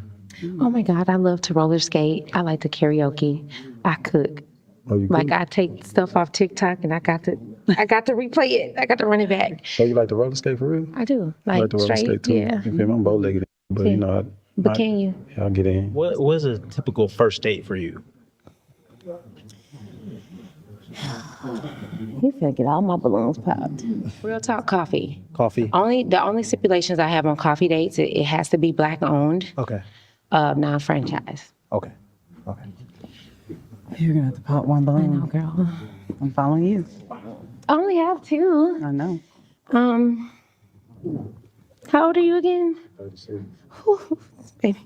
Oh my God, I love to roller skate. I like to karaoke. I cook. Oh, you Like cook? I take stuff off TikTok and I got to replay it. I got to run it back. So you like to roller skate for real? I do. I like Like to roller straight. skate too. Yeah. You feel me? I'm bow-legged, but you know, But can you? I'll get in. What was a typical first date for you? He's gonna get all my balloons popped. Real talk, coffee. Coffee. The only stipulations I have on coffee dates, it has to be Black owned, Okay. non-franchise. Okay. You're gonna have to pop one I balloon. know, girl. I'm following you. I only have two. I know. How old are you again? 36. Whew, baby.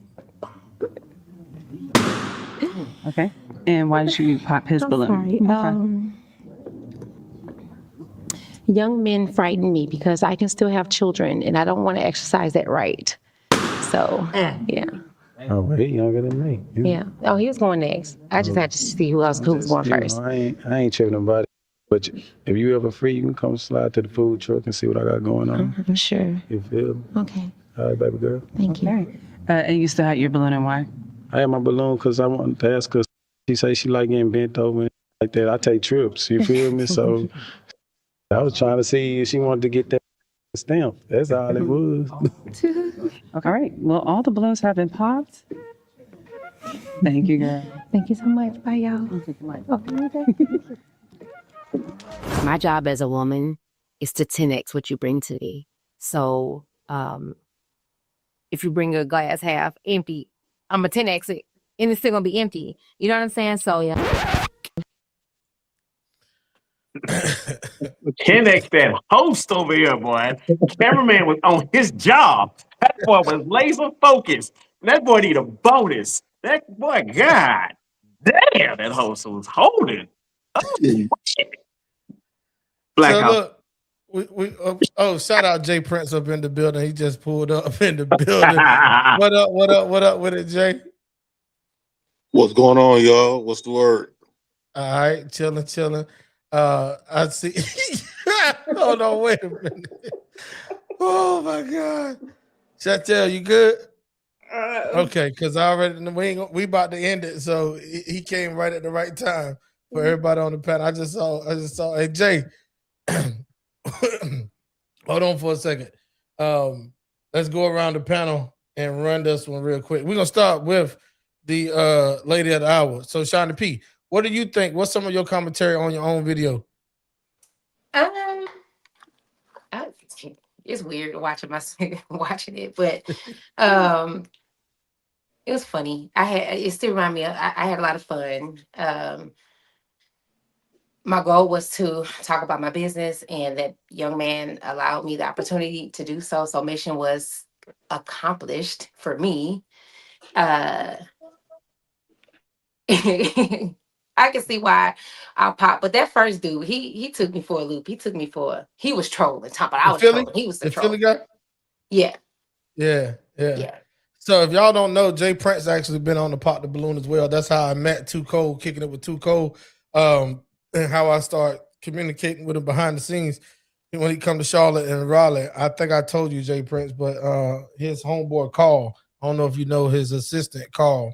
Okay. And why did you pop his I'm balloon? sorry. Young men frighten me because I can still have children and I don't want to exercise that right. So, yeah. Oh, well, he younger than me. Yeah. Oh, he was going next. I just had to see who was going You know, first. I ain't tripping nobody. But if you ever free, you can come slide to the food truck and see what I got going on. I'm sure. You feel me? Okay. All right, baby girl. Thank you. Okay. And you still had your balloon and why? I had my balloon because I wanted to ask her. She say she like getting bent over and like that. I take trips. You feel me? So I was trying to see if she wanted to get that stamp. That's all it was. All right. Well, all the balloons have been popped. Thank you, girl. Thank you so much. Bye, y'all. Okay. My job as a woman is to 10x what you bring to me. So if you bring a glass half empty, I'm a 10x it, and it's still gonna be empty. You know what I'm saying? So yeah. 10x that host over here, boy. Cameraman was on his job. That boy was laser focused. That boy need a bonus. That boy, God damn, that host was holding. Oh, shit. Black So House. look, shout out Jay Prince up in the building. He just pulled up in the building. What up with it, Jay? What's going on, y'all? What's the word? All right, chilling. I see. Hold on, wait a minute. Oh my God, Chantel, you good? Okay, because I already we about to end it, so he came right at the right time for everybody on the panel. I just saw. Hey Jay, hold on for a second. Let's go around the panel and run this one real quick. We're gonna start with the lady of the hour. So Shawnee P, what do you think? What's some of your commentary on your own video? It's weird watching watching it, but it was funny. It still reminded me. I had a lot of fun. My goal was to talk about my business, and that young man allowed me the opportunity to do so. So mission was accomplished for me. I can see why I'll pop, but that first dude, he took me for a loop. He was trolling, talking about I was trolling. He was the troll. Philly guy? Yeah. Yeah. So if y'all don't know, Jay Prince actually been on the Pop the Balloon as well. That's how I met Too Cold, kicking it with Too Cold, and how I start communicating with him behind the scenes when he come to Charlotte and Raleigh. I think I told you, Jay Prince, but his homeboy Carl, I don't know if you know his assistant Carl.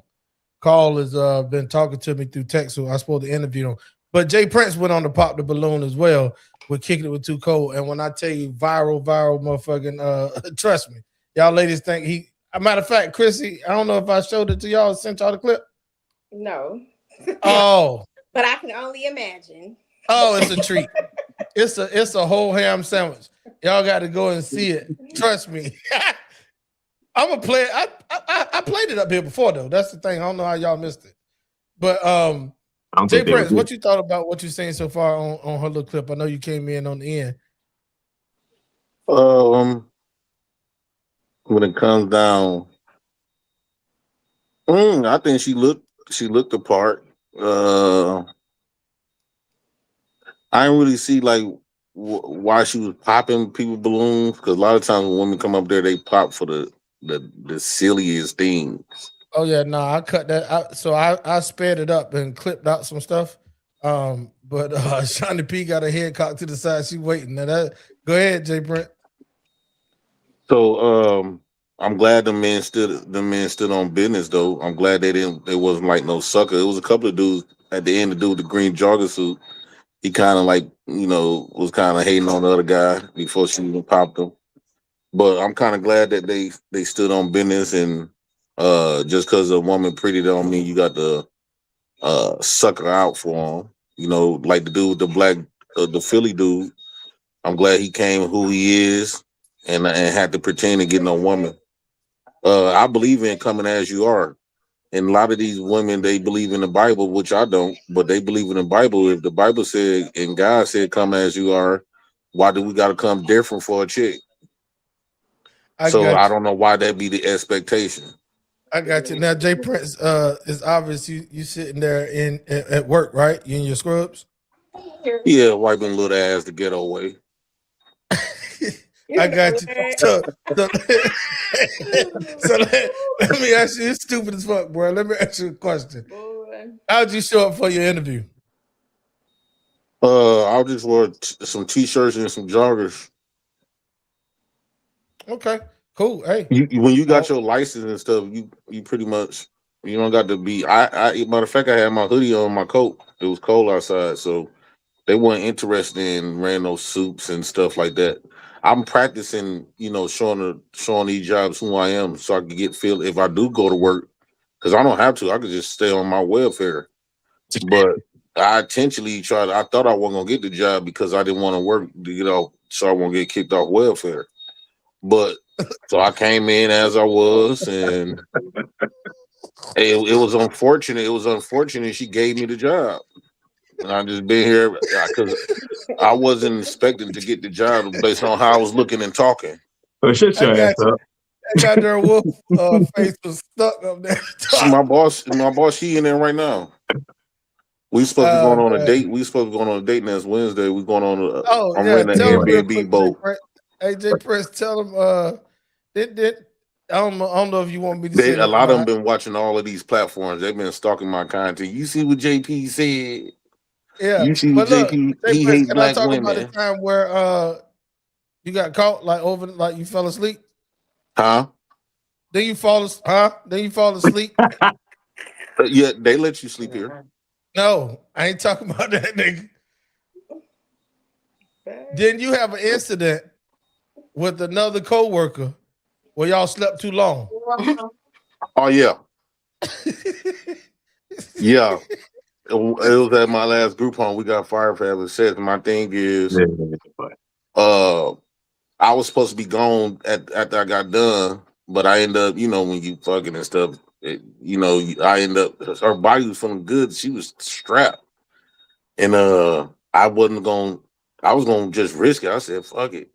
Carl has been talking to me through text, so I was supposed to interview him. But Jay Prince went on to Pop the Balloon as well with Kicking It With Too Cold. And when I tell you viral motherfucking, trust me, y'all ladies think he, a matter of fact, Chrissy, I don't know if I showed it to y'all, sent y'all the clip. No. Oh. But I can only imagine. Oh, it's a treat. It's a whole ham sandwich. Y'all got to go and see it. Trust me. I'm gonna play it. I played it up here before though. That's the thing. I don't know how y'all missed it. But Jay Prince, what you thought about what you've seen so far on her little clip? I know you came in on the end. When it comes down, I think she looked the part. I didn't really see like why she was popping people balloons? Because a lot of times when women come up there, they pop for the silliest things. Oh yeah, no, I cut that. I sped it up and clipped out some stuff. But Shawnee P got her head cocked to the side. She waiting. Go ahead, Jay Brent. So I'm glad the men stood on business though. I'm glad they wasn't like no sucker. It was a couple of dudes at the end, the dude with the green jogger suit. He kind of like, was kind of hating on the other guy before she even popped him. But I'm kind of glad that they stood on business, and just because a woman pretty don't mean you got to sucker out for him. Like the dude with the black, the Philly dude. I'm glad he came who he is, and had to pretend to get no woman. I believe in coming as you are. And a lot of these women, they believe in the Bible, which I don't, but they believe in the Bible. If the Bible said and God said, come as you are, why do we got to come different for a chick? I don't know why that be the expectation. I got you. Now, Jay Prince, it's obvious you sitting there at work, right? You in your scrubs? Yeah, wiping little ass the ghetto way. I got you. So let me ask you, it's stupid as fuck, bro. Let me ask you a question. How'd you show up for your interview? I'll just wear some t-shirts and some joggers. Okay, cool. Hey, when you got your license and stuff, you pretty much you don't got to be. I matter of fact, I had my hoodie on my coat. It was cold outside, so they weren't interested in wearing those suits and stuff like that. I'm practicing, showing these jobs who I am, so I can get feel if I do go to work, because I don't have to. I could just stay on my welfare. But I intentionally tried. I thought I wasn't gonna get the job because I didn't want to work, so I won't get kicked off welfare. But so I came in as I was, and it was unfortunate. It was unfortunate she gave me the job. And I just been here because I wasn't expecting to get the job based on how I was looking and talking. Oh, shut your ass up. That goddamn wolf face was stuck up there. My boss, she in there right now. We supposed to be going on a date. We supposed to be going on a date next Wednesday. We going on I'm renting an Airbnb boat. Hey, Jay Prince, tell them I don't know if you want me to say a lot of them been watching all of these platforms. They've been stalking my content. You see what JP said? Yeah. You see what JP? He hates black women. About the time where you got caught like you fell asleep? Huh? Then you fall asleep? Yeah, they let you sleep here. No, I ain't talking about that nigga. Didn't you have an incident with another coworker where y'all slept too long? Oh yeah. Yeah. It was at my last group home. We got fired for having sex. My thing is, I was supposed to be gone after I got done, but I ended up, when you fucking and stuff, I ended up, her body was feeling good. She was strapped. And I was going to just risk it. I said, fuck it.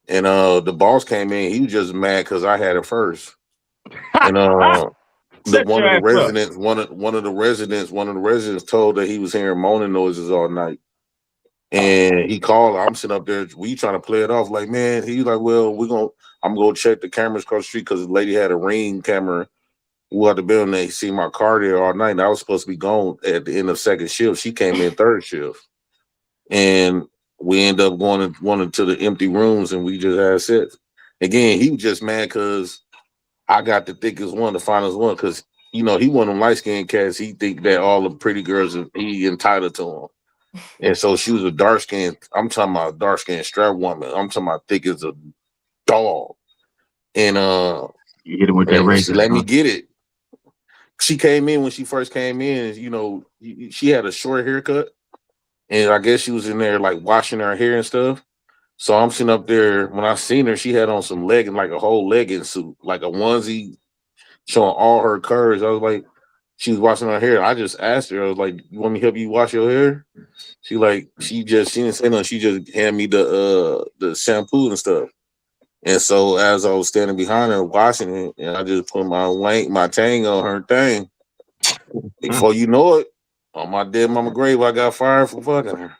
And the boss came in. He was just mad because I had it first. And one of the residents told that he was hearing moaning noises all night. And he called. I'm sitting up there. We trying to play it off like, man. He's like, well, I'm gonna check the cameras across the street because the lady had a Ring camera. We had the building. They see my car there all night. And I was supposed to be gone at the end of second shift. She came in third shift, and we end up going into the empty rooms, and we just had sex. Again, he was just mad because I got the thickest one, the finest one, because he one of them light skinned cats. He think that all the pretty girls he entitled to them. And so she was a dark skinned. I'm talking about a dark skinned strap woman. I'm talking about thick as a dog. And you hit it with that razor. She let me get it. She came in when she first came in. She had a short haircut, and I guess she was in there like washing her hair and stuff. So I'm sitting up there. When I seen her, she had on some legging, like a whole legging suit, like a onesie, showing all her curves. I was like, she was washing her hair. I just asked her, I was like, you want me to help you wash your hair? She didn't say nothing. She just handed me the shampoo and stuff. And so as I was standing behind her washing it, and I just put my tang on her thing. Before you know it, on my dead mama grave, I got fired for fucking her.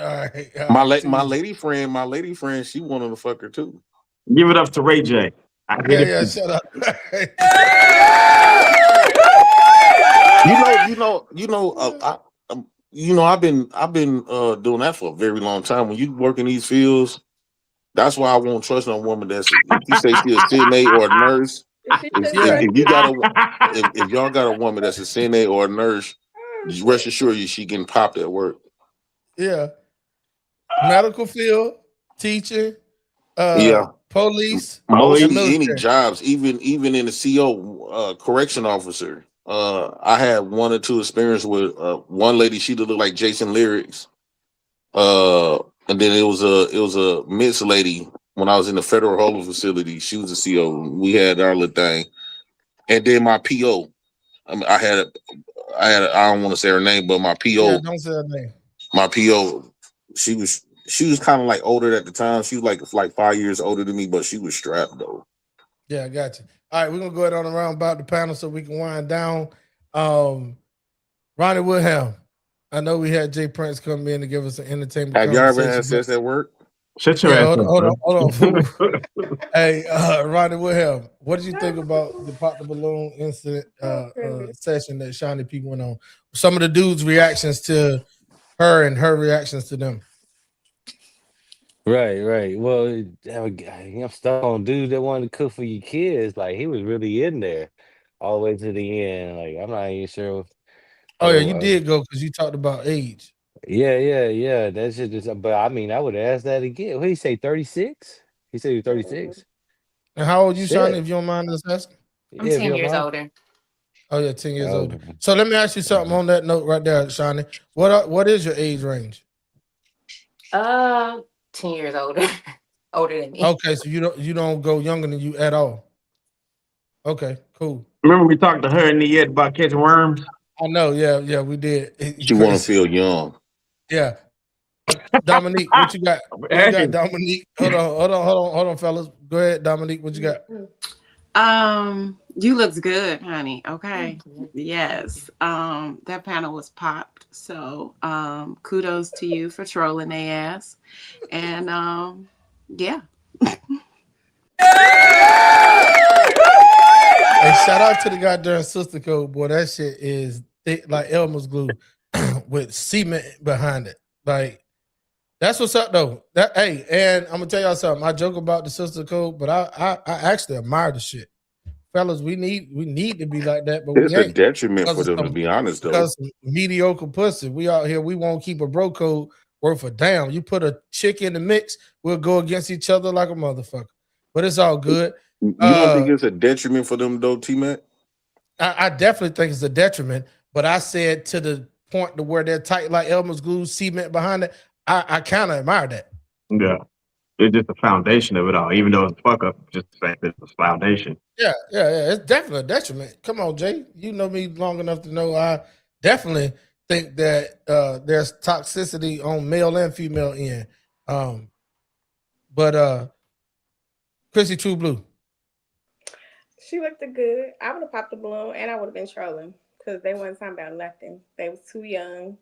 All right. My lady friend, she wanted to fuck her too. Give it up to Ray J. I get it. Yeah, shut up. I've been doing that for a very long time. When you work in these fields, that's why I won't trust no woman if you say she's a CNA or a nurse. If y'all got a woman that's a CNA or a nurse, just rest assured she getting popped at work. Yeah. Medical field, teaching, police, Any jobs, even in the CO, correction officer. I had 1 or 2 experience with one lady. She looked like Jason Lyrics. And then it was a Miss lady when I was in the federal holding facility. She was a CO. We had our little thing, and then my PO. I don't want to say her name, but my PO. Yeah, don't say her name. My PO. She was kind of like older at the time. She was like 5 years older than me, but she was strapped though. Yeah, I got you. All right, we're gonna go ahead on around about the panel so we can wind down. Ronnie Woodham. I know we had Jay Prince come in to give us an entertainment. Have y'all ever had sex at work? Shut your ass up. Hold on. Hey, Ronnie Woodham, what did you think about the pop the balloon incident session that Shawnee P went on? Some of the dudes' reactions to her and her reactions to them. Right. Well, I'm stuck on dude that wanted to cook for your kids. Like he was really in there all the way to the end. Like I'm not even sure. Oh yeah, you did go because you talked about age. Yeah. That shit just. But I mean, I would ask that again. What did he say? 36? He said he was 36. And how old you, Shawnee? If you don't mind us asking. I'm 10 years older. Oh yeah, 10 years older. So let me ask you something on that note right there, Shawnee. What is your age range? 10 years older. Older than me. Okay, so you don't go younger than you at all. Okay, cool. Remember we talked to her in the end about catching worms? I know, yeah, we did. You want to feel young. Yeah. Dominique, what you got? What you got, Dominique? Hold on, fellas. Go ahead, Dominique. What you got? You looks good, honey. Okay. Yes. That panel was popped. So kudos to you for trolling their ass. And yeah. Hey, shout out to the goddamn sister code, boy. That shit is thick like Elmer's glue with cement behind it. Like, that's what's up though. And I'm gonna tell y'all something. I joke about the sister code, but I actually admire the shit. Fellas, we need to be like that, but it's we ain't. A detriment for them, to be honest, though. Because mediocre pussy. We out here, we won't keep a bro code worth a damn. You put a chick in the mix, we'll go against each other like a motherfucker. But it's all good. You don't think it's a detriment for them though, T-Mac? I definitely think it's a detriment, but I said to the point to where they're tight like Elmer's glue, cement behind it. I kind of admire that. Yeah. It's just the foundation of it all, even though it's fuck up, just the fact that it's the foundation. Yeah. It's definitely a detriment. Come on, Jay. You know me long enough to know I definitely think that there's toxicity on male and female end. But Chrissy True Blue. She looked good. I would have popped the balloon and I would have been trolling because they wasn't talking about nothing. They was too young.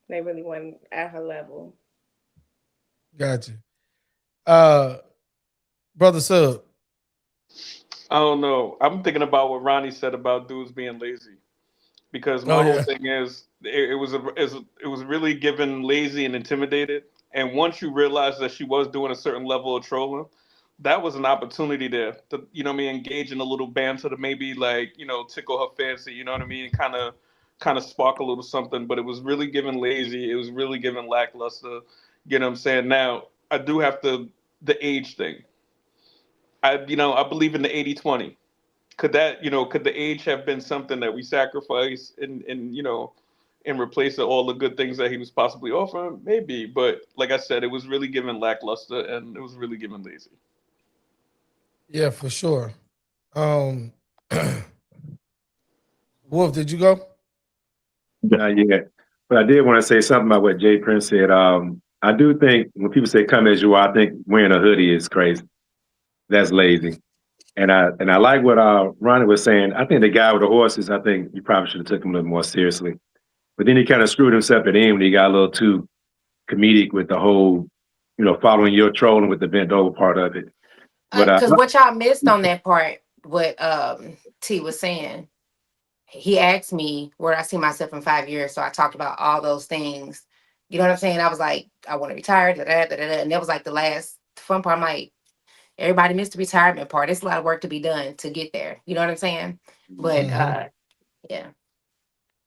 They really weren't at her level. Gotcha. Brother Sub. I don't know. I'm thinking about what Ronnie said about dudes being lazy, because my whole thing is it was really given lazy and intimidated. And once you realize that she was doing a certain level of trolling, that was an opportunity there to, engage in a little banter to maybe tickle her fancy, you know what I mean? Kind of spark a little something, but it was really given lazy. It was really given lackluster. You know what I'm saying? Now, I do have the age thing. I believe in the 80-20. Could the age have been something that we sacrifice in replace of all the good things that he was possibly offering? Maybe, but like I said, it was really given lackluster and it was really given lazy. Yeah, for sure. Wolf, did you go? Not yet. But I did want to say something about what Jay Prince said. I do think when people say come as you are, I think wearing a hoodie is crazy. That's lazy. And I like what Ronnie was saying. I think the guy with the horses, I think you probably should have took him a little more seriously. But then he kind of screwed himself at the end when he got a little too comedic with the whole, following your trolling with the bent over part of it. But Because what y'all missed on that part, what T was saying, he asked me where I see myself in 5 years. So I talked about all those things. You know what I'm saying? I was like, I want to retire, and that was like the last fun part. I'm like, everybody missed the retirement part. It's a lot of work to be done to get there. You know what I'm saying? But yeah.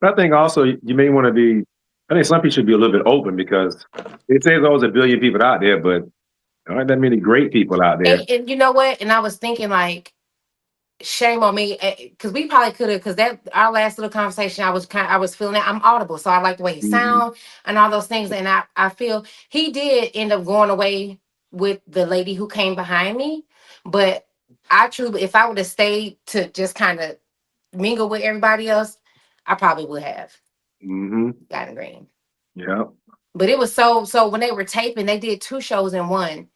I think also you may want to be. I think some people should be a little bit open because it says there's a billion people out there, but there aren't that many great people out there. And you know what? And I was thinking like, shame on me, because we probably could have, because that our last little conversation, I was feeling that I'm audible, so I like the way he sound and all those things, and I feel he did end up going away with the lady who came behind me, but I truly, if I would have stayed to just kind of mingle with everybody else, I probably would have gotten green. Yeah. But it was so when they were taping, they did 2 shows in one.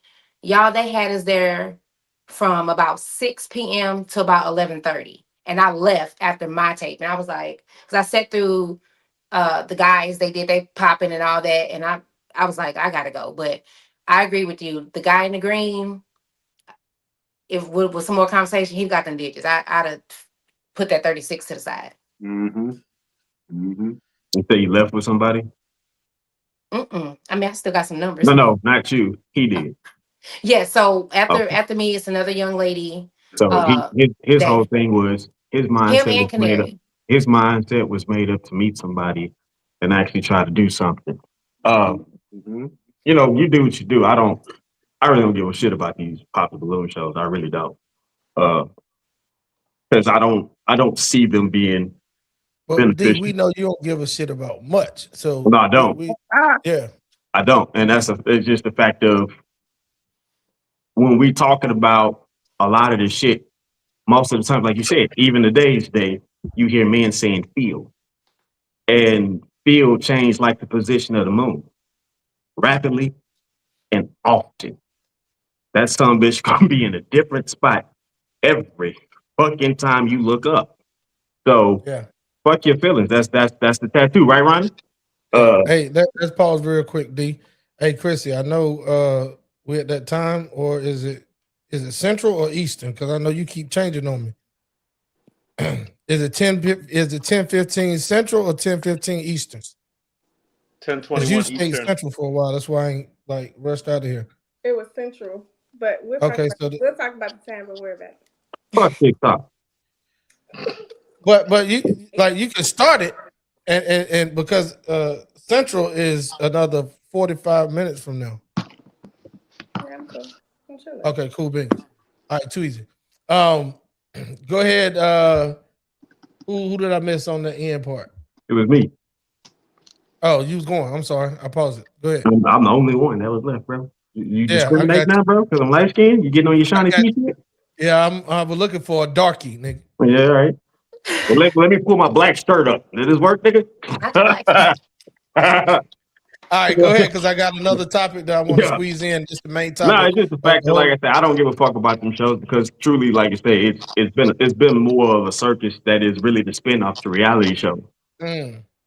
Y'all, they had us there from about 6 p.m. to about 11:30. And I left after my tape. And I was like, because I sat through the guys, they popping and all that. And I was like, I gotta go. But I agree with you. The guy in the green, if with some more conversation, he got them digits. I'd have put that 36 to the side. You say you left with somebody? I mean, I still got some numbers. No, not you. He did. Yeah, so after me, it's another young lady. So his whole thing was his mindset and Canary. His mindset was made up to meet somebody and actually try to do something. You do what you do. I really don't give a shit about these pop the balloon shows. I really don't. Because I don't see them being beneficial. D, we know you don't give a shit about much. So No, I don't. Yeah. I don't. And it's just the fact of when we talking about a lot of this shit, most of the time, like you said, even today's day, you hear men saying feel. And feel changed like the position of the moon. Rapidly and often. That son bitch gonna be in a different spot every fucking time you look up. So fuck your feelings. That's the tattoo, right, Ronnie? Hey, let's pause real quick, D. Hey, Chrissy, I know we at that time, or is it Central or Eastern? Because I know you keep changing on me. Is it 10:15 Central or 10:15 Eastern? 10:21 you stayed Eastern. Central for a while. That's why I ain't like rushed out of here. It was Central, but we'll talk about the time, but worry about it. Fuck TikTok. But you can start it, and because Central is another 45 minutes from now. Yeah, I'm cool. I'm chilling. Okay, cool beans. All right, too easy. Go ahead. Who did I miss on the end part? It was me. Oh, you was going. I'm sorry. I paused it. Go ahead. I'm the only one that was left, bro. You discriminate I got now, bro? Because I'm light skinned? You getting on your shiny t-shirt? Yeah, I was looking for a darkie, nigga. Yeah, all right. Well, let me pull my black shirt up. Did this work, nigga? All right, go ahead, because I got another topic that I want to squeeze in, just the main topic. No, it's just the fact that, like I said, I don't give a fuck about them shows because truly, like I say, it's been more of a circus that is really the spin off to reality show.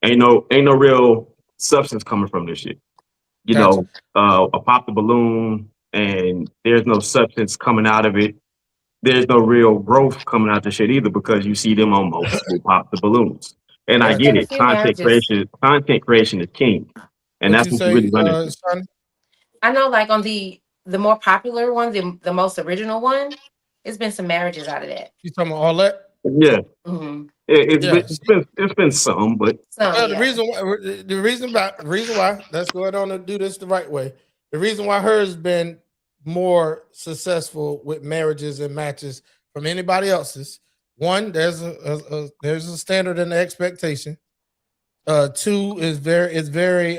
Ain't no real substance coming from this shit. You know, a pop the balloon, and there's no substance coming out of it. There's no real growth coming out the shit either because you see them on multiple pop the balloons. And I get it. Content creation is king. And that's what you really run into. I know, like on the more popular one, the most original one, it's been some marriages out of that. You talking about all that? Yeah. It's been some, but the reason why let's go ahead on and do this the right way. The reason why hers has been more successful with marriages and matches from anybody else's. One, there's a standard and expectation. Two is very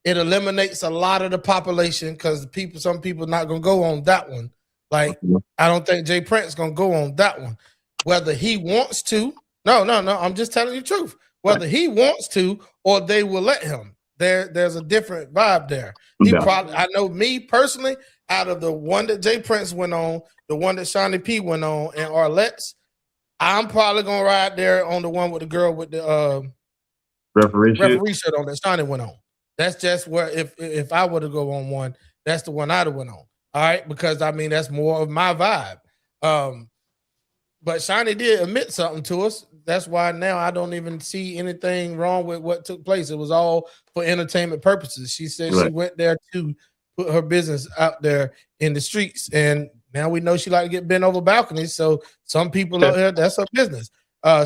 it eliminates a lot of the population because some people not gonna go on that one. Like I don't think Jay Prince gonna go on that one. Whether he wants to, no, I'm just telling you the truth. Whether he wants to or they will let him. There's a different vibe there. I know me personally, out of the one that Jay Prince went on, the one that Shawnee P went on, and Arlette's, I'm probably gonna ride there on the one with the girl with the referee shirt on that Shawnee went on. That's just where if I were to go on one, that's the one I'd have went on. All right, because I mean that's more of my vibe. But Shani did admit something to us. That's why now I don't even see anything wrong with what took place. It was all for entertainment purposes. She said she Right. went there to put her business out there in the streets, and now we know she like to get bent over balconies. So some people out here, that's her business.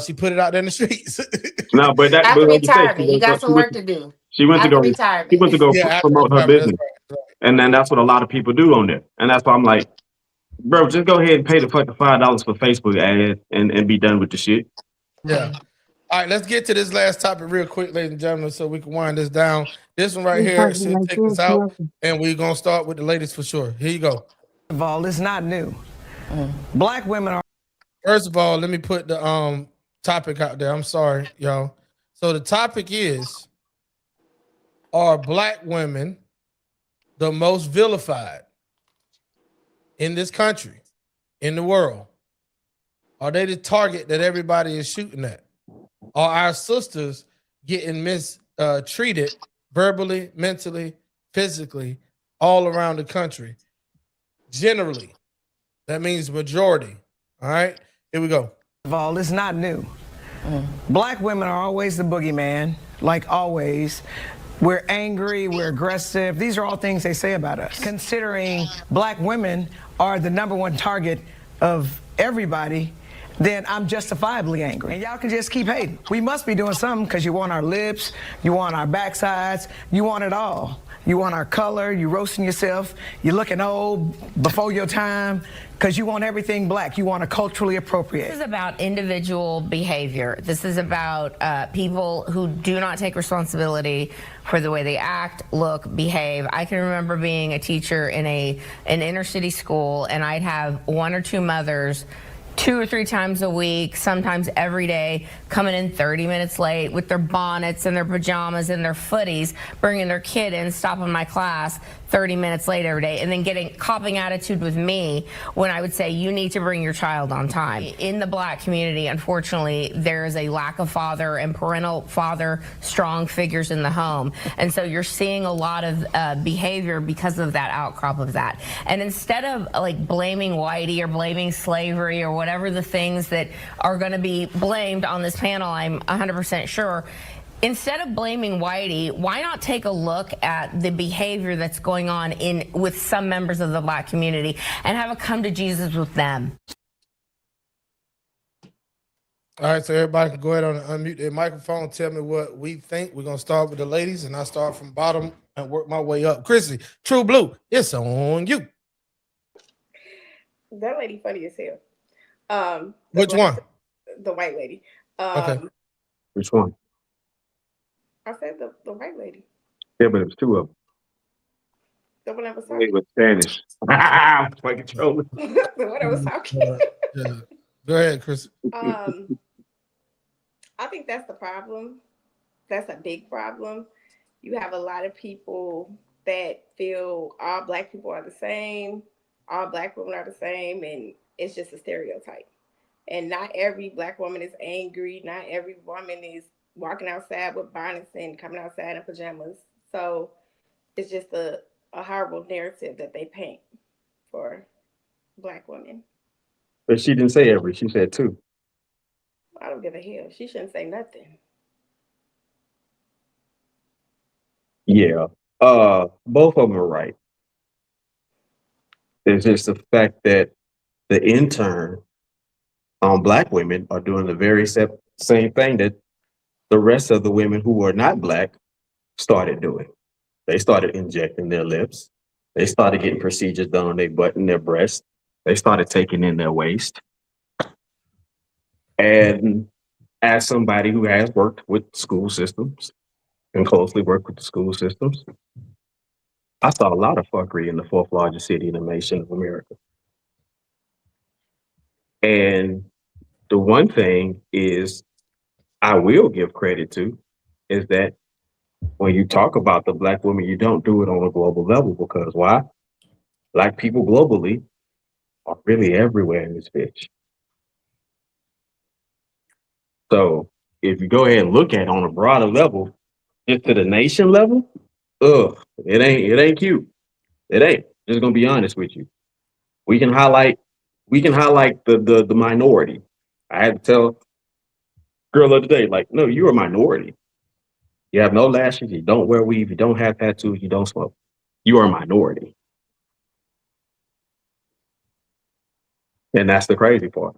She put it out there in the streets. No, but that After but like I said, retirement, you got some work to do. she went to After go she went to retirement. go Yeah, after promote her retirement, business. And then that's what a lot of people do on there. And that's why I'm like, bro, just go ahead and pay the fucking $5 for Facebook ad and be done with the shit. Yeah. All right, let's get to this last topic real quick, ladies and gentlemen, so we can wind this down. This one right here should take us out, and we're gonna start with the ladies for sure. Here you go. First of all, it's not new. Black women are. First of all, let me put the topic out there. I'm sorry, y'all. So the topic is: are black women the most vilified in this country, in the world? Are they the target that everybody is shooting at? Are our sisters getting mistreated verbally, mentally, physically, all around the country? Generally, that means majority. All right, here we go. First of all, it's not new. Black women are always the boogeyman, like always. We're angry, we're aggressive. These are all things they say about us. Considering black women are the #1 target of everybody, then I'm justifiably angry. And y'all can just keep hating. We must be doing something because you want our lips, you want our backsides, you want it all. You want our color, you roasting yourself, you're looking old before your time because you want everything black. You want to culturally appropriate. This is about individual behavior. This is about people who do not take responsibility for the way they act, look, behave. I can remember being a teacher in an inner city school, and I'd have 1 or 2 mothers 2 or 3 times a week, sometimes every day, coming in 30 minutes late with their bonnets and their pajamas and their footies, bringing their kid in, stopping my class 30 minutes late every day, and then copping attitude with me when I would say, you need to bring your child on time. In the black community, unfortunately, there is a lack of father and parental father strong figures in the home. And so you're seeing a lot of behavior because of that outcrop of that. And instead of like blaming whitey or blaming slavery or whatever the things that are going to be blamed on this panel, I'm 100% sure, instead of blaming whitey, why not take a look at the behavior that's going on with some members of the black community and have a come to Jesus with them? All right, so everybody can go ahead and unmute their microphone. Tell me what we think. We're gonna start with the ladies, and I start from bottom and work my way up. Chrissy, True Blue, it's on you. That lady funny as hell. Which one? The white lady. Okay. Which one? I said the white lady. Yeah, but it was 2 of them. The one that was It talking. was Spanish. Fucking trolling. The one that was talking. Yeah. Go ahead, Chris. I think that's the problem. That's a big problem. You have a lot of people that feel all black people are the same, all black women are the same, and it's just a stereotype. And not every black woman is angry. Not every woman is walking outside with bonnets and coming outside in pajamas. So it's just a horrible narrative that they paint for black women. But she didn't say every, she said 2. I don't give a hell. She shouldn't say nothing. Yeah. Both of them are right. It's just the fact that the intern on black women are doing the very same thing that the rest of the women who are not black started doing. They started injecting their lips. They started getting procedures done on their butt and their breast. They started taking in their waist. And as somebody who has worked with school systems and closely worked with the school systems, I saw a lot of fuckery in the 4th largest city in the nation of America. And the one thing is I will give credit to is that when you talk about the black women, you don't do it on a global level because why? Black people globally are really everywhere in this bitch. So if you go ahead and look at it on a broader level, just to the nation level, Ugh, it ain't cute. It ain't. Just gonna be honest with you. We can highlight the minority. I had to tell girl of the day, like, no, you're a minority. You have no lashes, you don't wear weave, you don't have tattoos, you don't smoke. You are a minority. And that's the crazy part.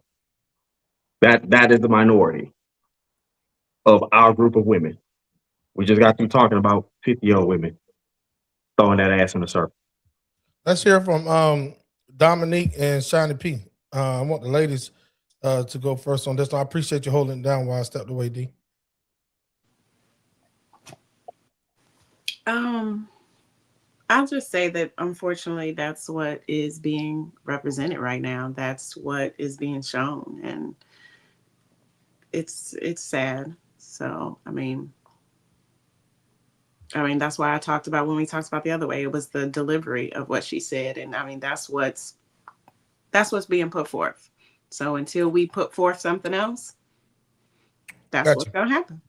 That is the minority of our group of women. We just got through talking about 50-year-old women throwing that ass in a circle. Let's hear from Dominique and Shiny P. I want the ladies to go first on this. I appreciate you holding it down while I stepped away, D. I'll just say that unfortunately that's what is being represented right now. That's what is being shown, and it's sad. So I mean that's why I talked about when we talked about the other way. It was the delivery of what she said, and I mean that's what's being put forth. So until we put forth something else, that's what's going to happen.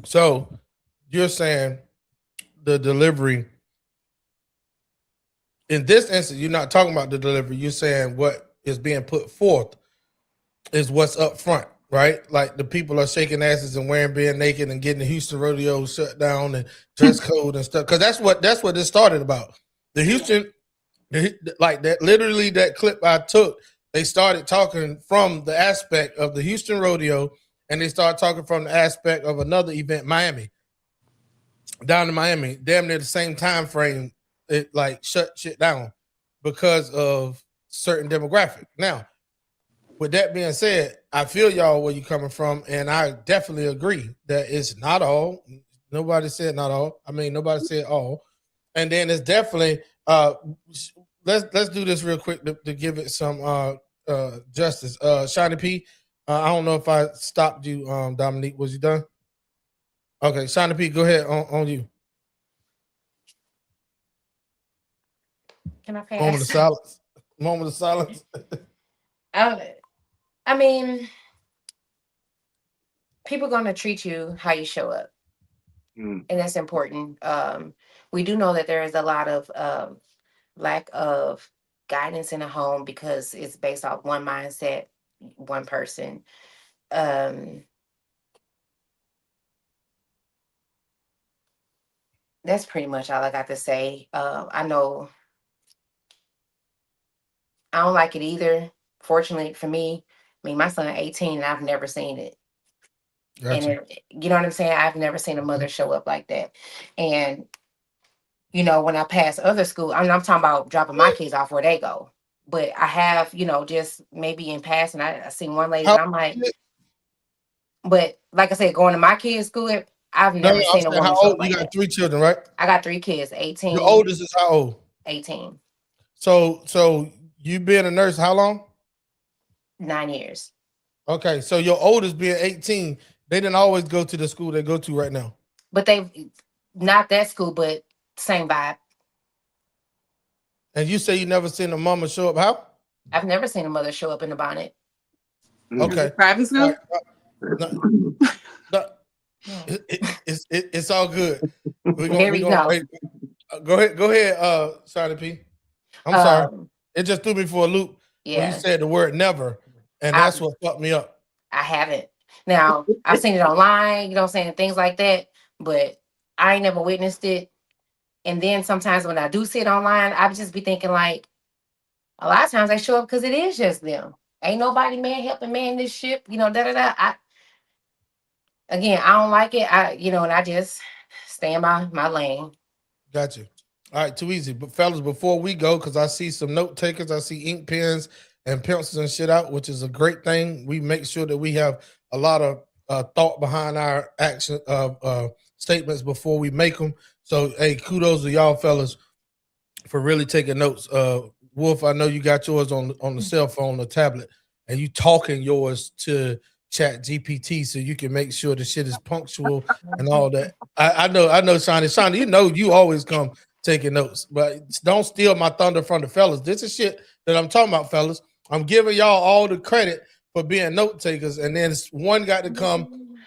So you're saying the delivery in this instance, you're not talking about the delivery. You're saying what is being put forth is what's up front, right? Like the people are shaking asses and wearing being naked and getting the Houston rodeo shut down and dress code and stuff. Because that's what this started about. The Houston, like that, literally that clip I took. They started talking from the aspect of the Houston rodeo, and they started talking from the aspect of another event, Miami. Down in Miami, damn near the same time frame, it like shut shit down because of certain demographic. Now, with that being said, I feel y'all where you coming from, and I definitely agree that it's not all. Nobody said not all. I mean, nobody said all. And then it's definitely let's do this real quick to give it some justice. Shiny P, I don't know if I stopped you, Dominique. Was you done? Okay, Shiny P, go ahead on you. Can I pass? Moment of silence. Moment of silence. I mean, people are going to treat you how you show up. And that's important. We do know that there is a lot of lack of guidance in a home because it's based off one mindset, one person. That's pretty much all I got to say. I know I don't like it either. Fortunately for me, I mean, my son 18 and I've never seen it. Gotcha. And you know what I'm saying? I've never seen a mother show up like that. And, you know, when I pass other school, I'm talking about dropping my kids off where they go. But I have, you know, just maybe in passing, I seen one lady and I'm like, but like I said, going to my kids' school, I've never seen a woman how show old? up like You got that. 3 children, right? I got 3 kids, 18. Your oldest is how old? 18. So you been a nurse how long? 9 years. Okay, so your oldest being 18, they didn't always go to the school they go to right now. But they not that school, but same vibe. And you say you never seen a mama show up how? I've never seen a mother show up in a bonnet. Okay. Private school? It's all good. There we go. Go ahead, Shiny P. I'm sorry. It just threw me for a loop when Yeah. you said the word never, and that's what fucked me up. I haven't. Now, I've seen it online, you know what I'm saying, things like that, but I ain't never witnessed it. And then sometimes when I do see it online, I just be thinking like, a lot of times they show up because it is just them. Ain't nobody man helping man this ship, you know, I don't like it. And I just stay in my lane. Got you. All right, too easy. But fellas, before we go, because I see some note takers, I see ink pens and pencils and shit out, which is a great thing. We make sure that we have a lot of thought behind our action statements before we make them. So, hey, kudos to y'all fellas for really taking notes. Wolf, I know you got yours on the cell phone or tablet, and you talking yours to Chat GPT so you can make sure the shit is punctual and all that. I know, Shiny, you know you always come taking notes, but don't steal my thunder from the fellas. This is shit that I'm talking about, fellas. I'm giving y'all all the credit for being note takers, and then one got to come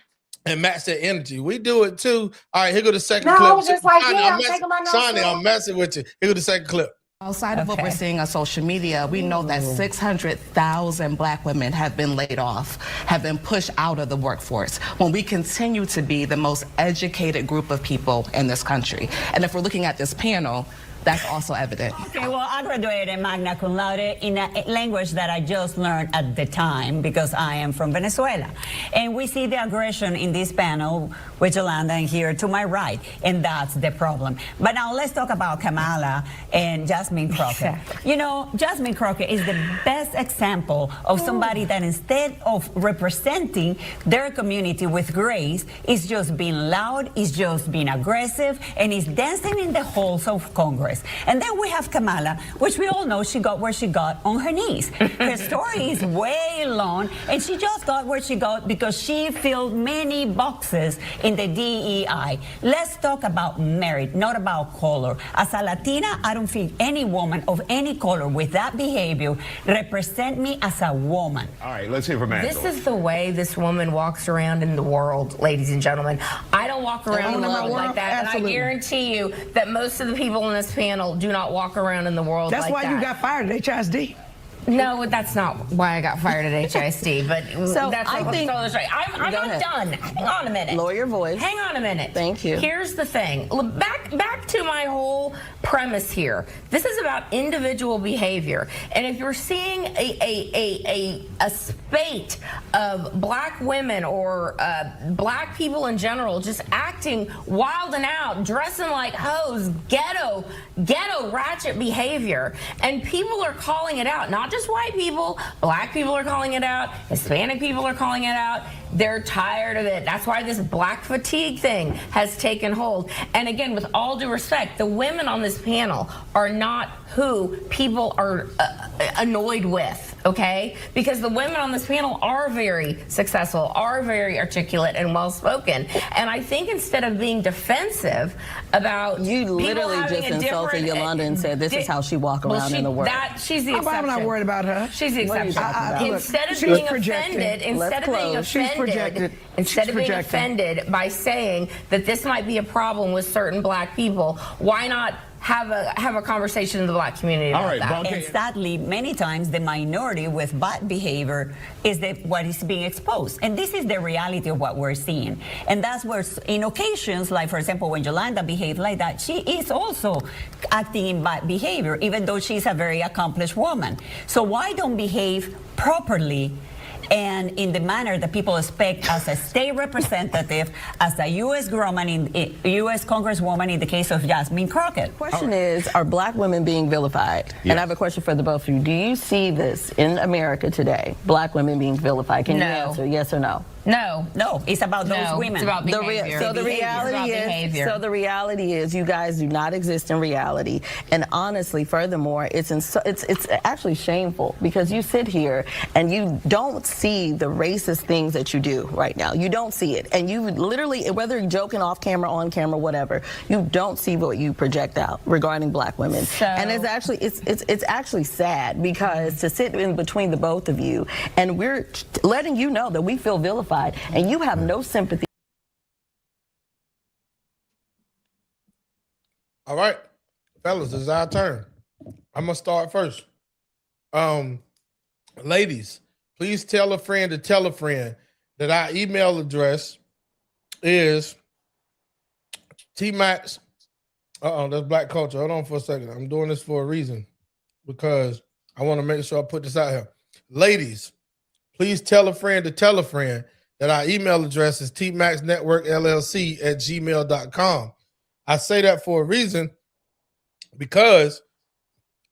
and match their energy. We do it too. All right, here go the second No, clip. I was just like, Shawnee, yeah, I'm taking my notes Shawnee, down. I'm messing with you. Here go the second clip. Outside of what we're seeing on social media, we know that 600,000 Black women have been laid off, have been pushed out of the workforce, when we continue to be the most educated group of people in this country. And if we're looking at this panel, that's also evident. Okay, well, I graduated magna cum laude in a language that I just learned at the time because I am from Venezuela. And we see the aggression in this panel with Yolanda and here to my right, and that's the problem. But now let's talk about Kamala and Jasmine Crockett. You know, Jasmine Crockett is the best example of somebody that instead of representing their community with grace, is just being loud, is just being aggressive, and is dancing in the halls of Congress. And then we have Kamala, which we all know she got where she got on her knees. Her story is way long, and she just got where she got because she filled many boxes in the DEI. Let's talk about merit, not about color. As a Latina, I don't feel any woman of any color with that behavior represent me as a woman. All right, let's hear from Angela. This is the way this woman walks around in the world, ladies and gentlemen. I don't walk around in the world like that, Absolutely. and I guarantee you that most of the people in this panel do not walk around in the world That's like that. why you got fired at HISD. No, that's not why I got fired at HISD, but So that's I not think- right. I'm Go not ahead. done. Hang on a minute. Lower your voice. Hang on a minute. Thank you. Here's the thing. Back to my whole premise here. This is about individual behavior. And if you're seeing a spate of Black women or Black people in general just acting wild and out, dressing like hoes, ghetto ratchet behavior, and people are calling it out, not just white people, Black people are calling it out, Hispanic people are calling it out. They're tired of it. That's why this Black fatigue thing has taken hold. And again, with all due respect, the women on this panel are not who people are annoyed with, okay? Because the women on this panel are very successful, are very articulate and well-spoken. And I think instead of being defensive about You literally just insulted Yolanda and said this is how she walk around in the world. She's the I'm exception. not worried about her. She's the What are you exception. talking about? Instead of She's being projecting. offended, Let's close. She's projected. instead She's of being projecting. offended by saying that this might be a problem with certain Black people, why not have a conversation in the Black community about that? And sadly, many times the minority with bad behavior is what is being exposed. And this is the reality of what we're seeing. And that's where in occasions, like for example, when Yolanda behaved like that, she is also acting in bad behavior, even though she's a very accomplished woman. So why don't behave properly and in the manner that people expect as a state representative, as a U.S. U.S. Congresswoman in the case of Jasmine Crockett? The question is, are Black women being vilified? Yes. And I have a question for the both of you. Do you see this in America today, Black women being vilified? Can you No. answer yes or no? No. No, it's about those No, women. it's about The behavior. so the It's reality about is, behavior. so the reality is, you guys do not exist in reality. And honestly, furthermore, it's actually shameful because you sit here and you don't see the racist things that you do right now. You don't see it, and you literally, whether you're joking off camera, on camera, whatever, you don't see what you project out regarding Black women. And it's actually sad because to sit in between the both of you, and we're letting you know that we feel vilified, and you have no sympathy. All right, fellas, it's our turn. I'm gonna start first. Ladies, please tell a friend to tell a friend that our email address is TMAX. That's Black culture. Hold on for a second. I'm doing this for a reason because I want to make sure I put this out here. Ladies, please tell a friend to tell a friend that our email address is tmaxnetworkllc@gmail.com. I say that for a reason because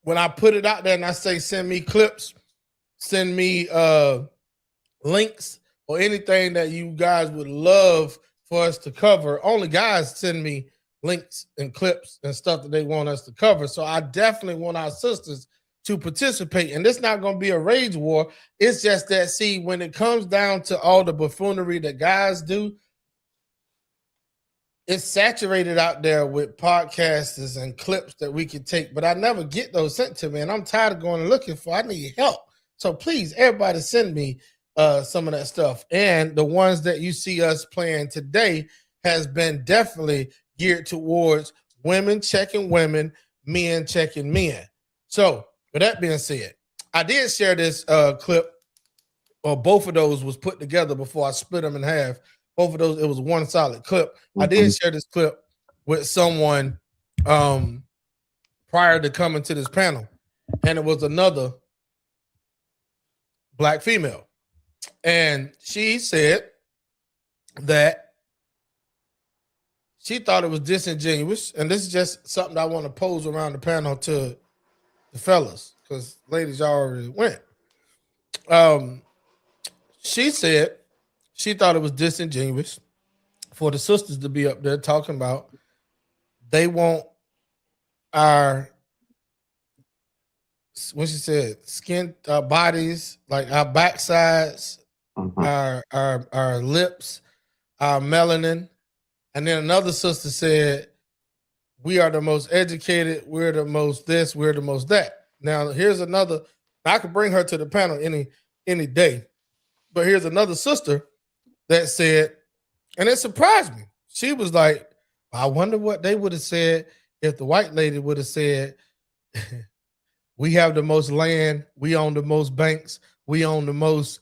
when I put it out there and I say send me clips, send me links or anything that you guys would love for us to cover, only guys send me links and clips and stuff that they want us to cover. So I definitely want our sisters to participate. And it's not going to be a rage war. It's just that, see, when it comes down to all the buffoonery that guys do, it's saturated out there with podcasters and clips that we can take, but I never get those sent to me, and I'm tired of going and looking for. I need help. So please, everybody send me some of that stuff. And the ones that you see us playing today has been definitely geared towards women checking women, men checking men. So with that being said, I did share this clip, or both of those was put together before I split them in half. Both of those, it was one solid clip. I did share this clip with someone prior to coming to this panel, and it was another Black female. And she said that she thought it was disingenuous. And this is just something I want to pose around the panel to the fellas, because ladies, y'all already went. She said she thought it was disingenuous for the sisters to be up there talking about they want our, what she said, skin, our bodies, like our backsides, our lips, our melanin. And then another sister said, we are the most educated, we're the most this, we're the most that. Now, here's another, I could bring her to the panel any day, but here's another sister that said, and it surprised me. She was like, I wonder what they would have said if the white lady would have said, we have the most land, we own the most banks, we own the most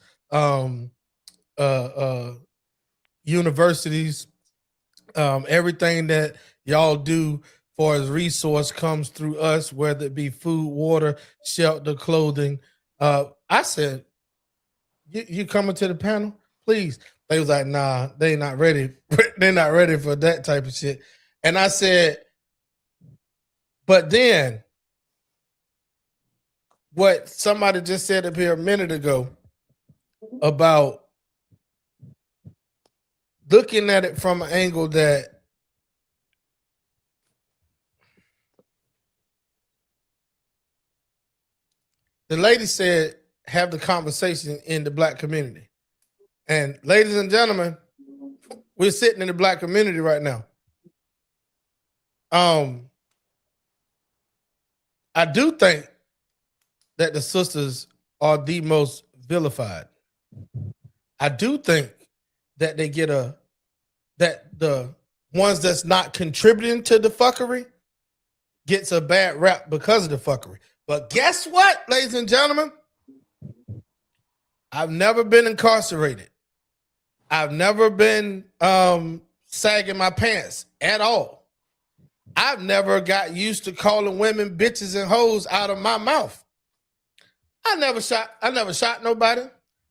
universities, everything that y'all do for as resource comes through us, whether it be food, water, shelter, clothing. I said, you coming to the panel? Please. They was like, nah, they not ready. They're not ready for that type of shit. And I said, but then what somebody just said up here a minute ago about looking at it from an angle that the lady said, have the conversation in the Black community. And ladies and gentlemen, we're sitting in the Black community right now. I do think that the sisters are the most vilified. I do think that they get that the ones that's not contributing to the fuckery gets a bad rap because of the fuckery. But guess what, ladies and gentlemen? I've never been incarcerated. I've never been sagging my pants at all. I've never got used to calling women bitches and hoes out of my mouth. I never shot nobody.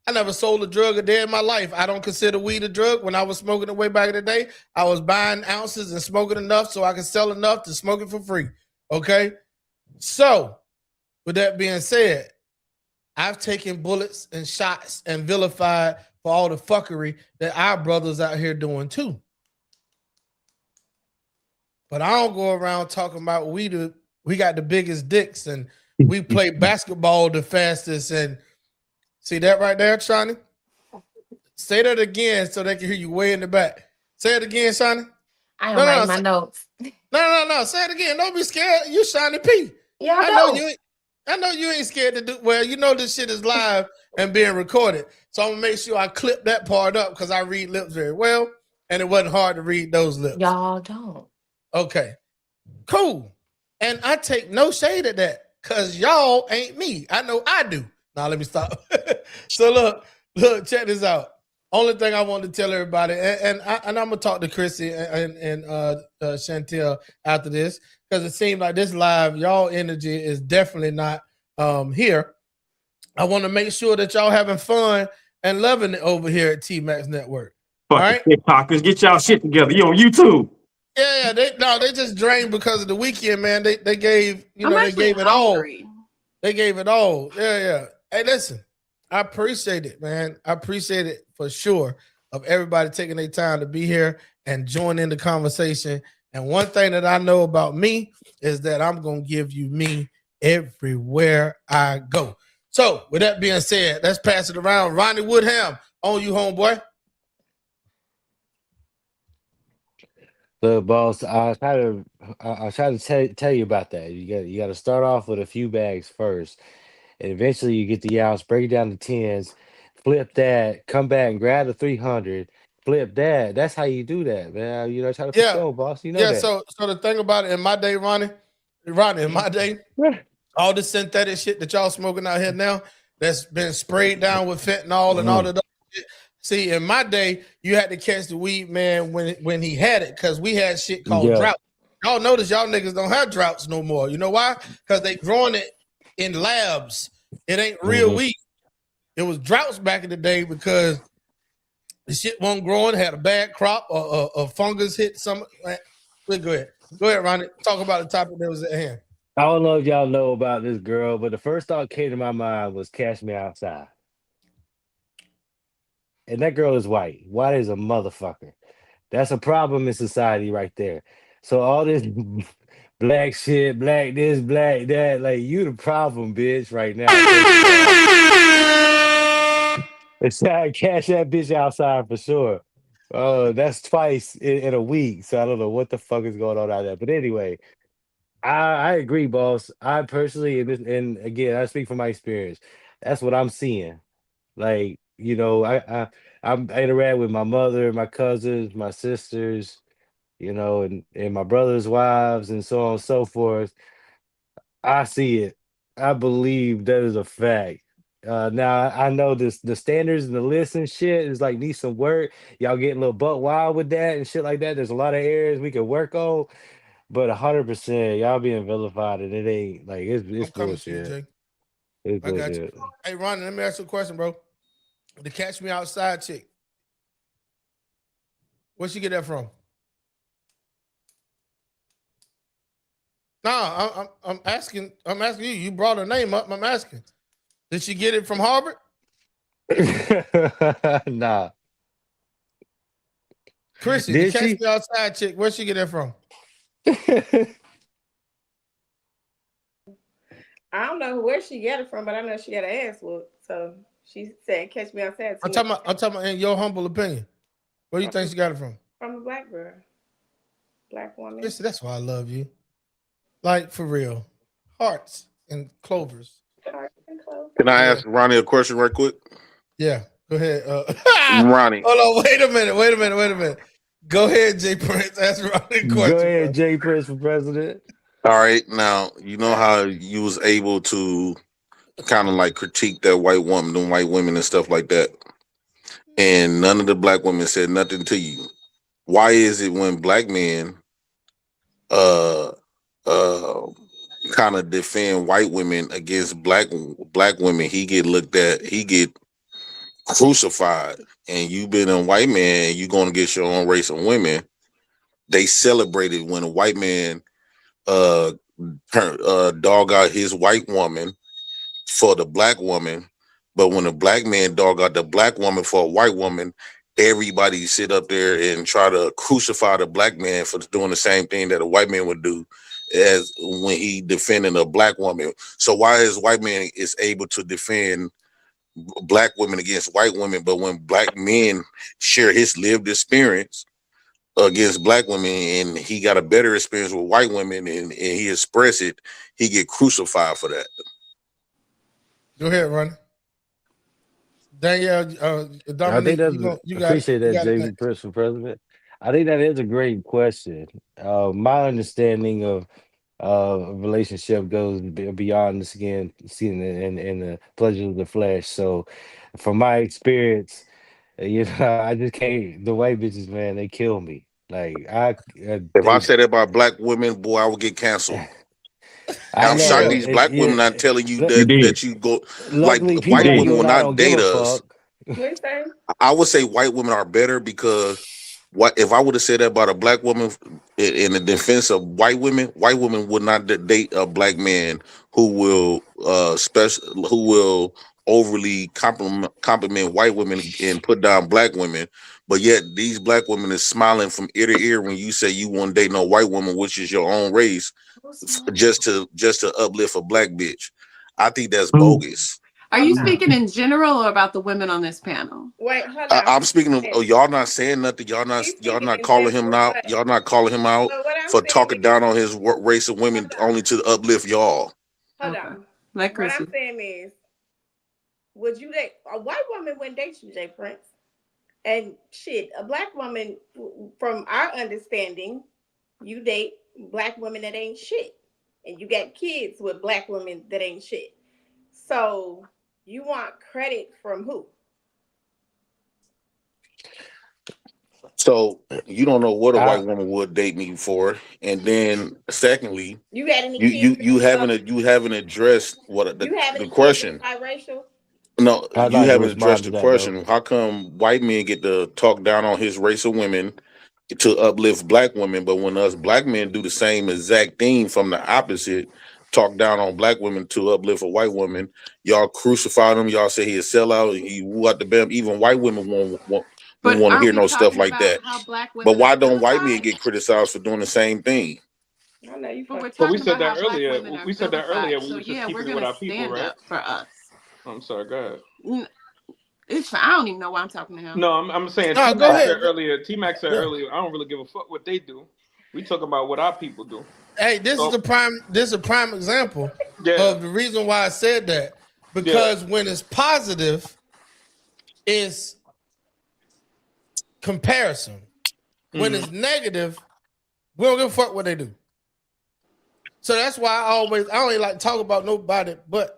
I never sold a drug a day in my life. I don't consider weed a drug. When I was smoking away back in the day, I was buying ounces and smoking enough so I could sell enough to smoke it for free. Okay? So, with that being said, I've taken bullets and shots and vilified for all the fuckery that our brothers out here doing too. But I don't go around talking about we got the biggest dicks and we play basketball the fastest. And see that right there, Shawnee? Say that again so they can hear you way in the back. Say it again, Shawnee. I am writing my notes. No. Say it again. Don't be scared. You Shawnee P. Yeah, I know you ain't scared to do well. You know this shit is live and being recorded. So I'm gonna make sure I clip that part up because I read lips very well. And it wasn't hard to read those lips. Y'all don't. Okay. Cool. And I take no shade at that because y'all ain't me. I know I do. Now let me stop. So look, check this out. Only thing I want to tell everybody, and I'm gonna talk to Chrissy and Chantel after this, because it seems like this live, y'all energy is definitely not here. I want to make sure that y'all having fun and loving it over here at TMAX Network. Fuck, all right, TikTokers, get y'all shit together. You on YouTube? Yeah, they just drained because of the weekend, man. They gave they gave it all. They gave it all. Yeah. Hey, listen, I appreciate it, man. I appreciate it for sure of everybody taking their time to be here and join in the conversation. And one thing that I know about me is that I'm gonna give you me everywhere I go. So, with that being said, let's pass it around. Ronnie Woodham, on you, homeboy. Look, boss, I try to tell you about that. You got to start off with a few bags first, and eventually you get the ounce, break it down to tens, flip that, come back and grab the 300, flip that. That's how you do that, man. You know, try to for Yeah, sure, boss. You know yeah. that. So the thing about it, in my day, Ronnie, in my day, all this synthetic shit that y'all smoking out here now, that's been sprayed down with fentanyl and all that other shit. See, in my day, you had to catch the weed man when he had it, because we had shit called Yeah. drought. Y'all notice y'all niggas don't have droughts no more. You know why? Because they growing it in labs. It ain't real weed. It was droughts back in the day because the shit wasn't growing, had a bad crop, or a fungus hit some. We'll go ahead. Go ahead, Ronnie. Talk about the topic that was at hand. I don't know if y'all know about this girl, but the first thought came to my mind was Cash Me Outside. And that girl is white. White as a motherfucker. That's a problem in society right there. So all this black shit, black this, black that, like you the problem, bitch, right now. It's time to cash that bitch outside for sure. That's twice in a week. So I don't know what the fuck is going on out there. But anyway, I agree, boss. I personally, and again, I speak from my experience. That's what I'm seeing. Like, you know, I interact with my mother, my cousins, my sisters, you know, and my brother's wives, and so on and so forth. I see it. I believe that is a fact. Now I know this the standards and the list and shit is like need some work. Y'all getting a little butt wild with that and shit like that. There's a lot of areas we can work on, but 100% y'all being vilified and it ain't like it's I'm coming to you, bullshit. Jay. It's I got you. bullshit. Hey, Ronnie, let me ask you a question, bro. The Catch Me Outside chick, where'd she get that from? No, I'm asking. I'm asking you. You brought her name up. I'm asking. Did she get it from Harvard? Nah. Chrissy, the Did Catch she? Me Outside chick, where'd she get that from? I don't know where she got it from, but I know she got an ass whooped. So she said, "Catch me outside." I'm talking about in your humble opinion. Where do you think she got it from? From a black girl, black woman. Chrissy, that's why I love you. Like, for real. Hearts and clovers. Hearts and clovers. Can I ask Ronnie a question right quick? Yeah, go ahead. Ronnie. Hold on, wait a minute. Go ahead, Jay Prince. Ask Ronnie a question. Go ahead, bro. Jay Prince for president. All right, now you know how you was able to kind of like critique that white woman, them white women and stuff like that, and none of the black women said nothing to you. Why is it when black men kind of defend white women against black women, he get looked at, he get crucified, and you been a white man, you gonna get your own race of women. They celebrated when a white man dog out his white woman for the black woman, but when a black man dog out the black woman for a white woman, everybody sit up there and try to crucify the black man for doing the same thing that a white man would do as when he defending a black woman. So why is white man is able to defend black women against white women, but when black men share his lived experience against black women and he got a better experience with white women and he express it, he get crucified for that? Go ahead, Ronnie. Danielle, I Dominique, think that's you got appreciate it. that, You got it Jay next. Prince for president. I think that is a great question. My understanding of relationship goes beyond the skin and the pleasure of the flesh. So, from my experience, you know, I just can't. The white bitches, man, they kill me. Like If I said that about black women, boy, I would get canceled. I I'm know. shocked these black women not telling you Lu- You did. that you go like Luckily, people white like women you will and I not don't give date a us. fuck. What you say? I would say white women are better because what if I would have said that about a black woman in the defense of white women would not date a black man who will who will overly compliment white women and put down black women. But yet these black women is smiling from ear to ear when you say you won't date no white woman, which is your own race, just to uplift a black bitch. I think that's bogus. Are you speaking in general or about the women on this panel? Wait, hold on. I'm speaking of y'all not saying nothing. Y'all not calling him out. Y'all not calling him out for talking down on his race of women only to uplift y'all. Hold on. Like What I'm Chrissy. saying is, would you date a white woman? Wouldn't date you, Jay Prince. And shit, a black woman, from our understanding, you date black women that ain't shit, and you got kids with black women that ain't shit. So you want credit from who? So you don't know what a white woman would date me for, and then secondly, You got any you kids? you haven't addressed what You have the any question. kids that's biracial? No, I'd you like to haven't respond addressed to the that though. question. How come white men get to talk down on his race of women to uplift black women, but when us black men do the same exact thing from the opposite, talk down on black women to uplift a white woman, y'all crucify them. Y'all say he a sellout. He what the bam. Even white women won't But want to aren't hear we no stuff talking like about that. how black But women why are don't white men vilified? get criticized for doing the same thing? I know you. But we're But we talking said about that how black earlier. women are We said that earlier. vilified. We So was just yeah, we're keeping it with gonna our people, stand right? up for us. I'm sorry. Go ahead. It's I don't even know why I'm talking to him. No, I'm saying No, go T-Max ahead. said earlier. T-Max said Yeah. earlier. I don't really give a fuck what they do. We talk about what our people do. Hey, this is a prime example of the reason why I said that. Because when it's positive, it's comparison. When it's negative, we don't give a fuck what they do. So that's why I only like talk about nobody but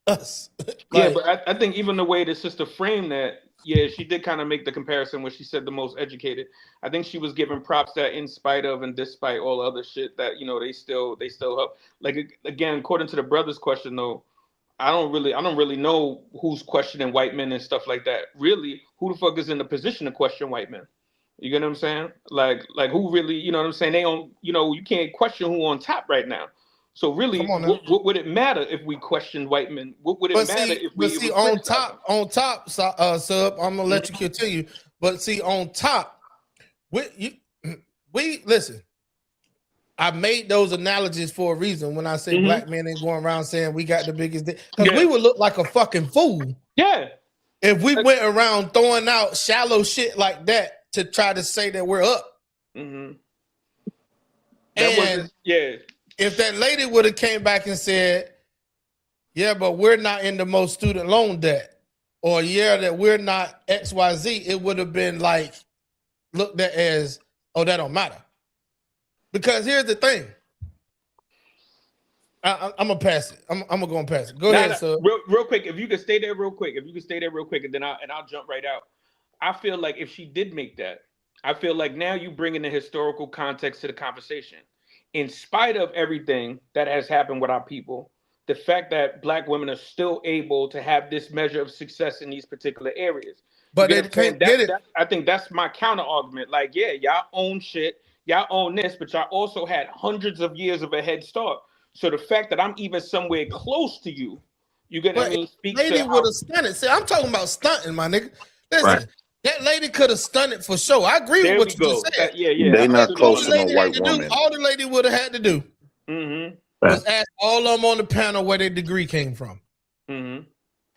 us. Yeah, but I think even the way the sister framed that, yeah, she did kind of make the comparison when she said the most educated. I think she was giving props that in spite of and despite all other shit that they still help. Like again, according to the brother's question though, I don't really know who's questioning white men and stuff like that. Really, who the fuck is in the position to question white men? You get what I'm saying? Like who really? You know what I'm saying? They don't. You can't question who on top right now. So really, what would it matter if we questioned white men? What would it matter if we on top, sub, I'm gonna let you continue. But see, on top, we listen. I made those analogies for a reason when I say black men ain't going around saying we got the biggest dick. Because we would look like a fucking fool. Yeah. If we went around throwing out shallow shit like that to try to say that we're up. Mm-hmm. And if that lady would have came back and said, yeah, but we're not in the most student loan debt, or yeah, that we're not XYZ, it would have been like looked at as, oh, that don't matter. Because here's the thing. I'm gonna pass it. I'm gonna go and pass it. Go ahead, sir. Real quick, if you could stay there real quick, and then I'll jump right out. I feel like if she did make that, I feel like now you bring in the historical context to the conversation. In spite of everything that has happened with our people, the fact that black women are still able to have this measure of success in these particular areas. But they can't get it. I think that's my counter argument. Like, yeah, y'all own shit, y'all own this, but y'all also had hundreds of years of a head start. So the fact that I'm even somewhere close to you, you get what I mean? Lady would have stunted. See, I'm talking about stunting, my nigga. Listen, that lady could have stunted for sure. I agree with what you just said. They not close to no white woman. All the lady would have had to do was ask all of them on the panel where their degree came from. Mm-hmm.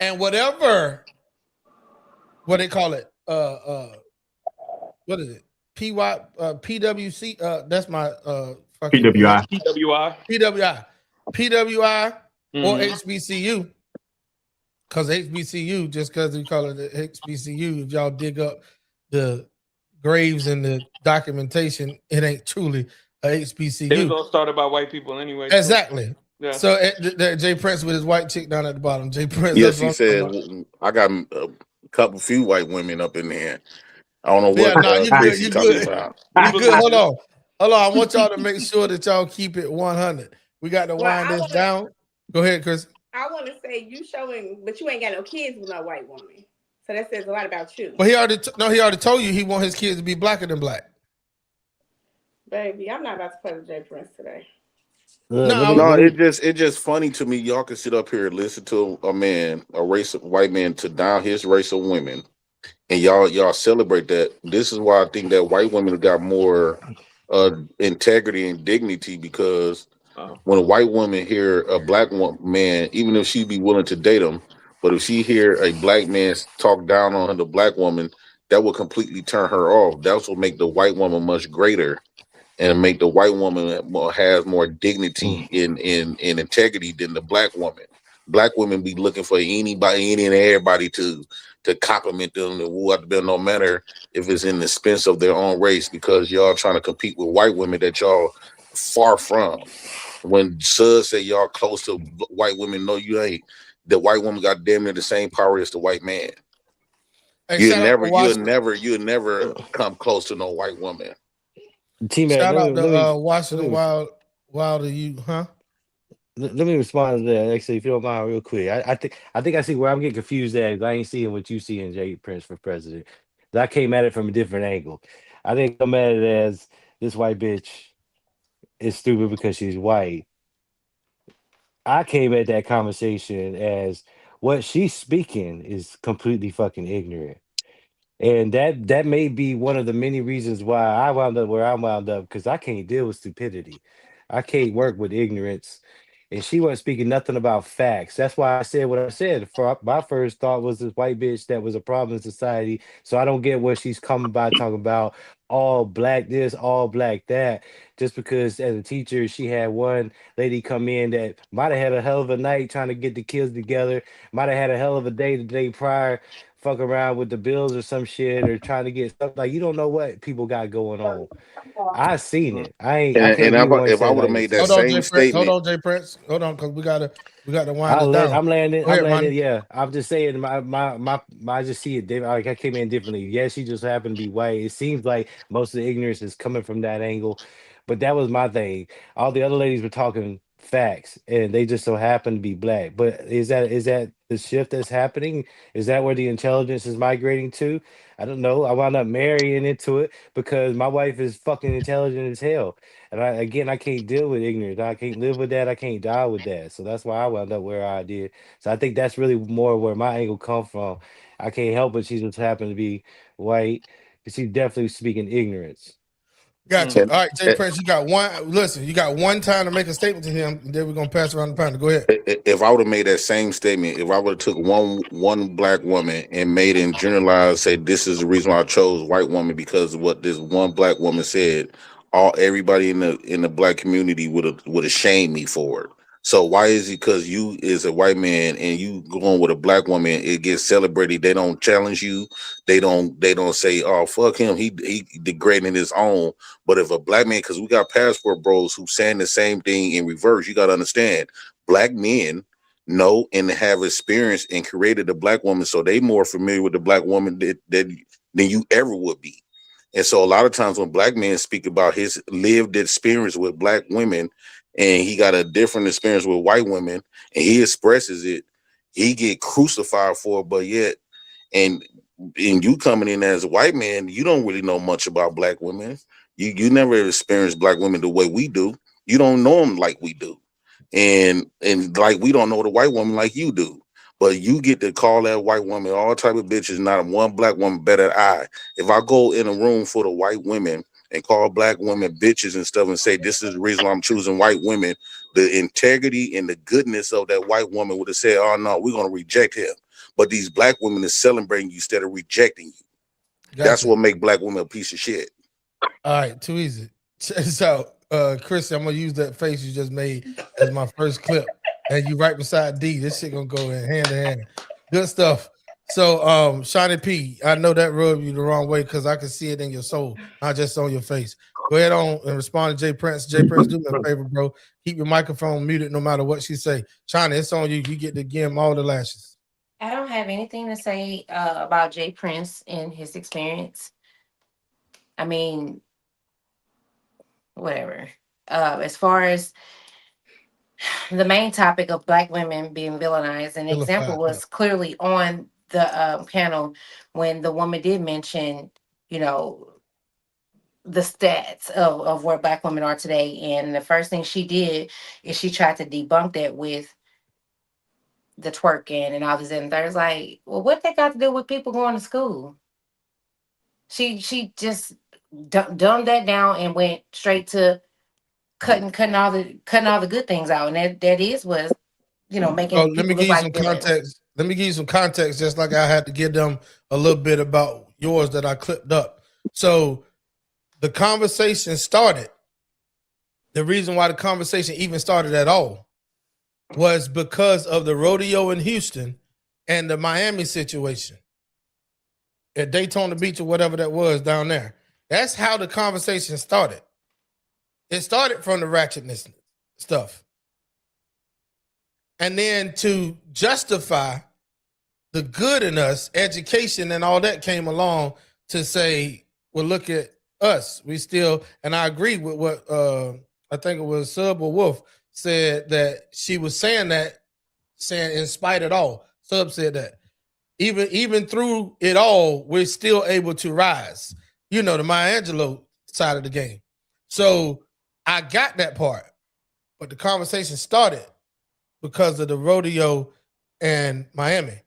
And whatever, what they call it, what is it? PWC, that's my fucking PWI. PWI or HBCU. Because HBCU, just because we call it the HBCU, if y'all dig up the graves and the documentation, it ain't truly a HBCU. It was all started by white people anyway. Exactly. Yeah. So Jay Prince with his white chick down at the bottom. Jay Prince. Yes, he said, I got a few white women up in there. I don't know what you you good. talking about. You good. Hold on. I want y'all to make sure that y'all keep it 100. We got to wind this down. Go ahead, Chris. I want to say you showing, but you ain't got no kids with no white woman. So that says a lot about you. But he already told you he want his kids to be blacker than black. Baby, I'm not about to play with Jay Prince today. No, it's just funny to me. Y'all can sit up here and listen to a white man to down his race of women, and y'all celebrate that. This is why I think that white women got more integrity and dignity, because when a white woman hear a black man, even if she be willing to date him, but if she hear a black man talk down on the black woman, that will completely turn her off. That will make the white woman much greater, and make the white woman has more dignity in integrity than the black woman. Black women be looking for anybody, any and everybody to compliment them and woo out them, no matter if it's in the expense of their own race, because y'all trying to compete with white women that y'all far from. When Sud say y'all close to white women, no, you ain't. The white woman got damn near the same power as the white man. Hey, You'll shout out to never come close to no white woman. T-Mac, Shout out let to me, Washington Wilder, you, huh? let me respond to that. Actually, if you don't mind, real quick. I think I see where I'm getting confused at. 'Cause I ain't seeing what you see in Jay Prince for president. 'Cause I came at it from a different angle. I didn't come at it as this white bitch is stupid because she's white. I came at that conversation as what she's speaking is completely fucking ignorant. And that may be one of the many reasons why I wound up where I wound up, because I can't deal with stupidity. I can't work with ignorance. And she wasn't speaking nothing about facts. That's why I said what I said. For my first thought was this white bitch that was a problem in society. So I don't get where she's coming by talking about all black this, all black that. Just because as a teacher, she had one lady come in that might have had a hell of a night trying to get the kids together, might have had a hell of a day the day prior, fuck around with the bills or some shit, or trying to get stuff. Like, you don't know what people got going on. I seen it. I And can't be the one to if I say would have like made it's that Hold on, same Jay Prince. Hold statement, on, Jay Prince. Hold on, because we gotta wind it down. I'm landing. Go I'm ahead, landing. Ronnie. Yeah, I'm just saying. I just see it different. Like I came in differently. Yeah, she just happened to be white. It seems like most of the ignorance is coming from that angle, but that was my thing. All the other ladies were talking facts, and they just so happen to be black. But is that the shift that's happening? Is that where the intelligence is migrating to? I don't know. I wound up marrying into it because my wife is fucking intelligent as hell. And I can't deal with ignorance. I can't live with that. I can't die with that. So that's why I wound up where I did. So I think that's really more where my angle come from. I can't help it. She just happened to be white. But she's definitely speaking ignorance. Got you. and, All right, Jay Prince, you got one. Listen, you got one time to make a statement to him, and then we're gonna pass around the panel. Go ahead. if I would have made that same statement, if I would have took one black woman and made it and generalized, say this is the reason why I chose white woman because of what this one black woman said, everybody in the black community would have shamed me for it. So why is it because you is a white man and you going with a black woman, it gets celebrated? They don't challenge you. They don't say, oh fuck him, he degrading his own. But if a black man, because we got passport bros who saying the same thing in reverse, you got to understand black men know and have experience and created a black woman, so they more familiar with the black woman than you ever would be. And so a lot of times when black men speak about his lived experience with black women, and he got a different experience with white women, and he expresses it, he get crucified for it. But yet, and you coming in as a white man, you don't really know much about black women. You never experienced black women the way we do. You don't know them like we do. And like we don't know the white woman like you do, but you get to call that white woman all type of bitches. Not one black woman better than I. If I go in a room full of white women and call black women bitches and stuff and say this is the reason why I'm choosing white women, the integrity and the goodness of that white woman would have said, "Oh no, we're gonna reject him." But these black women is celebrating you instead of rejecting you. That's what make black women a piece of shit. All right, too easy. So, Chris, I'm gonna use that face you just made as my first clip, and you right beside D. This shit gonna go in hand to hand. Good stuff. So, Shawnee P, I know that rubbed you the wrong way because I can see it in your soul, not just on your face. Go ahead on and respond to Jay Prince. Jay Prince, do me a favor, bro. Keep your microphone muted no matter what she say. Shawnee, it's on you. You get to give him all the lashes. I don't have anything to say about Jay Prince and his experience. I mean, whatever. As far as the main topic of black women being villainized, an example was clearly on the panel when the woman did mention, you know, the stats of where black women are today. And the first thing she did is she tried to debunk that with the twerking and all this and there's like, well, what that got to do with people going to school? She just dumbed that down and went straight to cutting all the good things out, and that is was, you know, making Oh, let me people give look you like some villains. context. Let me give you some context, just like I had to give them a little bit about yours that I clipped up. So the conversation started. The reason why the conversation even started at all was because of the rodeo in Houston and the Miami situation at Daytona Beach or whatever that was down there. That's how the conversation started. It started from the ratchetness stuff. And then to justify the good in us, education and all that came along to say, well, look at us. We still, and I agree with what I think it was Sub or Wolf said, that she was saying in spite of it all. Sub said that. Even through it all, we're still able to rise. You know, the Maya Angelou side of the game. So I got that part. But the conversation started because of the rodeo and Miami.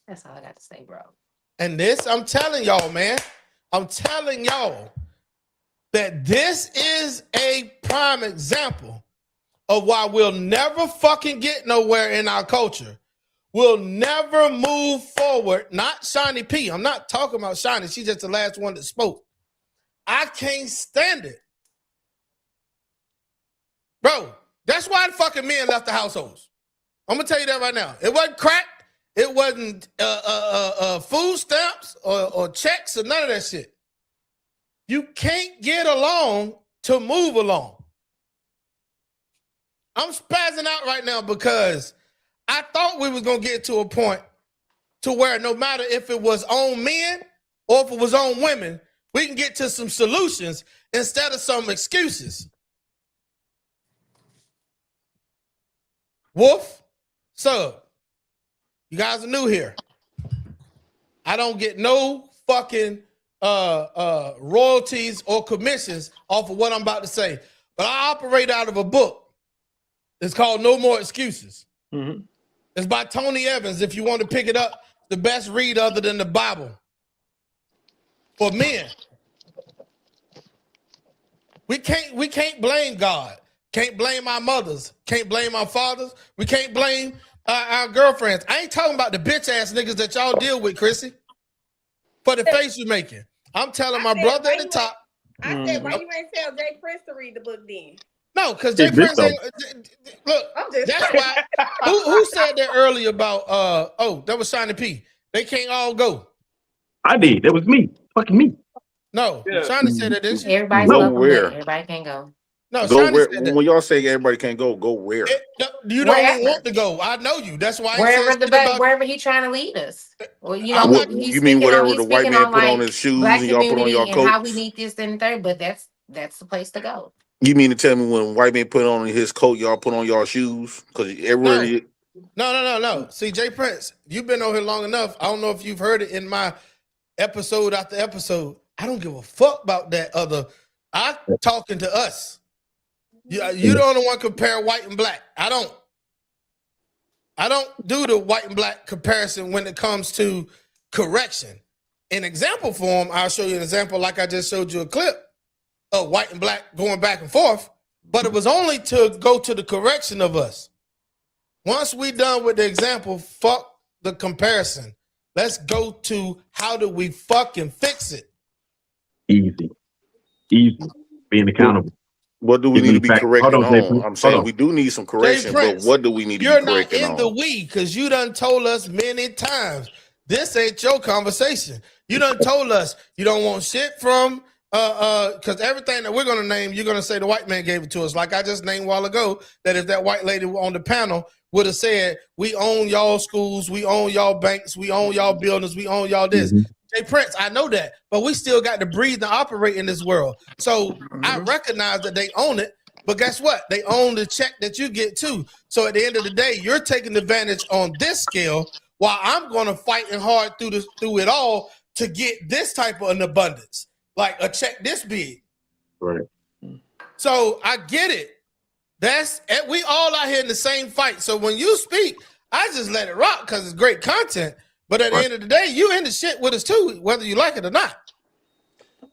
That's all I got to say, bro. And this, I'm telling y'all, man, I'm telling y'all that this is a prime example of why we'll never fucking get nowhere in our culture. We'll never move forward. Not Shiny P. I'm not talking about Shiny. She's just the last one that spoke. I can't stand it. Bro, that's why the fucking men left the households. I'm going to tell you that right now. It wasn't crack. It wasn't food stamps or checks or none of that shit. You can't get along to move along. I'm spazzing out right now because I thought we was going to get to a point to where no matter if it was on men or if it was on women, we can get to some solutions instead of some excuses. Wolf, Sub, you guys are new here. I don't get no fucking royalties or commissions off of what I'm about to say, but I operate out of a book. It's called No More Excuses. Mm-hmm. It's by Tony Evans. If you want to pick it up, the best read other than the Bible for men. We can't blame God. Can't blame our mothers. Can't blame our fathers. We can't blame our girlfriends. I ain't talking about the bitch ass niggas that y'all deal with, Chrissy, for the face you're making. I'm telling my brother at the top. I said, why you ain't tell Jay Prince to read the book then? No, because Jay Prince ain't, look, that's why. Who said that earlier about, that was Shiny P. They can't all go. I did. That was me. Fucking me. No, Shiny said that, didn't she? Everybody's Go welcome, where? but everybody can't go. No, Go Shiny where? said that. When y'all say everybody can't go, go where? You don't even want to go. I know you. That's why Wherever he's trying to lead us. Well, you know, What, he's you mean speaking whatever he's the white speaking man on, put on like, his shoes Black and y'all put on community y'all and how we coats? need this and third, but that's the place to go. You mean to tell me when white man put on his coat, y'all put on y'all shoes? Because everywhere. No. See, Jay Prince, you've been on here long enough. I don't know if you've heard it in my episode after episode. I don't give a fuck about that other. I'm talking to us. You the only one compare white and black. I don't do the white and black comparison when it comes to correction. In example form, I'll show you an example like I just showed you a clip of white and black going back and forth, but it was only to go to the correction of us. Once we done with the example, fuck the comparison. Let's go to how do we fucking fix it? Easy. Being accountable. What do we need to be correcting Hold on, on? I'm saying we do need some correction, but what do we need to be correcting You're not in on? the we because you done told us many times this ain't your conversation. You done told us you don't want shit from because everything that we're gonna name, you're gonna say the white man gave it to us. Like I just named a while ago, that if that white lady on the panel would have said, we own y'all schools, we own y'all banks, we own y'all buildings, we own y'all this. Jay Prince, I know that, but we still got to breathe and operate in this world. So I recognize that they own it, but guess what? They own the check that you get too. So at the end of the day, you're taking advantage on this scale while I'm going to fight hard through it all to get this type of an abundance, like a check this big. Right. So I get it. We all out here in the same fight. So when you speak, I just let it rock because it's great content. But at the end of the day, you in the shit with us too, whether you like it or not.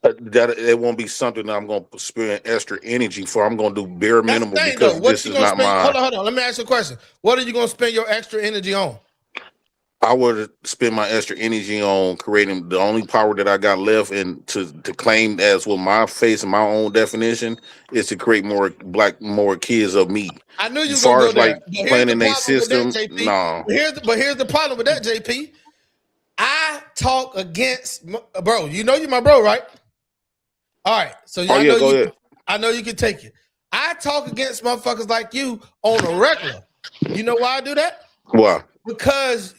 That it won't be something that I'm going to spend extra energy for. I'm going to do bare minimum because this is not my. Hold on. Let me ask you a question. What are you going to spend your extra energy on? I would spend my extra energy on creating the only power that I got left, and to claim as with my face and my own definition is to create more kids of me. I knew you As were gonna far go as there. like But here's the planning a problem with that, system, JP. no. But here's the problem with that, JP. I talk against, bro. You know you my bro, right? All right. So Oh yeah, go ahead. I know you can take it. I talk against motherfuckers like you on a regular. You know why I do that? Why? Because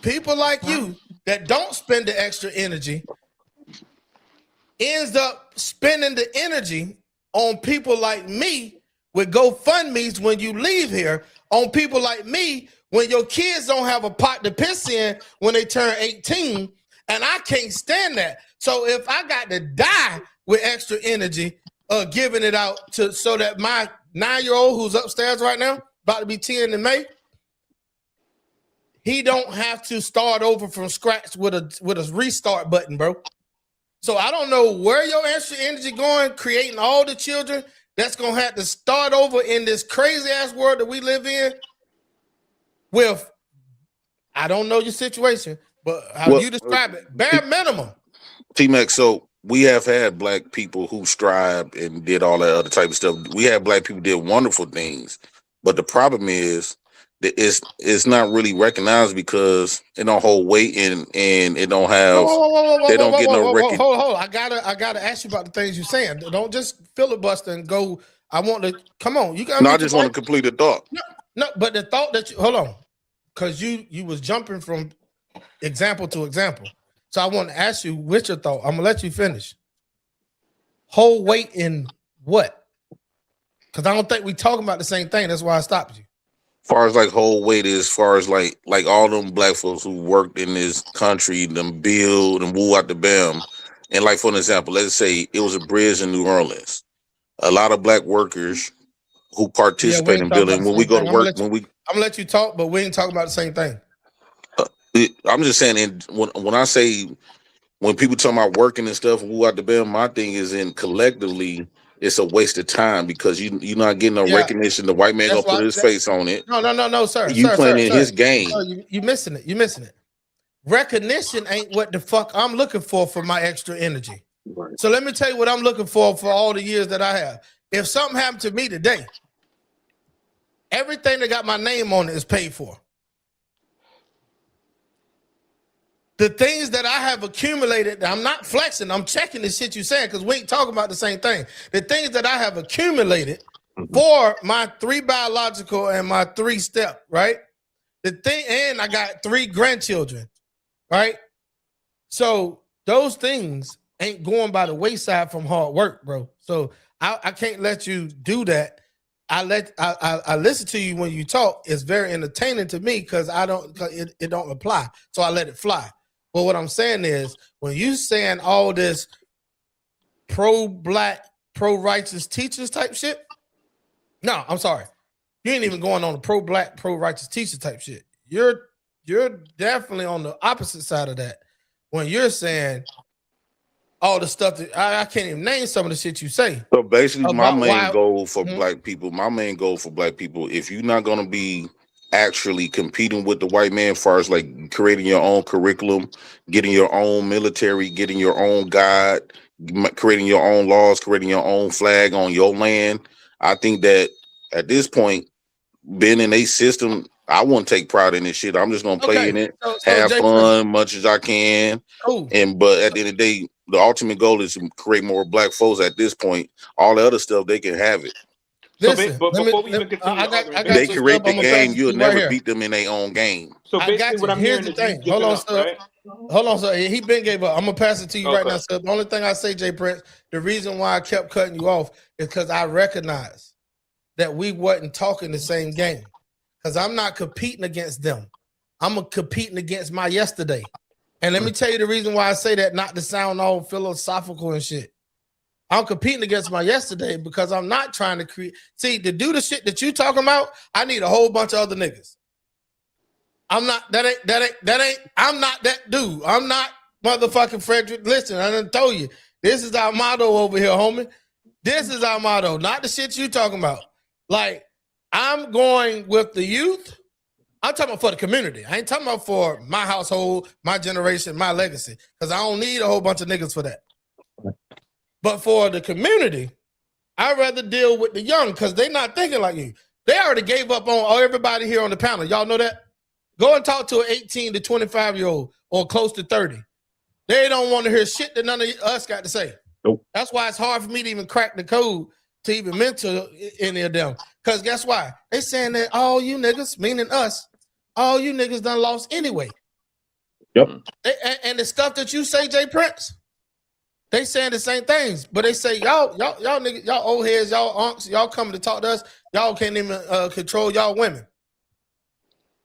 people like you that don't spend the extra energy ends up spending the energy on people like me with GoFundMe's when you leave here, on people like me when your kids don't have a pot to piss in when they turn 18, and I can't stand that. So if I got to die with extra energy, giving it out to so that my 9-year-old who's upstairs right now, about to be 10 in May, he don't have to start over from scratch with a restart button, bro. So I don't know where your extra energy going, creating all the children that's gonna have to start over in this crazy ass world that we live in. With, I don't know your situation, but how you describe it, bare minimum. TMAX, so we have had black people who strived and did all that other type of stuff. We have black people who did wonderful things, but the problem is that it's not really recognized because it don't hold weight and it don't have they don't get no recognition. Hold. I gotta ask you about the things you're saying. Don't just filibuster and go. I want to come on. You got. No, I just want to complete the thought. No, but the thought that you hold on, because you was jumping from example to example. So I want to ask you what's your thought. I'm gonna let you finish. Hold weight in what? Because I don't think we talking about the same thing. That's why I stopped you. Far as like whole weight, as far as like all them black folks who worked in this country, them build and woo out the bam. And like for an example, let's say it was a bridge in New Orleans. A lot of black workers who participate in building. When we go to work, I'm gonna let you talk, but we ain't talking about the same thing. I'm just saying, and when I say when people talk about working and stuff, woo out the bam, my thing is in collectively, it's a waste of time because you're not getting no recognition. The white man gonna put his face on it. No, sir. You playing in his game. You missing it. You're missing it. Recognition ain't what the fuck I'm looking for my extra energy. So let me tell you what I'm looking for all the years that I have. If something happened to me today, everything that got my name on it is paid for. The things that I have accumulated, I'm not flexing, I'm checking the shit you're saying because we ain't talking about the same thing. The things that I have accumulated for my 3 biological and my 3 step, right? The thing, and I got 3 grandchildren, right? So those things ain't going by the wayside from hard work, bro. So I can't let you do that. I listen to you when you talk. It's very entertaining to me because it don't apply. So I let it fly. But what I'm saying is when you saying all this pro-black, pro-righteous teachers type shit, no, I'm sorry. You ain't even going on the pro-black, pro-righteous teacher type shit. You're definitely on the opposite side of that when you're saying all the stuff that I can't even name some of the shit you say. So basically, my main goal for black people, if you're not gonna be actually competing with the white man, as far as like creating your own curriculum, getting your own military, getting your own guide, creating your own laws, creating your own flag on your land, I think that at this point, being in a system, I won't take pride in this shit. I'm just gonna play in it, have fun much as I can. Cool. But at the end of the day, the ultimate goal is to create more black folks. At this point, all the other stuff they can have it. Listen, but before we even continue, They create the game. You'll never beat them in their own game. So basically, what I'm Here's hearing the is thing. Hold on, sir. He been gave up. I'm gonna pass it to you right now, sir. The only thing I say, Jay Prince, the reason why I kept cutting you off is because I recognize that we wasn't talking the same game. Because I'm not competing against them. I'm competing against my yesterday. And let me tell you the reason why I say that, not to sound all philosophical and shit. I'm competing against my yesterday because I'm not trying to create. See, to do the shit that you talking about, I need a whole bunch of other niggas. I'm not I'm not that dude. I'm not motherfucking Frederick. Listen, I done told you. This is our motto over here, homie. This is our motto, not the shit you talking about. Like, I'm going with the youth I'm talking about for the community. I ain't talking about for my household, my generation, my legacy, because I don't need a whole bunch of niggas for that. But for the community, I'd rather deal with the young because they're not thinking like you. They already gave up on everybody here on the panel. Y'all know that? Go and talk to an 18 to 25-year-old or close to 30. They don't want to hear shit that none of us got to say. Nope. That's why it's hard for me to even crack the code to even mentor any of them. Because guess why? They saying that all you niggas, meaning us, all you niggas done lost anyway. Yep. And the stuff that you say, Jay Prince, they saying the same things, but they say y'all niggas, y'all old heads, y'all unks, y'all coming to talk to us. Y'all can't even control y'all women.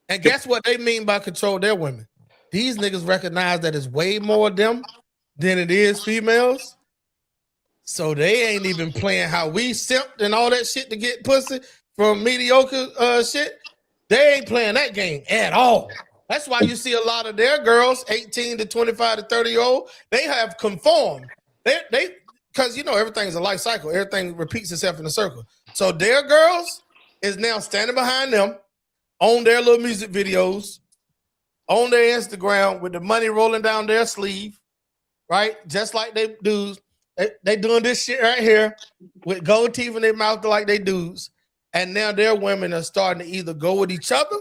And guess what they mean by control their women? These niggas recognize that it's way more of them than it is females. So they ain't even playing how we simped and all that shit to get pussy from mediocre shit. They ain't playing that game at all. That's why you see a lot of their girls, 18 to 25 to 30-year-old, they have conformed. They because you know everything's a life cycle. Everything repeats itself in a circle. So their girls is now standing behind them on their little music videos, on their Instagram with the money rolling down their sleeve, right? Just like they dudes. They doing this shit right here with gold teeth in their mouth like they dudes. And now their women are starting to either go with each other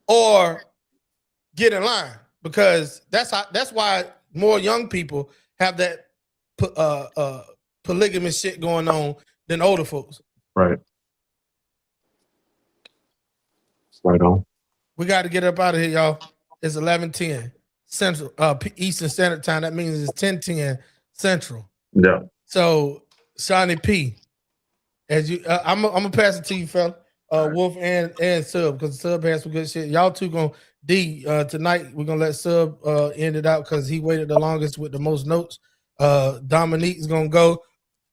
or get in line, because that's why more young people have that polygamous shit going on than older folks. Right. Right on. We got to get up out of here, y'all. It's 11:10 Central, Eastern Standard Time. That means it's 10:10 Central. Yeah. So, Shawnee P, as you, I'm gonna pass it to you, fella. Wolf and Sub, because Sub has some good shit. Y'all two gonna tonight. We're gonna let Sub end it out because he waited the longest with the most notes. Dominique's gonna go,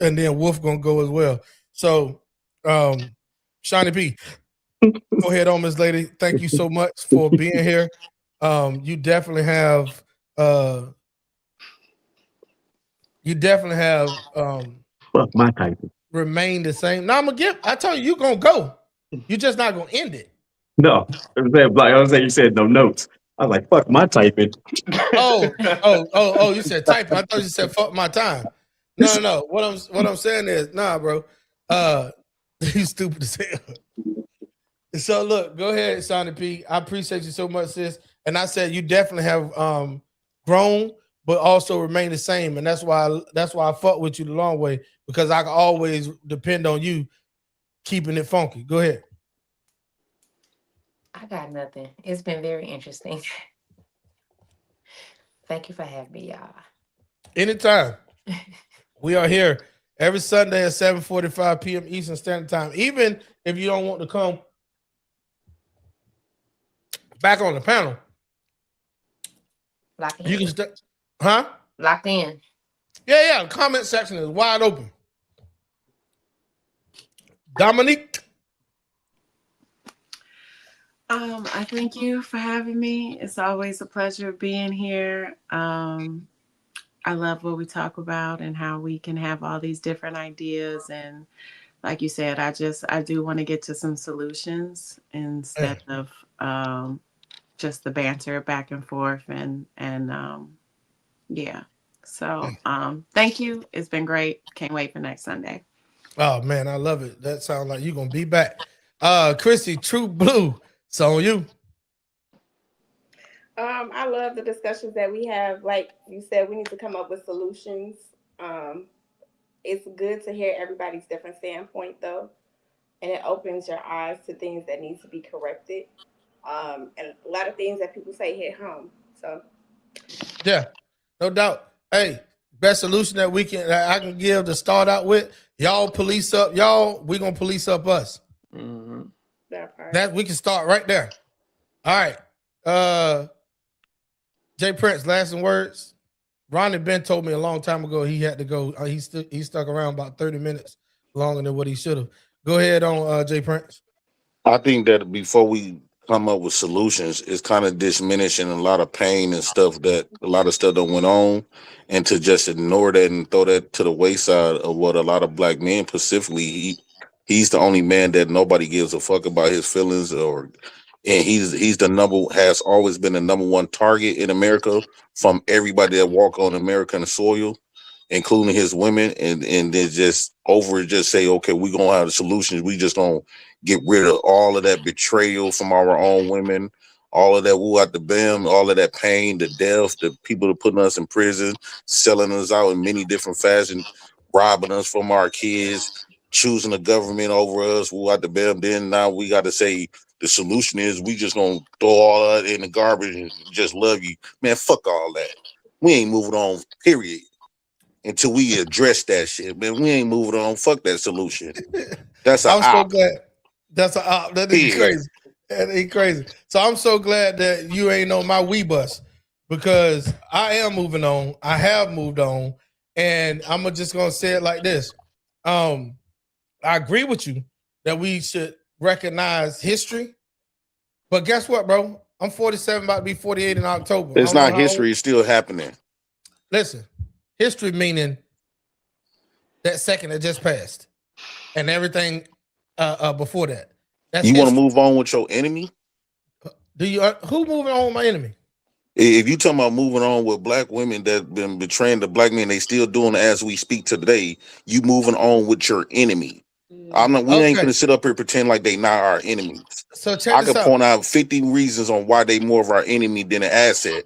and then Wolf gonna go as well. So, Shawnee P, go ahead on, Miss Lady. Thank you so much for being here. You definitely have fuck my type. Remain the same. Now I'm gonna give. I told you gonna go. You're just not gonna end it. No, I was saying you said no notes. I was like, fuck my typing. Oh, you said typing. I thought you said fuck my time. No. What I'm saying is, nah, bro. You stupid as hell. So look, go ahead, Sonny P. I appreciate you so much, sis. And I said you definitely have grown, but also remain the same. And that's why I fuck with you the long way, because I can always depend on you keeping it funky. Go ahead. I got nothing. It's been very interesting. Thank you for having me, y'all. Anytime. We are here every Sunday at 7:45 p.m. Eastern Standard Time. Even if you don't want to come back on the panel, Locked in. you can huh? Locked in. Yeah. The comment section is wide open. Dominique. I thank you for having me. It's always a pleasure being here. I love what we talk about and how we can have all these different ideas. And like you said, I do want to get to some solutions instead of just the banter back and forth and yeah. So thank you. It's been great. Can't wait for next Sunday. Oh man, I love it. That sounds like you're gonna be back. Chrissy, True Blue. It's on you. I love the discussions that we have. Like you said, we need to come up with solutions. It's good to hear everybody's different standpoint, though, and it opens your eyes to things that need to be corrected. And a lot of things that people say hit home. So, yeah, no doubt. Hey, best solution that I can give to start out with: y'all police up, we gonna police up us. Mm-hmm. That we can start right there. All right. Jay Prince, last words. Ronnie Ben told me a long time ago he had to go. He stuck around about 30 minutes longer than what he should have. Go ahead on Jay Prince. I think that before we come up with solutions, it's kind of diminishing a lot of pain and stuff that went on, and to just ignore that and throw that to the wayside of what a lot of black men specifically He's the only man that nobody gives a fuck about his feelings, and he's has always been the number one target in America from everybody that walk on American soil, including his women, and then just say, okay, we're gonna have the solutions. We just gonna get rid of all of that betrayal from our own women, all of that woo out the bam, all of that pain, the death, the people that putting us in prison, selling us out in many different fashions, robbing us from our kids, choosing the government over us, woo out the bam. Then now we got to say the solution is we just gonna throw all that in the garbage and just love you. Man, fuck all that. We ain't moving on, period. Until we address that shit, man. We ain't moving on. Fuck that solution. That's an I'm so op. glad. That's a op. That is crazy. That is crazy. So I'm so glad that you ain't on my Wii bus because I am moving on. I have moved on, and I'm just gonna say it like this. I agree with you that we should recognize history, but guess what, bro? I'm 47, about to be 48 in October. It's not history. It's still happening. Listen, history meaning that second that just passed and everything before that. That's you want to move on with your enemy? Do you? Who moving on with my enemy? If you talking about moving on with black women that been betraying the black men, they still doing it as we speak today. You moving on with your enemy. I'm not. We ain't gonna sit up here pretend like they not our enemies. So check I this could out. point out 50 reasons on why they more of our enemy than an asset.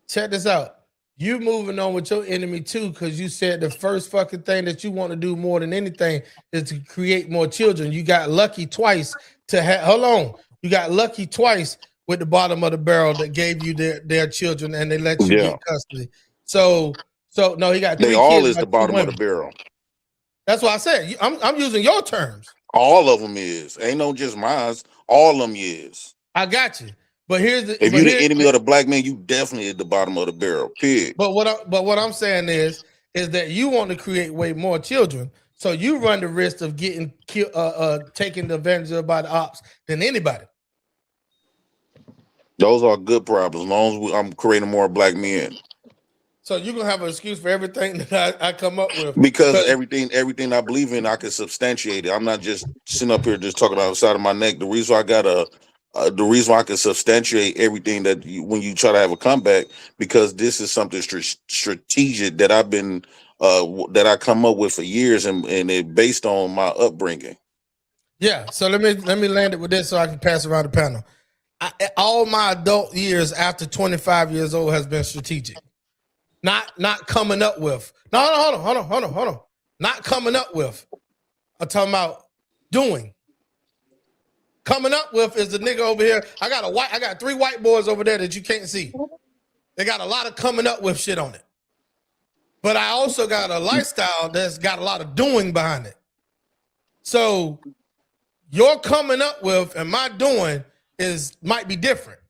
Check this out. You moving on with your enemy too, because you said the first fucking thing that you want to do more than anything is to create more children. You got lucky twice to have. Hold on. You got lucky twice with the bottom of the barrel that gave you their children and they let you get custody. So no, he got 3 They kids. all is by the 2 bottom of women. the barrel. That's why I said I'm using your terms. All of them is. Ain't no just mine. All of them is. I got you. But here's the If you're the enemy of the black man, you definitely at the bottom of the barrel. Period. But what I'm saying is that you want to create way more children, so you run the risk of getting taken advantage of by the ops than anybody. Those are good problems. As long as I'm creating more black men. So you're gonna have an excuse for everything that I come up with Because everything I believe in, I can substantiate it. I'm not just sitting up here just talking out the side of my neck. The reason I got the reason why I can substantiate everything that when you try to have a comeback, because this is something strategic that I've been that I come up with for years, and it based on my upbringing. Yeah. So let me land it with this so I can pass around the panel. All my adult years after 25 years old has been strategic. Not coming up with. No, hold on. Not coming up with. I'm talking about doing. Coming up with is the nigga over here. I got 3 white boys over there that you can't see. They got a lot of coming up with shit on it. But I also got a lifestyle that's got a lot of doing behind it. So your coming up with and my doing might be different.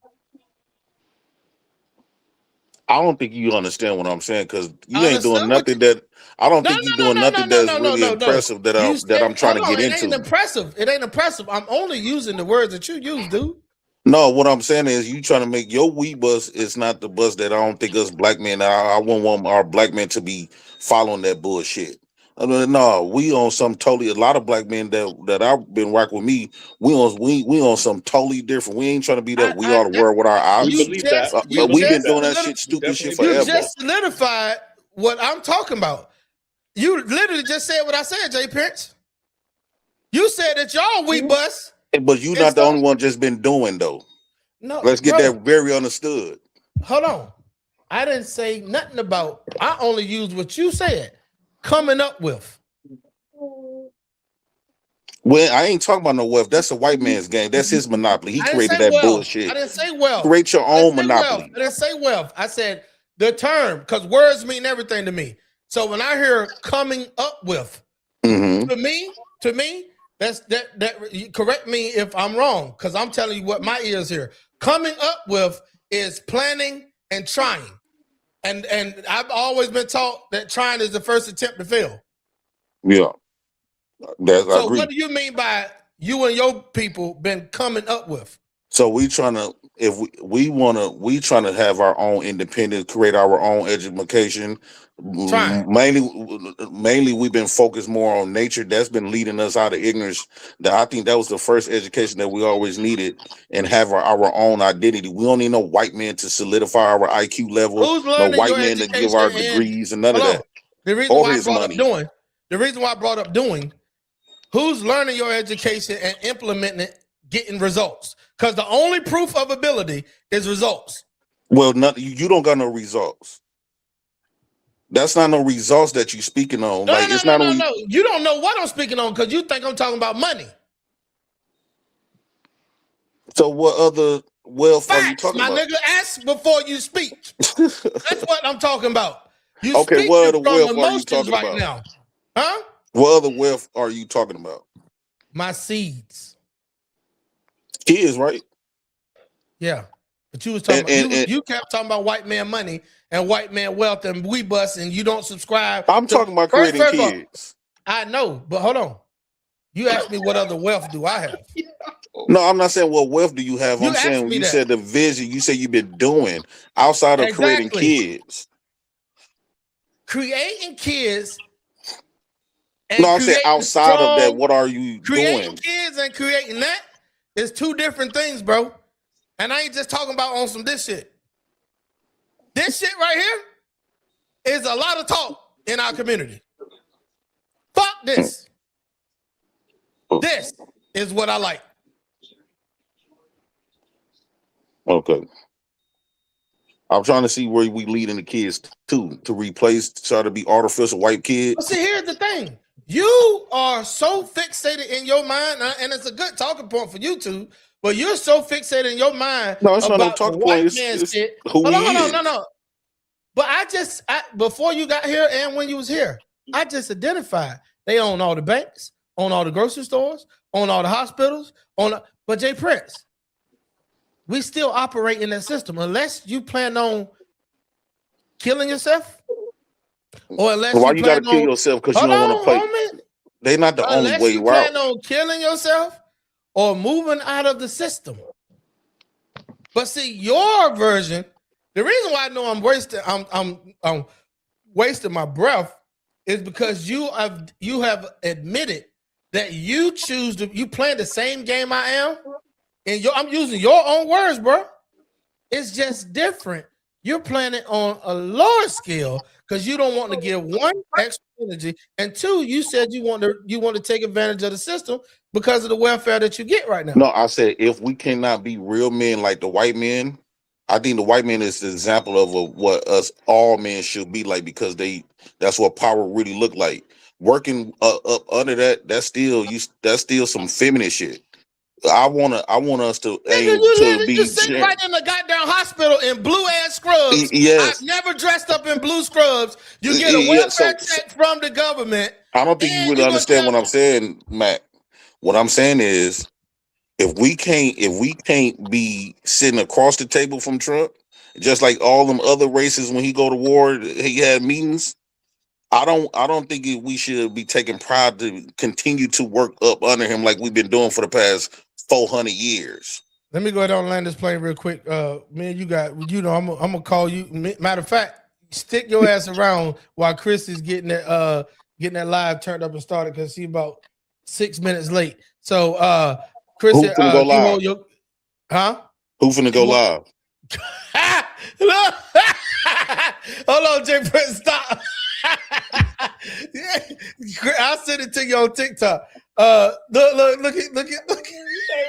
I don't think you understand what I'm saying, because you ain't doing nothing that I don't think you're doing nothing that's really impressive that I'm trying to get into. It ain't impressive. It ain't impressive. I'm only using the words that you use, dude. No, what I'm saying is you trying to make your weed bus is not the bus that I don't think us black men. I wouldn't want our black men to be following that bullshit. I mean, no, we on some totally. A lot of black men that I've been rocking with me, we on some totally different. We ain't trying to be that. We are the world with our eyes. We believe that. We've been doing that shit, stupid shit forever. You just solidified what I'm talking about. You literally just said what I said, Jay Prince. You said that y'all weed bus. But you not the only one just been doing though. No, let's get that very understood. Hold on. I didn't say nothing about. I only used what you said. Coming up with. Well, I ain't talking about no wealth. That's a white man's game. That's his monopoly. He created that bullshit. I didn't say wealth. Create your own monopoly. I didn't say wealth. I said the term, because words mean everything to me. So when I hear coming up with, to me, that's that. Correct me if I'm wrong, because I'm telling you what my ears hear. Coming up with is planning and trying. And I've always been taught that trying is the first attempt to fail. Yeah. So what do you mean by you and your people been coming up with? So we trying to, if we trying to have our own independence, create our own education. Fine. Mainly we've been focused more on nature. That's been leading us out of ignorance. That I think that was the first education that we always needed, and have our own identity. We don't need no white man to solidify our IQ level, Who's no learning white your man to give education our and degrees and none of hold on. that, The reason or why I his brought up money. doing, who's learning your education and implementing it, getting results? Because the only proof of ability is results. Well, you don't got no results. That's not no results that you speaking on. No. You don't know what I'm speaking on because you think I'm talking about money. So what other wealth are you talking My about? nigga, ask before you speak. That's what I'm talking about. You Okay, speaking what other from wealth are you emotions talking right about? now. Huh? What other wealth are you talking about? My seeds. Kids, right? Yeah. But you was talking And about you kept talking about white man money and white man wealth and we bust and you don't subscribe. I'm talking about creating first of all, kids. I know, but hold on. You asked me what other wealth do I have? No, I'm not saying what wealth do you have. You I'm asked saying me you that. said the vision. You said you've been doing outside of creating Exactly. kids. Creating kids. And No, I'm saying outside of that, what are you creating doing? kids and creating that is two different things, bro. And I ain't just talking about on some this shit. This shit right here is a lot of talk in our community. Fuck this. This is what I like. Okay. I'm trying to see where we leading the kids to try to be artificial white But kids. see, here's the thing. You are so fixated in your mind, and it's a good talking point for you two, but you're so fixated in your mind No, it's not no about the talking white point. man It's shit. who Hold he on, is. no. But before you got here and when you was here, I just identified they own all the banks, own all the grocery stores, own all the hospitals, but Jay Prince, we still operate in that system unless you plan on killing yourself, or unless Why you you got to plan kill on yourself because you hold don't want to on, play? homie. They're not the only Unless way you out. plan on killing yourself or moving out of the system. But see, your version, the reason why I know I'm wasting my breath is because you have admitted that you playing the same game I am. And I'm using your own words, bro. It's just different. You're playing it on a lower scale because you don't want to give one, extra energy, and two, you said you want to take advantage of the system because of the welfare that you get right now. No, I said if we cannot be real men like the white men, I think the white man is the example of what us all men should be like, because that's what power really look like. Working up under that's still some feminine shit. I want us to aim to You be. sit right in the goddamn hospital in blue ass scrubs. Yes. I've never dressed up in blue scrubs. You get a Yeah, welfare check from the government. I don't think you really understand what I'm saying, Matt. What I'm saying is, if we can't be sitting across the table from Trump, just like all them other races when he go to war, he had meetings. I don't think we should be taking pride to continue to work up under him like we've been doing for the past 400 years. Let me go ahead and land this plane real quick. Man, I'm gonna call you. Matter of fact, stick your ass around while Chris is getting that live turned up and started because he's about 6 minutes late. So Chris, Who finna go live? Who finna go live? Hold on, Jay Prince, stop. I'll send it to you on TikTok. Look. Say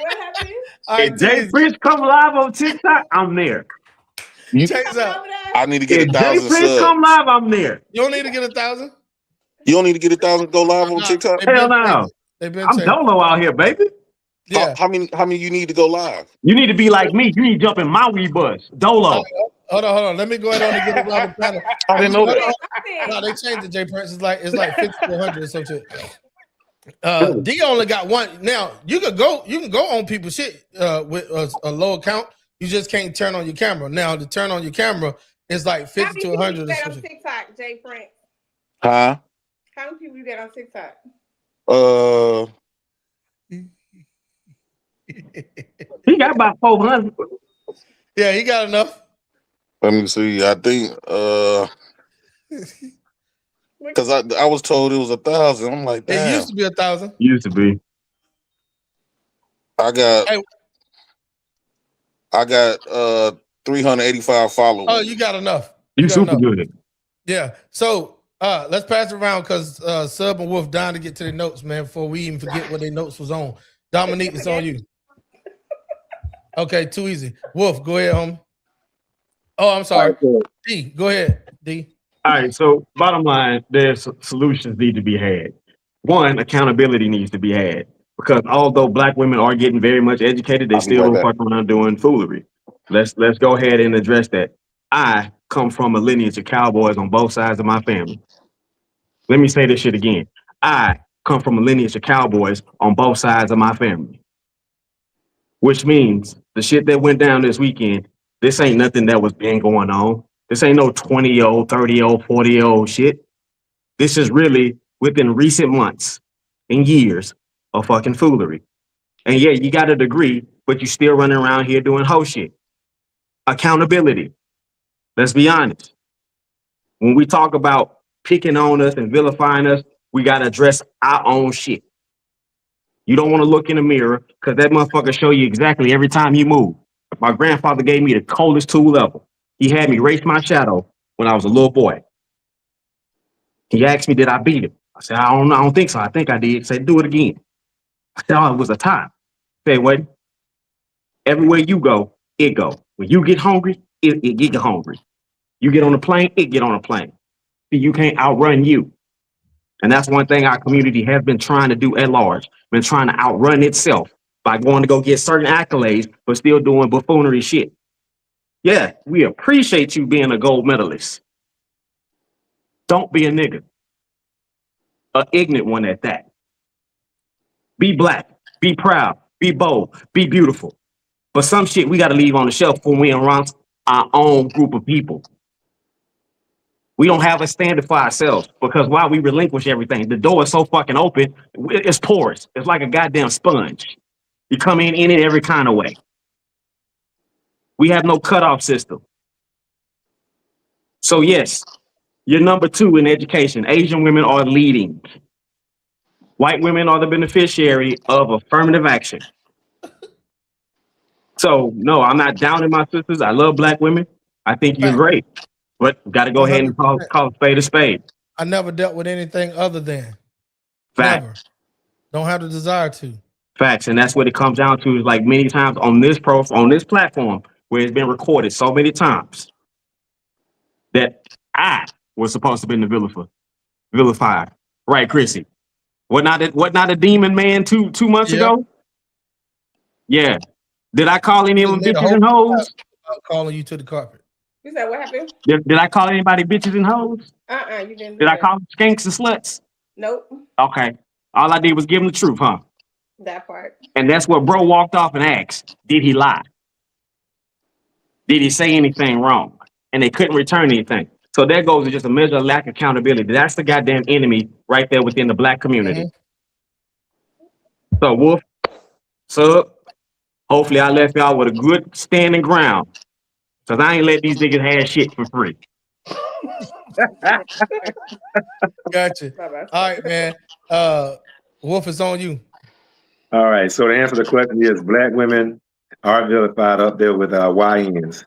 what happened? If Jay Prince come live on TikTok, I'm there. Check this out. I need to get If 1,000 Jay Prince subs. come live, I'm there. You don't need to get 1,000. You don't need to get 1,000 go live on TikTok. Hell no. I'm Dolo out here, baby. Yeah. How many you need to go live? You need to be like me. You need to jump in my wee bus. Dolo. Hold on. Let me go ahead and get around the panel. I didn't know that. No, they changed it, Jay Prince. It's like 50 to 100 or some shit. D only got one. Now you can go on people's shit with a low account. You just can't turn on your camera. Now to turn on your camera is like 50 to 100 or How many people you some got on shit. TikTok, Jay Prince? Huh? How many people you got on TikTok? He got about 400. Yeah, he got enough. Let me see. I think because I was told it was 1,000. I'm like, It damn. used to be 1,000. Used to be. I got Hey, 385 followers. oh, you got enough. You got super enough. good. Yeah. So let's pass it around because Sub and Wolf dying to get to their notes, man, before we even forget what their notes was on. Dominique, it's on you. Okay, too easy. Wolf, go ahead, homie. Oh, I'm sorry. D, go ahead. D. All right, so bottom line, there's solutions need to be had. One, accountability needs to be had. Because although black women are getting very much educated, they I'll be still right don't back. fuck around doing foolery. Let's go ahead and address that. I come from a lineage of cowboys on both sides of my family. Let me say this shit again. I come from a lineage of cowboys on both sides of my family. Which means the shit that went down this weekend, this ain't nothing that was been going on. This ain't no 20-year-old, 30-year-old, 40-year-old shit. This is really within recent months and years of fucking foolery. And yeah, you got a degree, but you still running around here doing hoe shit. Accountability. Let's be honest. When we talk about picking on us and vilifying us, we got to address our own shit. You don't want to look in the mirror because that motherfucker show you exactly every time you move. My grandfather gave me the coldest tool ever. He had me race my shadow when I was a little boy. He asked me, did I beat him? I said, I don't think so. I think I did. He said, do it again. I said, oh, it was a tie. I said, what? Everywhere you go, it go. When you get hungry, it get hungry. You get on a plane, it get on a plane. See, you can't outrun you. And that's one thing our community has been trying to do at large, been trying to outrun itself by going to go get certain accolades, but still doing buffoonery shit. Yeah, we appreciate you being a gold medalist. Don't be a nigga. A ignorant one at that. Be black, be proud, be bold, be beautiful. But some shit we got to leave on the shelf when we around our own group of people. We don't have a standard for ourselves because while we relinquish everything, the door is so fucking open, it's porous. It's like a goddamn sponge. You come in it every kind of way. We have no cutoff system. So yes, you're number 2 in education. Asian women are leading. White women are the beneficiary of affirmative action. So no, I'm not downing my sisters. I love black women. I think you're great. But got to go ahead and call a spade a spade. I never dealt with anything other than. Fact. Never. Don't have the desire to. Facts, and that's what it comes down to. Is like many times on this platform where it's been recorded so many times that I was supposed to be in the vilified, right, Chrissy? What not a demon man two months ago? Yeah. Did I call any of them bitches and hoes? I'm calling you to the carpet. You said what happened? Did I call anybody bitches and hoes? You didn't. Did I call them skanks and sluts? Nope. Okay. All I did was give them the truth, huh? That part. And that's what bro walked off and asked. Did he lie? Did he say anything wrong? And they couldn't return anything. So there goes to just a measure of lack of accountability. That's the goddamn enemy right there within the black community. So Wolf, Sub, hopefully I left y'all with a good standing ground. Cause I ain't let these niggas have shit for free. Gotcha. All right, man. Wolf, is on you. All right. So the answer to the question is black women are vilified up there with YNs.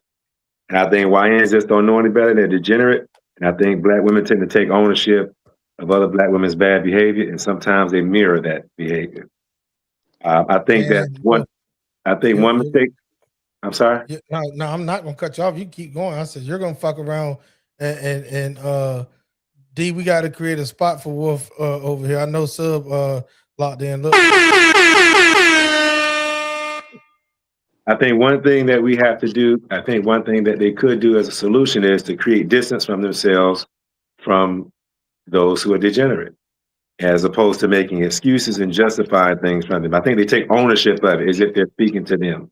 And I think YNs just don't know any better. They're degenerate. And I think black women tend to take ownership of other black women's bad behavior. And sometimes they mirror that behavior. I think one mistake. I'm sorry. No, I'm not gonna cut you off. You keep going. I said you're gonna fuck around and D, we got to create a spot for Wolf over here. I know Sub locked in. Look. I think one thing that we have to do, I think one thing that they could do as a solution is to create distance from themselves from those who are degenerate, as opposed to making excuses and justifying things from them. I think they take ownership of it as if they're speaking to them.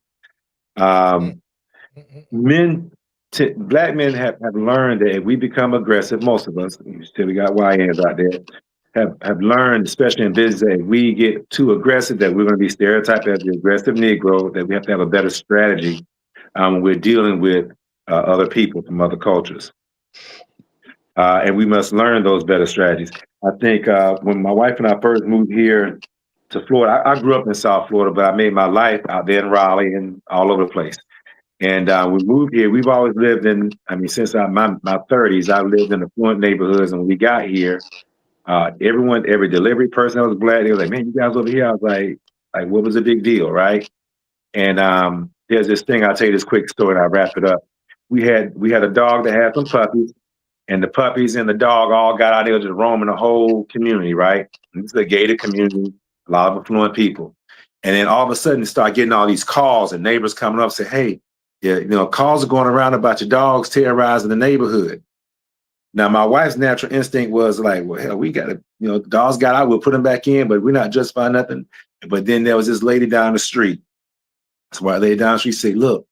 Black men have learned that if we become aggressive, most of us, still we got YNs out there, have learned, especially in business, that if we get too aggressive, that we're going to be stereotyped as the aggressive Negro, that we have to have a better strategy when we're dealing with other people from other cultures. And we must learn those better strategies. I think when my wife and I first moved here to Florida, I grew up in South Florida, but I made my life out there in Raleigh and all over the place. And we moved here. We've always lived in, since my 30s, I've lived in affluent neighborhoods. And when we got here, every delivery person that was black, they were like, man, you guys over here. I was like, what was the big deal, right? And there's this thing, I'll tell you this quick story and I'll wrap it up. We had a dog that had some puppies, and the puppies and the dog all got out there just roaming the whole community, right? And this is a gated community, a lot of affluent people. And then all of a sudden, start getting all these calls and neighbors coming up say, hey, yeah, calls are going around about your dogs terrorizing the neighborhood. Now, my wife's natural instinct was like, well, hell, we got to, the dogs got out, we'll put them back in, but we're not justifying nothing. But then there was this lady down the street. That's why I laid down the street, say, look,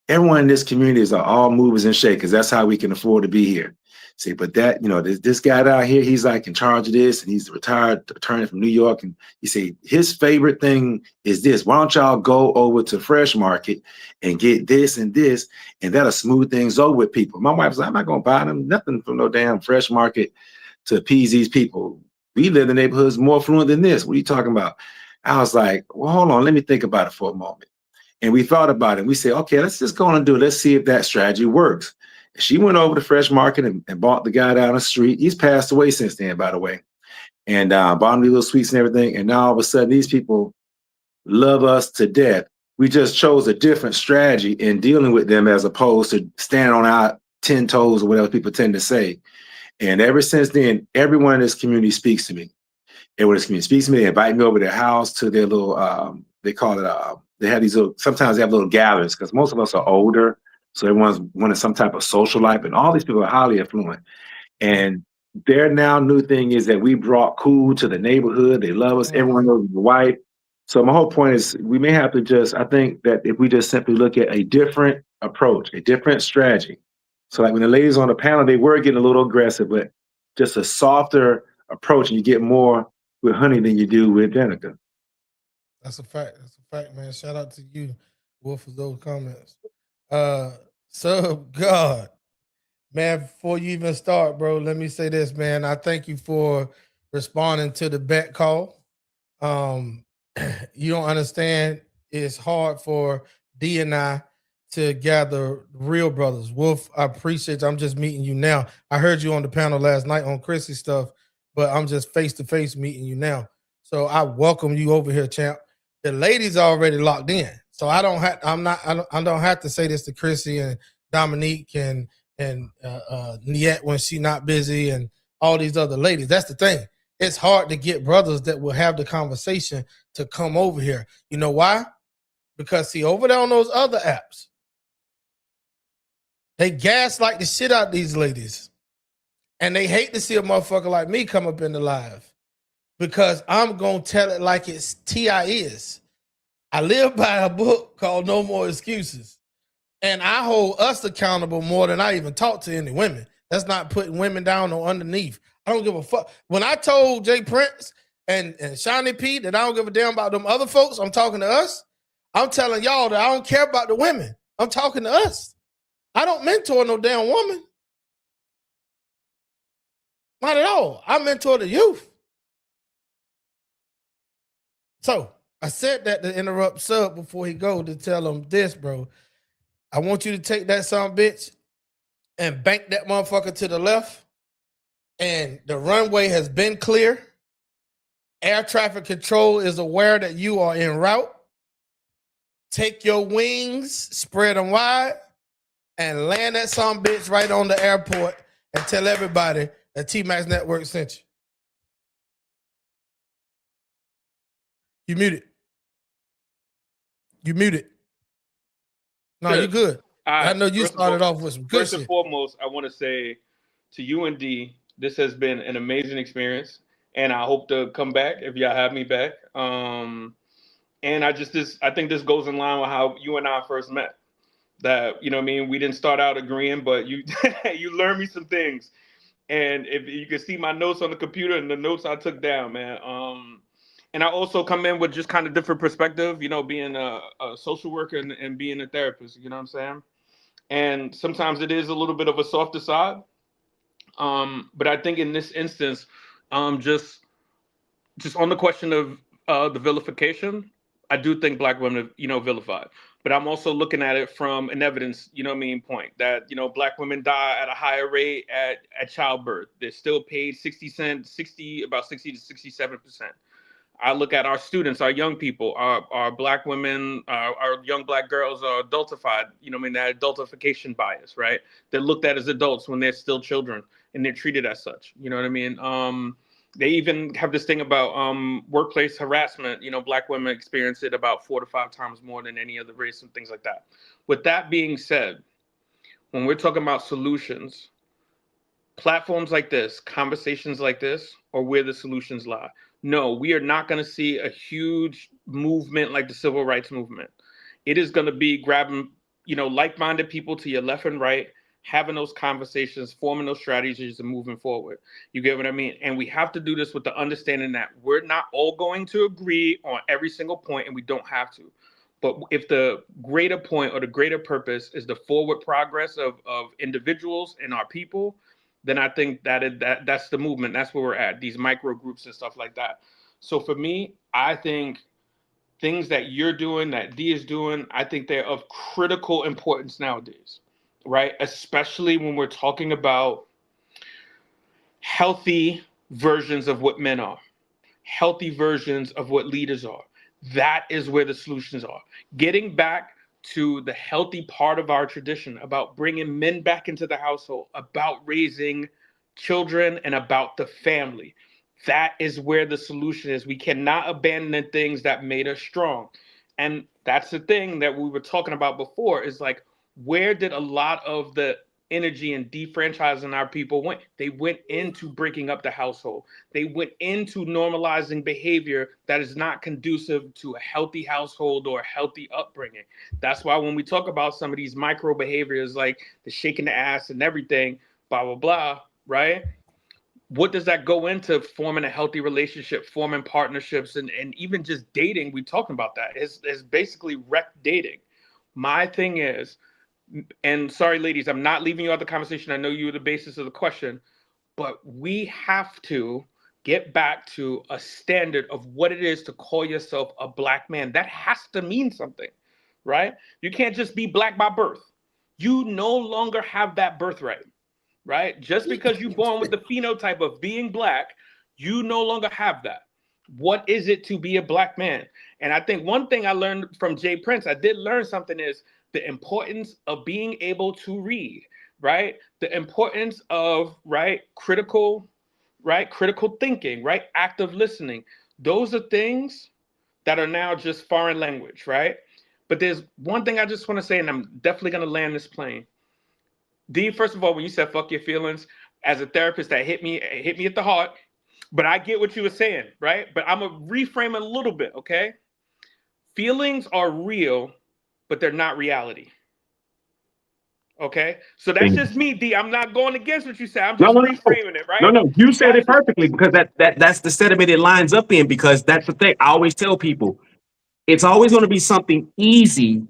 everyone in this community is all movers and shakers. That's how we can afford to be here. See, but that, this guy out here, he's like in charge of this, and he's a retired attorney from New York. And you say his favorite thing is this. Why don't y'all go over to Fresh Market and get this, and that'll smooth things over with people. My wife's like, I'm not going to buy them nothing from no damn Fresh Market to appease these people. We live in neighborhoods more affluent than this. What are you talking about? I was like, well, hold on, let me think about it for a moment. And we thought about it. We said, okay, let's just go on and do it. Let's see if that strategy works. And she went over to Fresh Market and bought the guy down the street. He's passed away since then, by the way. And bought him these little sweets and everything. And now all of a sudden, these people love us to death. We just chose a different strategy in dealing with them as opposed to standing on our 10 toes or whatever people tend to say. And ever since then, everyone in this community speaks to me. Everyone in this community speaks to me. They invite me over to their house to their little, they call it, they have these little, sometimes they have little gatherings because most of us are older. So everyone's wanting some type of social life, and all these people are highly affluent. And their now new thing is that we brought cool to the neighborhood. They love us. Everyone knows the wife. So my whole point is we may have to I think that if we just simply look at a different approach, a different strategy. So like when the ladies on the panel, they were getting a little aggressive, but just a softer approach, and you get more with honey than you do with vinegar. That's a fact. That's a fact, man. Shout out to you, Wolf, for those comments. God, man, before you even start, bro, let me say this, man. I thank you for responding to the bet call. You don't understand. It's hard for D and I to gather real brothers. Wolf, I appreciate you. I'm just meeting you now. I heard you on the panel last night on Chrissy's stuff, but I'm just face to face meeting you now. So I welcome you over here, champ. The ladies are already locked in. So I don't have to say this to Chrissy and Dominique and Niette when she's not busy and all these other ladies. That's the thing. It's hard to get brothers that will have the conversation to come over here. You know why? Because see, over there on those other apps, they gaslight the shit out these ladies. And they hate to see a motherfucker like me come up in the live because I'm going to tell it like it's T.I. is. I live by a book called No More Excuses. And I hold us accountable more than I even talk to any women. That's not putting women down or underneath. I don't give a fuck. When I told Jay Prince and Shawnee P that I don't give a damn about them other folks, I'm talking to us. I'm telling y'all that I don't care about the women. I'm talking to us. I don't mentor no damn woman. Not at all. I mentor the youth. So I said that to interrupt Sub before he go to tell him this, bro. I want you to take that son bitch and bank that motherfucker to the left. And the runway has been clear. Air traffic control is aware that you are en route. Take your wings, spread them wide, and land that son bitch right on the airport and tell everybody that TMAX Network sent you. You muted. You muted. No, you're good. I know you started off with some good First shit. and foremost, I want to say to you and D, this has been an amazing experience, and I hope to come back if y'all have me back. And I think this goes in line with how you and I first met. That, you know what I mean, we didn't start out agreeing, but you you learned me some things. And if you can see my notes on the computer and the notes I took down, man. And I also come in with just kind of different perspective, you know, being a social worker and being a therapist, you know what I'm saying? And sometimes it is a little bit of a softer side. But I think in this instance, just on the question of the vilification, I do think Black women are, you know, vilified. But I'm also looking at it from an evidence, you know what I mean, point that, you know, Black women die at a higher rate at childbirth. They're still paid about 60 to 67%. I look at our students, our young people, our Black women, our young Black girls are adultified, you know what I mean, that adultification bias, right? They're looked at as adults when they're still children and they're treated as such, you know what I mean? They even have this thing about workplace harassment. You know, Black women experience it about 4 to 5 times more than any other race and things like that. With that being said, when we're talking about solutions, platforms like this, conversations like this, are where the solutions lie. No, we are not going to see a huge movement like the civil rights movement. It is going to be grabbing, you know, like-minded people to your left and right, having those conversations, forming those strategies and moving forward. You get what I mean? And we have to do this with the understanding that we're not all going to agree on every single point, and we don't have to. But if the greater point or the greater purpose is the forward progress of individuals and our people, then I think that's the movement. That's where we're at, these micro groups and stuff like that. So for me, I think things that you're doing, that Dee is doing, I think they're of critical importance nowadays, right? Especially when we're talking about healthy versions of what men are, healthy versions of what leaders are. That is where the solutions are. Getting back to the healthy part of our tradition about bringing men back into the household, about raising children and about the family. That is where the solution is. We cannot abandon the things that made us strong. And that's the thing that we were talking about before is like, where did a lot of the energy and defranchising our people went? They went into breaking up the household. They went into normalizing behavior that is not conducive to a healthy household or a healthy upbringing. That's why when we talk about some of these micro behaviors like the shaking the ass and everything, blah, blah, blah, right? What does that go into forming a healthy relationship, forming partnerships, and even just dating? We talking about that. It's basically wrecked dating. My thing is, and sorry, ladies, I'm not leaving you out of the conversation. I know you were the basis of the question, but we have to get back to a standard of what it is to call yourself a Black man. That has to mean something, right? You can't just be Black by birth. You no longer have that birthright, right? Just because you're born with the phenotype of being Black, you no longer have that. What is it to be a Black man? And I think one thing I learned from Jay Prince, I did learn something, is the importance of being able to read, right? The importance of, critical thinking, right? Active listening. Those are things that are now just foreign language, right? But there's one thing I just want to say, and I'm definitely going to land this plane. Dee, first of all, when you said fuck your feelings, as a therapist, that hit me at the heart. But I get what you were saying, right? But I'm going to reframe it a little bit, okay? Feelings are real, but they're not reality. Okay? So that's just me, D. I'm not going against what you said. I'm just reframing it, right? No, you said it perfectly, because that's the sentiment it lines up in, because that's the thing. I always tell people, it's always going to be something easy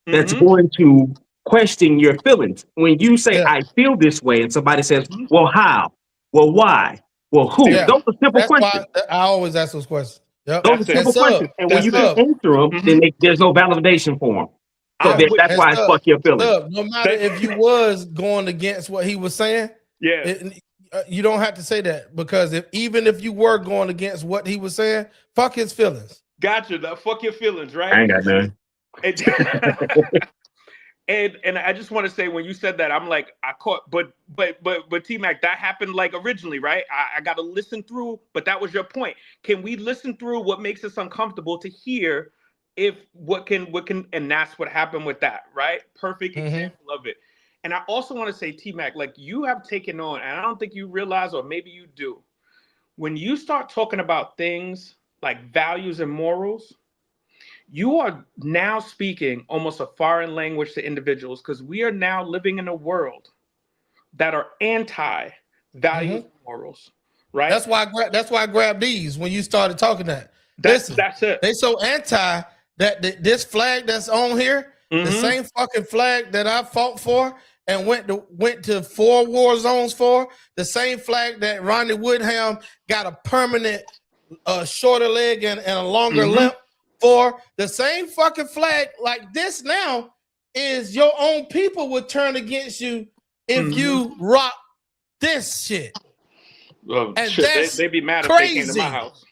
that's going to question your feelings. When you say, I feel this way, and somebody says, well, how? Well, why? Well, who? Yeah, Those are simple that's questions. why I always ask those questions. Yep. Those are simple questions. And when you can answer them, then there's no validation for them. So that's why it's fuck your feelings. No matter if you was going against what he was saying, you don't have to say that, because even if you were going against what he was saying, fuck his feelings. Gotcha. Fuck your feelings, right? I ain't got none. And I just want to say, when you said that, I'm like, I caught, but TMAX, that happened like originally, right? I got to listen through, but that was your point. Can we listen through what makes us uncomfortable to hear if what can, and that's what happened with that, right? Perfect example of it. And I also want to say, TMAX, like, you have taken on, and I don't think you realize, or maybe you do, when you start talking about things like values and morals, you are now speaking almost a foreign language to individuals, because we are now living in a world that are anti values, morals, right? That's why I grabbed these when you started talking that. Listen, that's it. They so anti that this flag that's on here, the same fucking flag that I fought for and went to 4 war zones for, the same flag that Ronnie Woodham got a permanent shorter leg and a longer limp for, the same fucking flag like this now is your own people would turn against you if you rock this shit. Well, and shit, that's they'd be mad crazy. if they came to my house.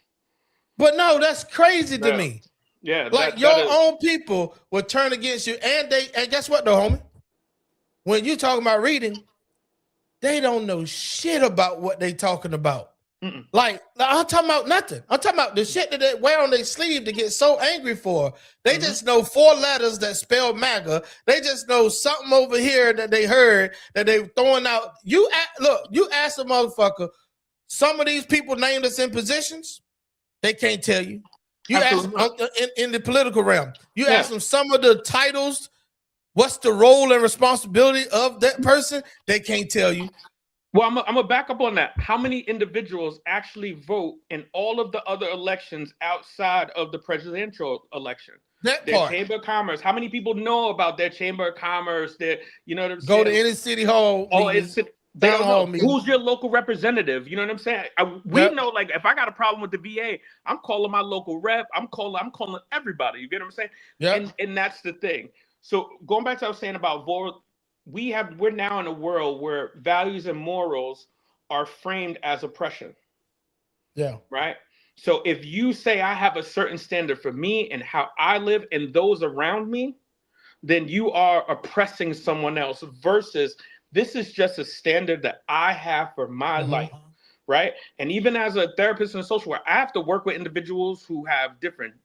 But no, that's crazy to Yeah. me. Yeah, Like your own people would turn against you, and guess what though, homie? When you talking about reading, they don't know shit about what they talking about. Like I'm talking about nothing. I'm talking about the shit that they wear on their sleeve to get so angry for. They just know 4 letters that spell MAGA. They just know something over here that they heard that they throwing out. You ask a motherfucker. Some of these people named us in positions, they can't tell you. You ask in the political realm, you ask them some of the titles, what's the role and responsibility of that person, they can't tell you. Well, I'm gonna back up on that. How many individuals actually vote in all of the other elections outside of the presidential election? That their part. Chamber of Commerce. How many people know about their Chamber of Commerce? Their, you know what I'm Go saying? to any city hall. They don't know who's your local representative. You know what I'm saying? We know, like, if I got a problem with the VA, I'm calling my local rep. I'm calling everybody. You get what I'm saying? Yeah. And that's the thing. So going back to what I was saying about we're now in a world where values and morals are framed as oppression. Yeah. Right. So if you say I have a certain standard for me and how I live and those around me, then you are oppressing someone else versus this is just a standard that I have for my life, right? And even as a therapist and a social worker, I have to work with individuals who have different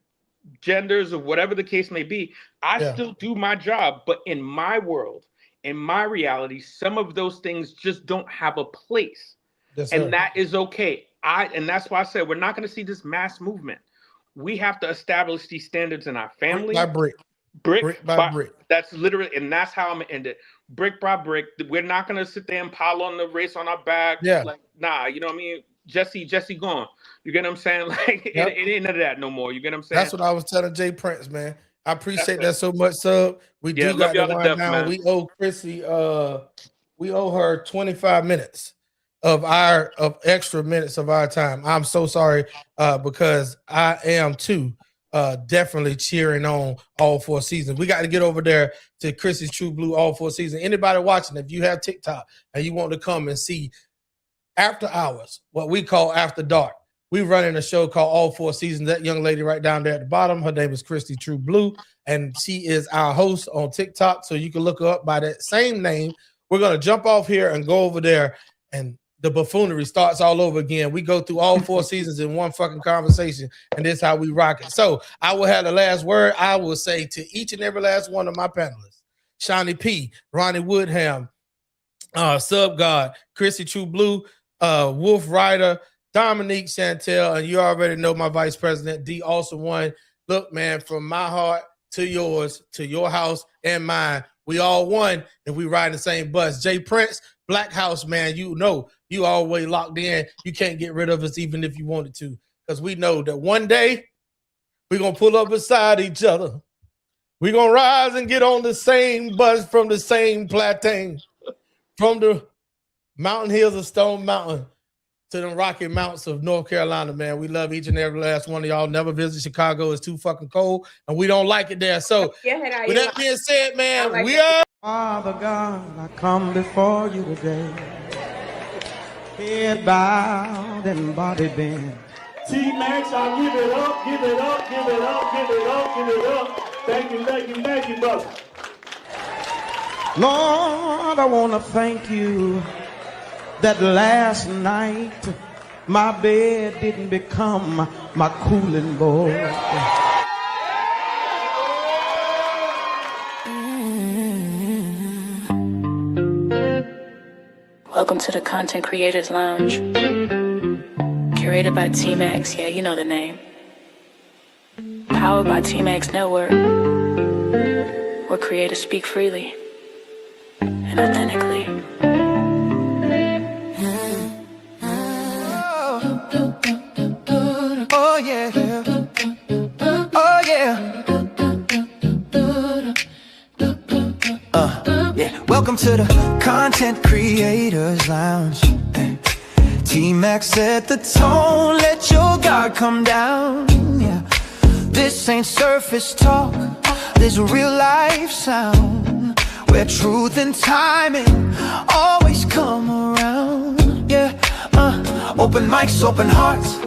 genders or whatever the case may be. I still do my job, but in my world, in my reality, some of those things just don't have a place. Yes, and sir. that is okay. And that's why I said we're not going to see this mass movement. We have to establish these standards in our family. Brick by brick. That's literally, and that's how I'm gonna end it. Brick by brick. We're not gonna sit there and pile on the race on our back. Yeah. Like, nah, you know what I mean? Jesse gone. You get what I'm saying? Like, it ain't none of that no more. You get what I'm saying? That's what I was telling Jay Prince, man. I appreciate that so much, sub. We Yeah, do love got y'all to to wind death, down. man. We owe Chrissy, we owe her 25 minutes of extra minutes of our time. I'm so sorry, because I am too definitely cheering on all 4 seasons. We got to get over there to Chrissy's True Blue all 4 seasons. Anybody watching, if you have TikTok and you want to come and see After Hours, what we call After Dark, we running a show called All 4 Seasons. That young lady right down there at the bottom, her name is Christy True Blue, and she is our host on TikTok, so you can look her up by that same name. We're going to jump off here and go over there, and the buffoonery starts all over again. We go through all 4 seasons in one fucking conversation, and this is how we rock it. So I will have the last word. I will say to each and every last one of my panelists, Shawnee P, Ronnie Woodham, Sub God, Chrissy True Blue, Wolf Rider, Dominique Chantel, and you already know my vice president, D Awesome One. Look, man, from my heart to yours, to your house and mine, we all one, and we ride the same bus. Jay Prince, Black House, man, you know, you always locked in. You can't get rid of us even if you wanted to, because we know that one day we're going to pull up beside each other. We're going to rise and get on the same bus from the same plateau, from the mountain hills of Stone Mountain to the Rocky Mountains of North Carolina, man. We love each and every last one of y'all. Never visit Chicago. It's too fucking cold, and we don't like it there. So with that being said, man, we are... Father God, I come before you today, head bowed and body bent. TMAX, I'll give it up, give it up, give it up, give it up, give it up. Thank you, brother. Lord, I want to thank you that last night my bed didn't become my cooling board. Welcome to the Content Creators Lounge. Curated by TMAX, yeah, you know the name. Powered by TMAX Network, where creators speak freely and authentically. to the Content Creators Lounge. TMAX set the tone, let your guard come down. Yeah. This ain't surface talk, this real life sound, where truth and timing always come around. Yeah, open mics, open hearts,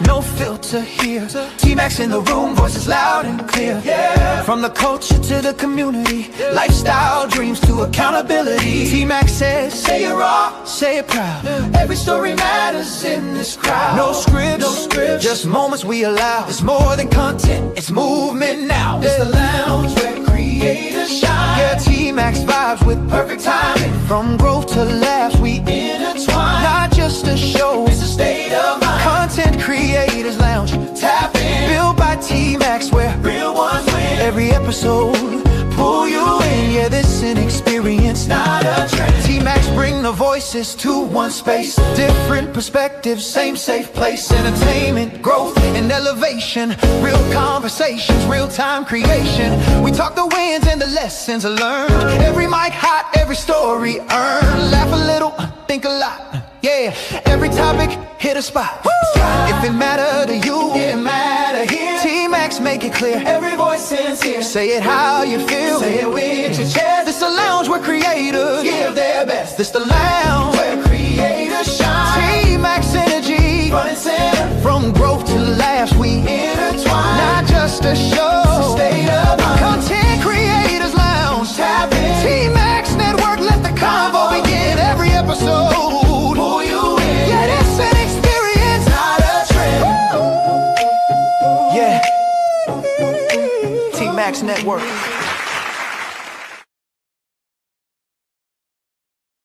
no filter here. TMAX in the room, voices loud and clear. Yeah. From the culture to the community, lifestyle dreams to accountability. TMAX says, say it raw, say it proud. Every story matters in this crowd. No scripts, just moments we allow. It's more than content, it's movement now. It's the lounge where creators shine. Yeah, TMAX vibes with perfect timing. From growth to laughs, we intertwine. Not just a show, it's a state of mind. Content Creators Lounge, tap in. Built by TMAX, where real ones win. Every episode, pull you in. Yeah, this an experience, not a trend. TMAX bring the voices to one space. Different perspectives, same safe place. Entertainment, growth, and elevation. Real conversations, real-time creation. We talk the wins and the lessons learned. Every mic hot, every story earned. Laugh a little, think a lot. Yeah, every topic hit a spot. Woo! If it matter to you, it matter here. TMAX make it clear. Every voice sincere. Say it how you feel. Say it with your chest. This the lounge where creators give their best. This the lounge where creators shine. TMAX energy, front and center. From growth to laughs, we intertwine. Not just a show, it's a state of mind. Content Creators Lounge, tap in. TMAX Network, let the convo begin. Every episode. TMAX Network.